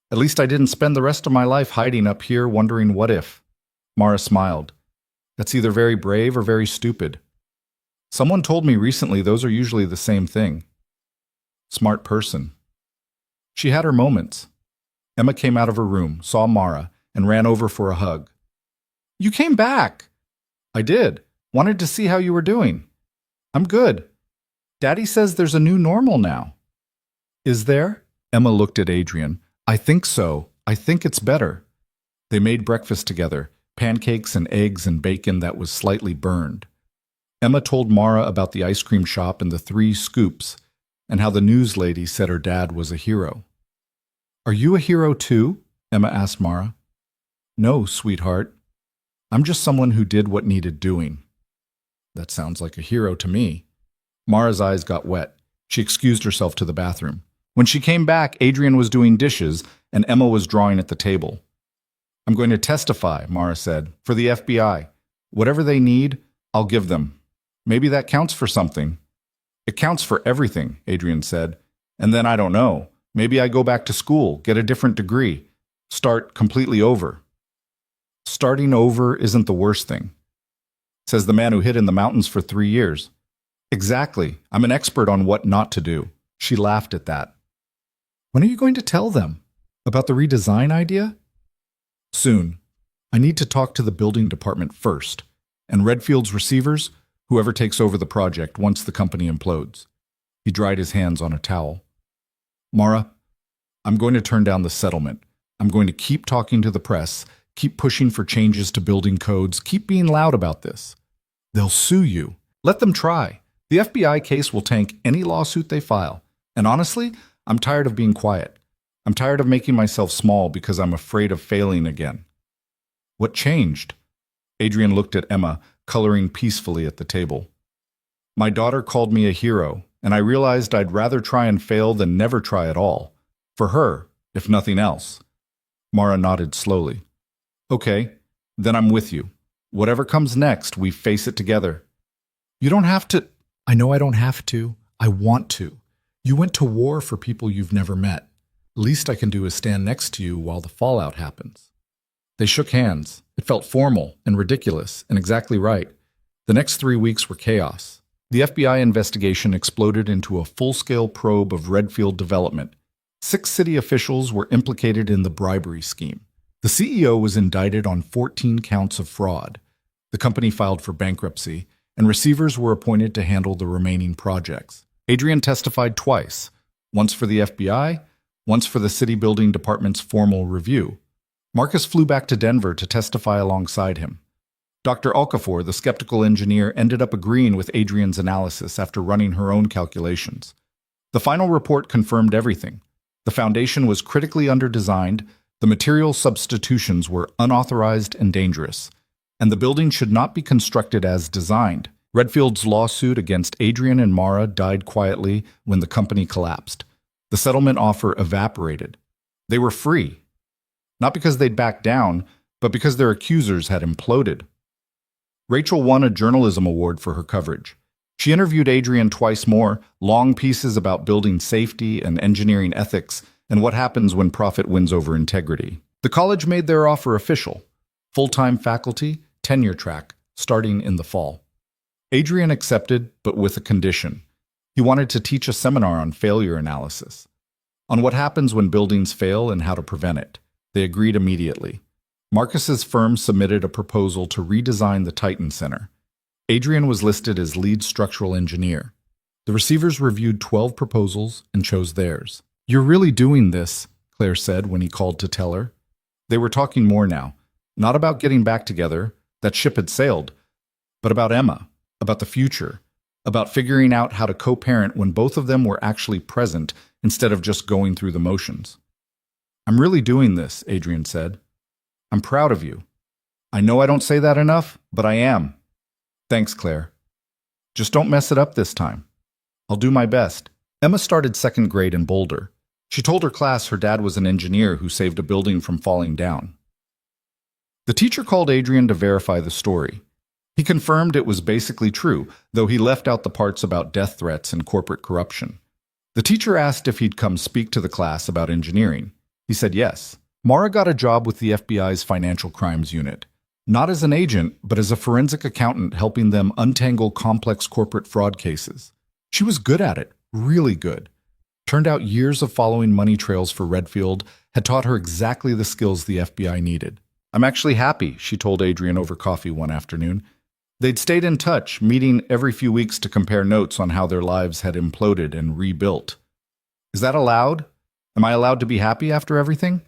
A: At least I didn't spend the rest of my life hiding up here wondering what if. Mara smiled. That's either very brave or very stupid. Someone told me recently those are usually the same thing. Smart person. She had her moments. Emma came out of her room, saw Mara, and ran over for a hug. You came back! I did. Wanted to see how you were doing. I'm good. Daddy says there's a new normal now. Is there? Emma looked at Adrian. I think so. I think it's better. They made breakfast together, pancakes and eggs and bacon that was slightly burned. Emma told Mara about the ice cream shop and the 3 scoops, and how the news lady said her dad was a hero. Are you a hero too? Emma asked Mara. No, sweetheart. I'm just someone who did what needed doing. That sounds like a hero to me. Mara's eyes got wet. She excused herself to the bathroom. When she came back, Adrian was doing dishes and Emma was drawing at the table. I'm going to testify, Mara said, for the FBI. Whatever they need, I'll give them. Maybe that counts for something. It counts for everything, Adrian said. And then I don't know. Maybe I go back to school, get a different degree, start completely over. Starting over isn't the worst thing, says the man who hid in the mountains for 3 years. Exactly. I'm an expert on what not to do. She laughed at that. When are you going to tell them? About the redesign idea? Soon. I need to talk to the building department first, and Redfield's receivers, whoever takes over the project once the company implodes. He dried his hands on a towel. Mara, I'm going to turn down the settlement. I'm going to keep talking to the press, keep pushing for changes to building codes, keep being loud about this. They'll sue you. Let them try. The FBI case will tank any lawsuit they file. And honestly, I'm tired of being quiet. I'm tired of making myself small because I'm afraid of failing again. What changed? Adrian looked at Emma, coloring peacefully at the table. My daughter called me a hero, and I realized I'd rather try and fail than never try at all. For her, if nothing else. Mara nodded slowly. Okay, then I'm with you. Whatever comes next, we face it together. You don't have to. I know I don't have to. I want to. You went to war for people you've never met. Least I can do is stand next to you while the fallout happens. They shook hands. It felt formal and ridiculous and exactly right. The next 3 weeks were chaos. The FBI investigation exploded into a full-scale probe of Redfield development. 6 city officials were implicated in the bribery scheme. The CEO was indicted on 14 counts of fraud. The company filed for bankruptcy, and receivers were appointed to handle the remaining projects. Adrian testified twice, once for the FBI, once for the city building department's formal review. Marcus flew back to Denver to testify alongside him. Dr. Okafor, the skeptical engineer, ended up agreeing with Adrian's analysis after running her own calculations. The final report confirmed everything. The foundation was critically underdesigned, the material substitutions were unauthorized and dangerous, and the building should not be constructed as designed. Redfield's lawsuit against Adrian and Mara died quietly when the company collapsed. The settlement offer evaporated. They were free. Not because they'd backed down, but because their accusers had imploded. Rachel won a journalism award for her coverage. She interviewed Adrian twice more, long pieces about building safety and engineering ethics and what happens when profit wins over integrity. The college made their offer official. Full-time faculty, tenure track, starting in the fall. Adrian accepted, but with a condition. He wanted to teach a seminar on failure analysis, on what happens when buildings fail and how to prevent it. They agreed immediately. Marcus's firm submitted a proposal to redesign the Titan Center. Adrian was listed as lead structural engineer. The receivers reviewed 12 proposals and chose theirs. You're really doing this, Claire said when he called to tell her. They were talking more now, not about getting back together, that ship had sailed, but about Emma, about the future, about figuring out how to co-parent when both of them were actually present instead of just going through the motions. I'm really doing this, Adrian said. I'm proud of you. I know I don't say that enough, but I am. Thanks, Claire. Just don't mess it up this time. I'll do my best. Emma started second grade in Boulder. She told her class her dad was an engineer who saved a building from falling down. The teacher called Adrian to verify the story. He confirmed it was basically true, though he left out the parts about death threats and corporate corruption. The teacher asked if he'd come speak to the class about engineering. He said yes. Mara got a job with the FBI's Financial Crimes Unit. Not as an agent, but as a forensic accountant helping them untangle complex corporate fraud cases. She was good at it, really good. Turned out years of following money trails for Redfield had taught her exactly the skills the FBI needed. "I'm actually happy," she told Adrian over coffee one afternoon. They'd stayed in touch, meeting every few weeks to compare notes on how their lives had imploded and rebuilt. "Is that allowed? Am I allowed to be happy after everything?"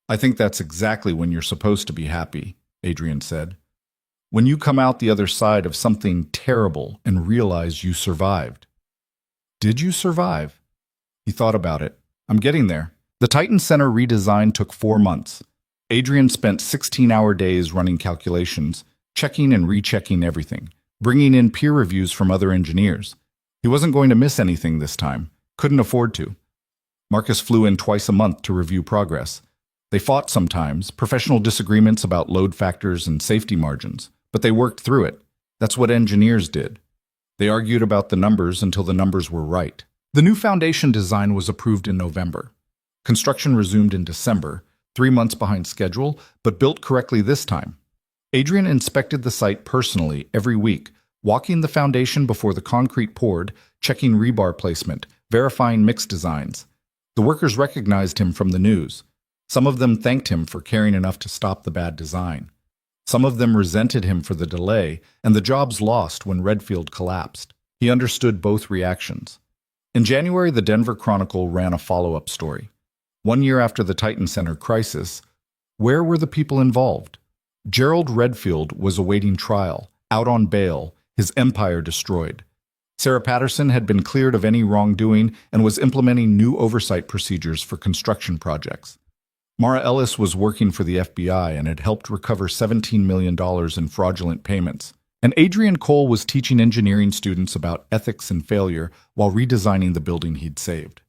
A: "I think that's exactly when you're supposed to be happy," Adrian said. "When you come out the other side of something terrible and realize you survived." Did you survive? He thought about it. "I'm getting there." The Titan Center redesign took 4 months. Adrian spent 16-hour days running calculations, checking and rechecking everything, bringing in peer reviews from other engineers. He wasn't going to miss anything this time. Couldn't afford to. Marcus flew in twice a month to review progress. They fought sometimes, professional disagreements about load factors and safety margins, but they worked through it. That's what engineers did. They argued about the numbers until the numbers were right. The new foundation design was approved in November. Construction resumed in December, 3 months behind schedule, but built correctly this time. Adrian inspected the site personally every week, walking the foundation before the concrete poured, checking rebar placement, verifying mix designs. The workers recognized him from the news. Some of them thanked him for caring enough to stop the bad design. Some of them resented him for the delay and the jobs lost when Redfield collapsed. He understood both reactions. In January, the Denver Chronicle ran a follow-up story. 1 year after the Titan Center crisis, where were the people involved? Gerald Redfield was awaiting trial, out on bail, his empire destroyed. Sarah Patterson had been cleared of any wrongdoing and was implementing new oversight procedures for construction projects. Mara Ellis was working for the FBI and had helped recover $17 million in fraudulent payments. And Adrian Cole was teaching engineering students about ethics and failure while redesigning the building he'd saved.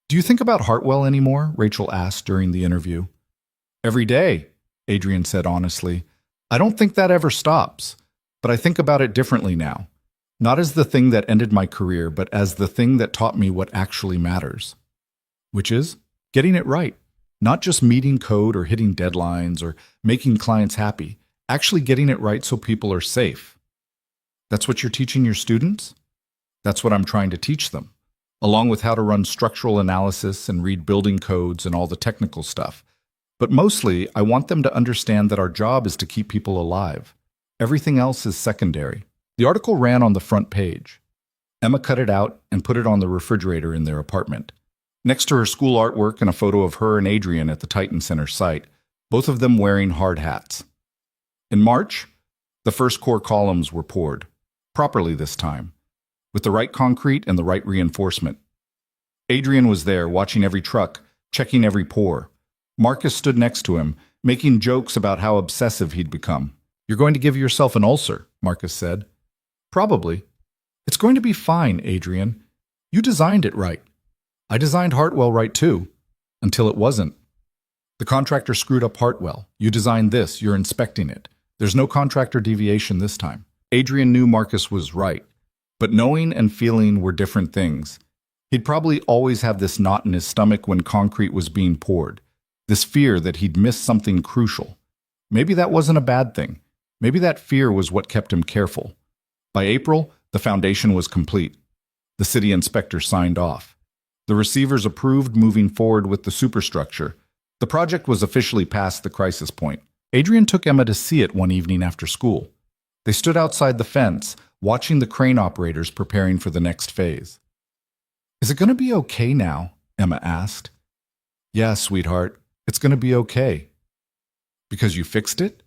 A: "Do you think about Hartwell anymore?" Rachel asked during the interview. "Every day," Adrian said honestly. "I don't think that ever stops, but I think about it differently now. Not as the thing that ended my career, but as the thing that taught me what actually matters." Which is getting it right. Not just meeting code or hitting deadlines or making clients happy, actually getting it right so people are safe. That's what you're teaching your students? That's what I'm trying to teach them, along with how to run structural analysis and read building codes and all the technical stuff. But mostly, I want them to understand that our job is to keep people alive. Everything else is secondary. The article ran on the front page. Emma cut it out and put it on the refrigerator in their apartment. Next to her school artwork and a photo of her and Adrian at the Titan Center site, both of them wearing hard hats. In March, the first core columns were poured, properly this time, with the right concrete and the right reinforcement. Adrian was there, watching every truck, checking every pour. Marcus stood next to him, making jokes about how obsessive he'd become. "You're going to give yourself an ulcer," Marcus said. "Probably." "It's going to be fine, Adrian. You designed it right. I designed Hartwell right too, until it wasn't. The contractor screwed up Hartwell. You designed this, you're inspecting it. There's no contractor deviation this time." Adrian knew Marcus was right, but knowing and feeling were different things. He'd probably always have this knot in his stomach when concrete was being poured, this fear that he'd missed something crucial. Maybe that wasn't a bad thing. Maybe that fear was what kept him careful. By April, the foundation was complete. The city inspector signed off. The receivers approved moving forward with the superstructure. The project was officially past the crisis point. Adrian took Emma to see it one evening after school. They stood outside the fence, watching the crane operators preparing for the next phase. "Is it going to be okay now?" Emma asked. "Yeah, sweetheart, it's going to be okay." "Because you fixed it?"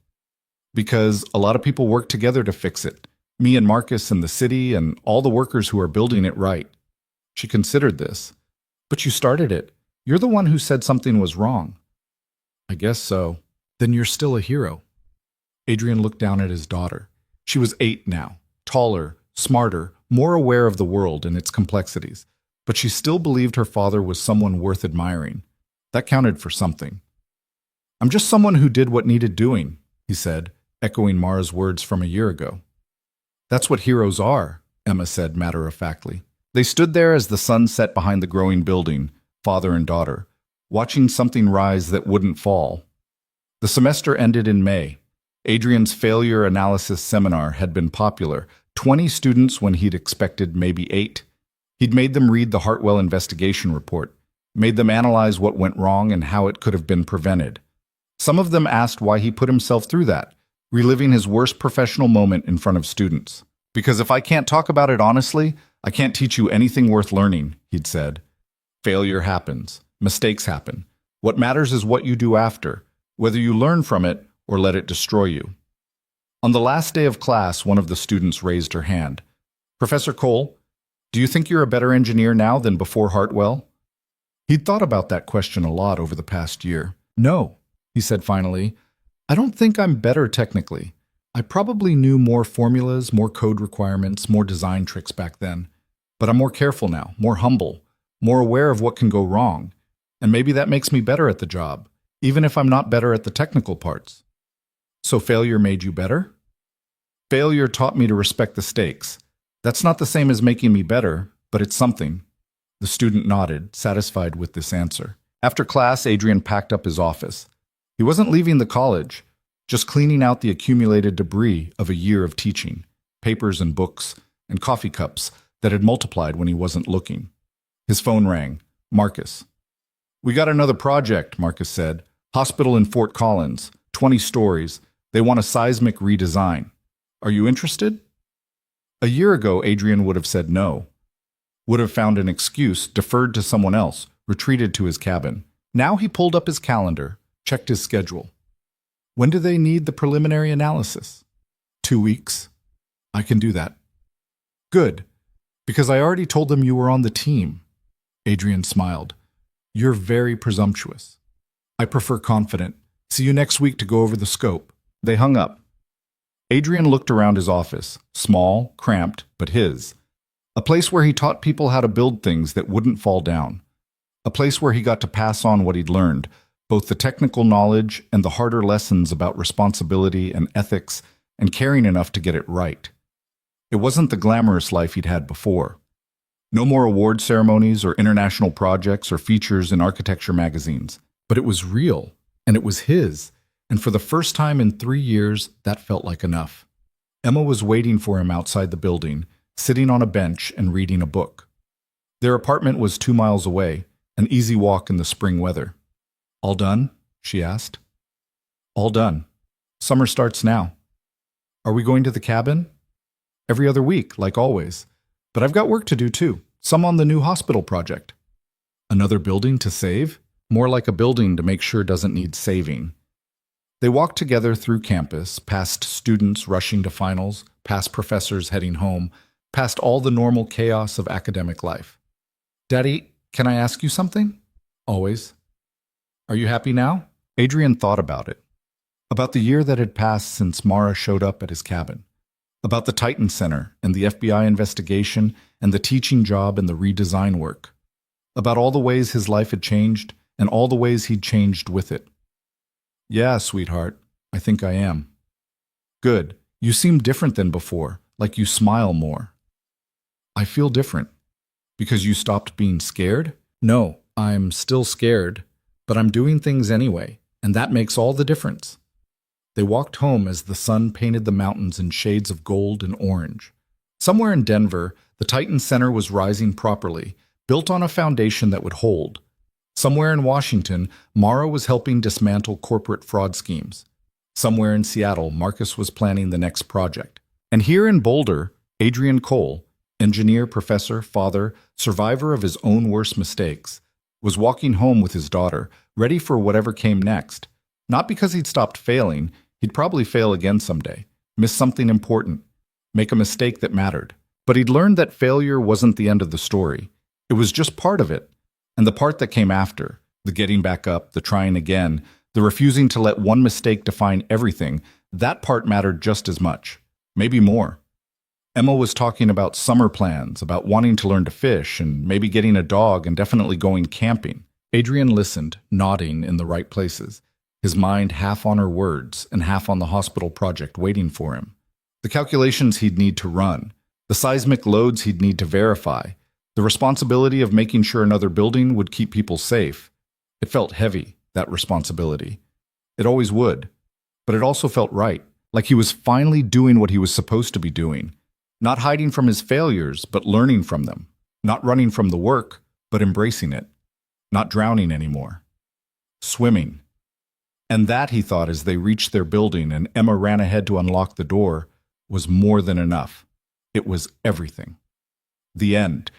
A: "Because a lot of people worked together to fix it. Me and Marcus and the city and all the workers who are building it right." She considered this. "But you started it. You're the one who said something was wrong." "I guess so." "Then you're still a hero." Adrian looked down at his daughter. She was 8 now, taller, smarter, more aware of the world and its complexities. but she still believed her father was someone worth admiring. That counted for something. "I'm just someone who did what needed doing," he said, echoing Mara's words from a year ago. "That's what heroes are," Emma said matter-of-factly. They stood there as the sun set behind the growing building, father and daughter, watching something rise that wouldn't fall. The semester ended in May. Adrian's failure analysis seminar had been popular, 20 students when he'd expected maybe 8. He'd made them read the Hartwell investigation report, made them analyze what went wrong and how it could have been prevented. Some of them asked why he put himself through that, reliving his worst professional moment in front of students. "Because if I can't talk about it honestly, I can't teach you anything worth learning," he'd said. "Failure happens. Mistakes happen. What matters is what you do after, whether you learn from it or let it destroy you." On the last day of class, one of the students raised her hand. "Professor Cole, do you think you're a better engineer now than before Hartwell?" He'd thought about that question a lot over the past year. "No," he said finally. "I don't think I'm better technically. I probably knew more formulas, more code requirements, more design tricks back then. But I'm more careful now, more humble, more aware of what can go wrong. And maybe that makes me better at the job, even if I'm not better at the technical parts." "So failure made you better?" "Failure taught me to respect the stakes. That's not the same as making me better, but it's something." The student nodded, satisfied with this answer. After class, Adrian packed up his office. He wasn't leaving the college, just cleaning out the accumulated debris of a year of teaching, papers and books, and coffee cups that had multiplied when he wasn't looking. His phone rang. Marcus. "We got another project," Marcus said. "Hospital in Fort Collins, 20 stories. They want a seismic redesign. Are you interested?" A year ago, Adrian would have said no. Would have found an excuse, deferred to someone else, retreated to his cabin. Now he pulled up his calendar, checked his schedule. "When do they need the preliminary analysis?" 2 weeks. "I can do that." "Good, because I already told them you were on the team." Adrian smiled. "You're very presumptuous. I prefer confident. See you next week to go over the scope." They hung up. Adrian looked around his office, small, cramped, but his. A place where he taught people how to build things that wouldn't fall down. A place where he got to pass on what he'd learned, both the technical knowledge and the harder lessons about responsibility and ethics and caring enough to get it right. It wasn't the glamorous life he'd had before. No more award ceremonies or international projects or features in architecture magazines. But it was real, and it was his, and for the first time in 3 years, that felt like enough. Emma was waiting for him outside the building, sitting on a bench and reading a book. Their apartment was 2 miles away, an easy walk in the spring weather. "All done?" she asked. "All done. Summer starts now." "Are we going to the cabin?" "Every other week, like always. But I've got work to do too, some on the new hospital project." "Another building to save?" "More like a building to make sure doesn't need saving." They walked together through campus, past students rushing to finals, past professors heading home, past all the normal chaos of academic life. "Daddy, can I ask you something?" "Always." "Are you happy now?" Adrian thought about it. About the year that had passed since Mara showed up at his cabin. About the Titan Center and the FBI investigation and the teaching job and the redesign work. About all the ways his life had changed and all the ways he'd changed with it. "Yeah, sweetheart, I think I am." "Good. You seem different than before, like you smile more." "I feel different." "Because you stopped being scared?" "No, I'm still scared, but I'm doing things anyway, and that makes all the difference." They walked home as the sun painted the mountains in shades of gold and orange. Somewhere in Denver, the Titan Center was rising properly, built on a foundation that would hold. Somewhere in Washington, Mara was helping dismantle corporate fraud schemes. Somewhere in Seattle, Marcus was planning the next project. And here in Boulder, Adrian Cole, engineer, professor, father, survivor of his own worst mistakes, was walking home with his daughter, ready for whatever came next. Not because he'd stopped failing, he'd probably fail again someday, miss something important, make a mistake that mattered. But he'd learned that failure wasn't the end of the story. It was just part of it. And the part that came after, the getting back up, the trying again, the refusing to let one mistake define everything, that part mattered just as much, maybe more. Emma was talking about summer plans, about wanting to learn to fish, and maybe getting a dog and definitely going camping. Adrian listened, nodding in the right places, his mind half on her words and half on the hospital project waiting for him. The calculations he'd need to run, the seismic loads he'd need to verify, the responsibility of making sure another building would keep people safe. It felt heavy, that responsibility. It always would. But it also felt right, like he was finally doing what he was supposed to be doing. Not hiding from his failures, but learning from them. Not running from the work, but embracing it. Not drowning anymore. Swimming. And that, he thought as they reached their building and Emma ran ahead to unlock the door, was more than enough. It was everything. The end.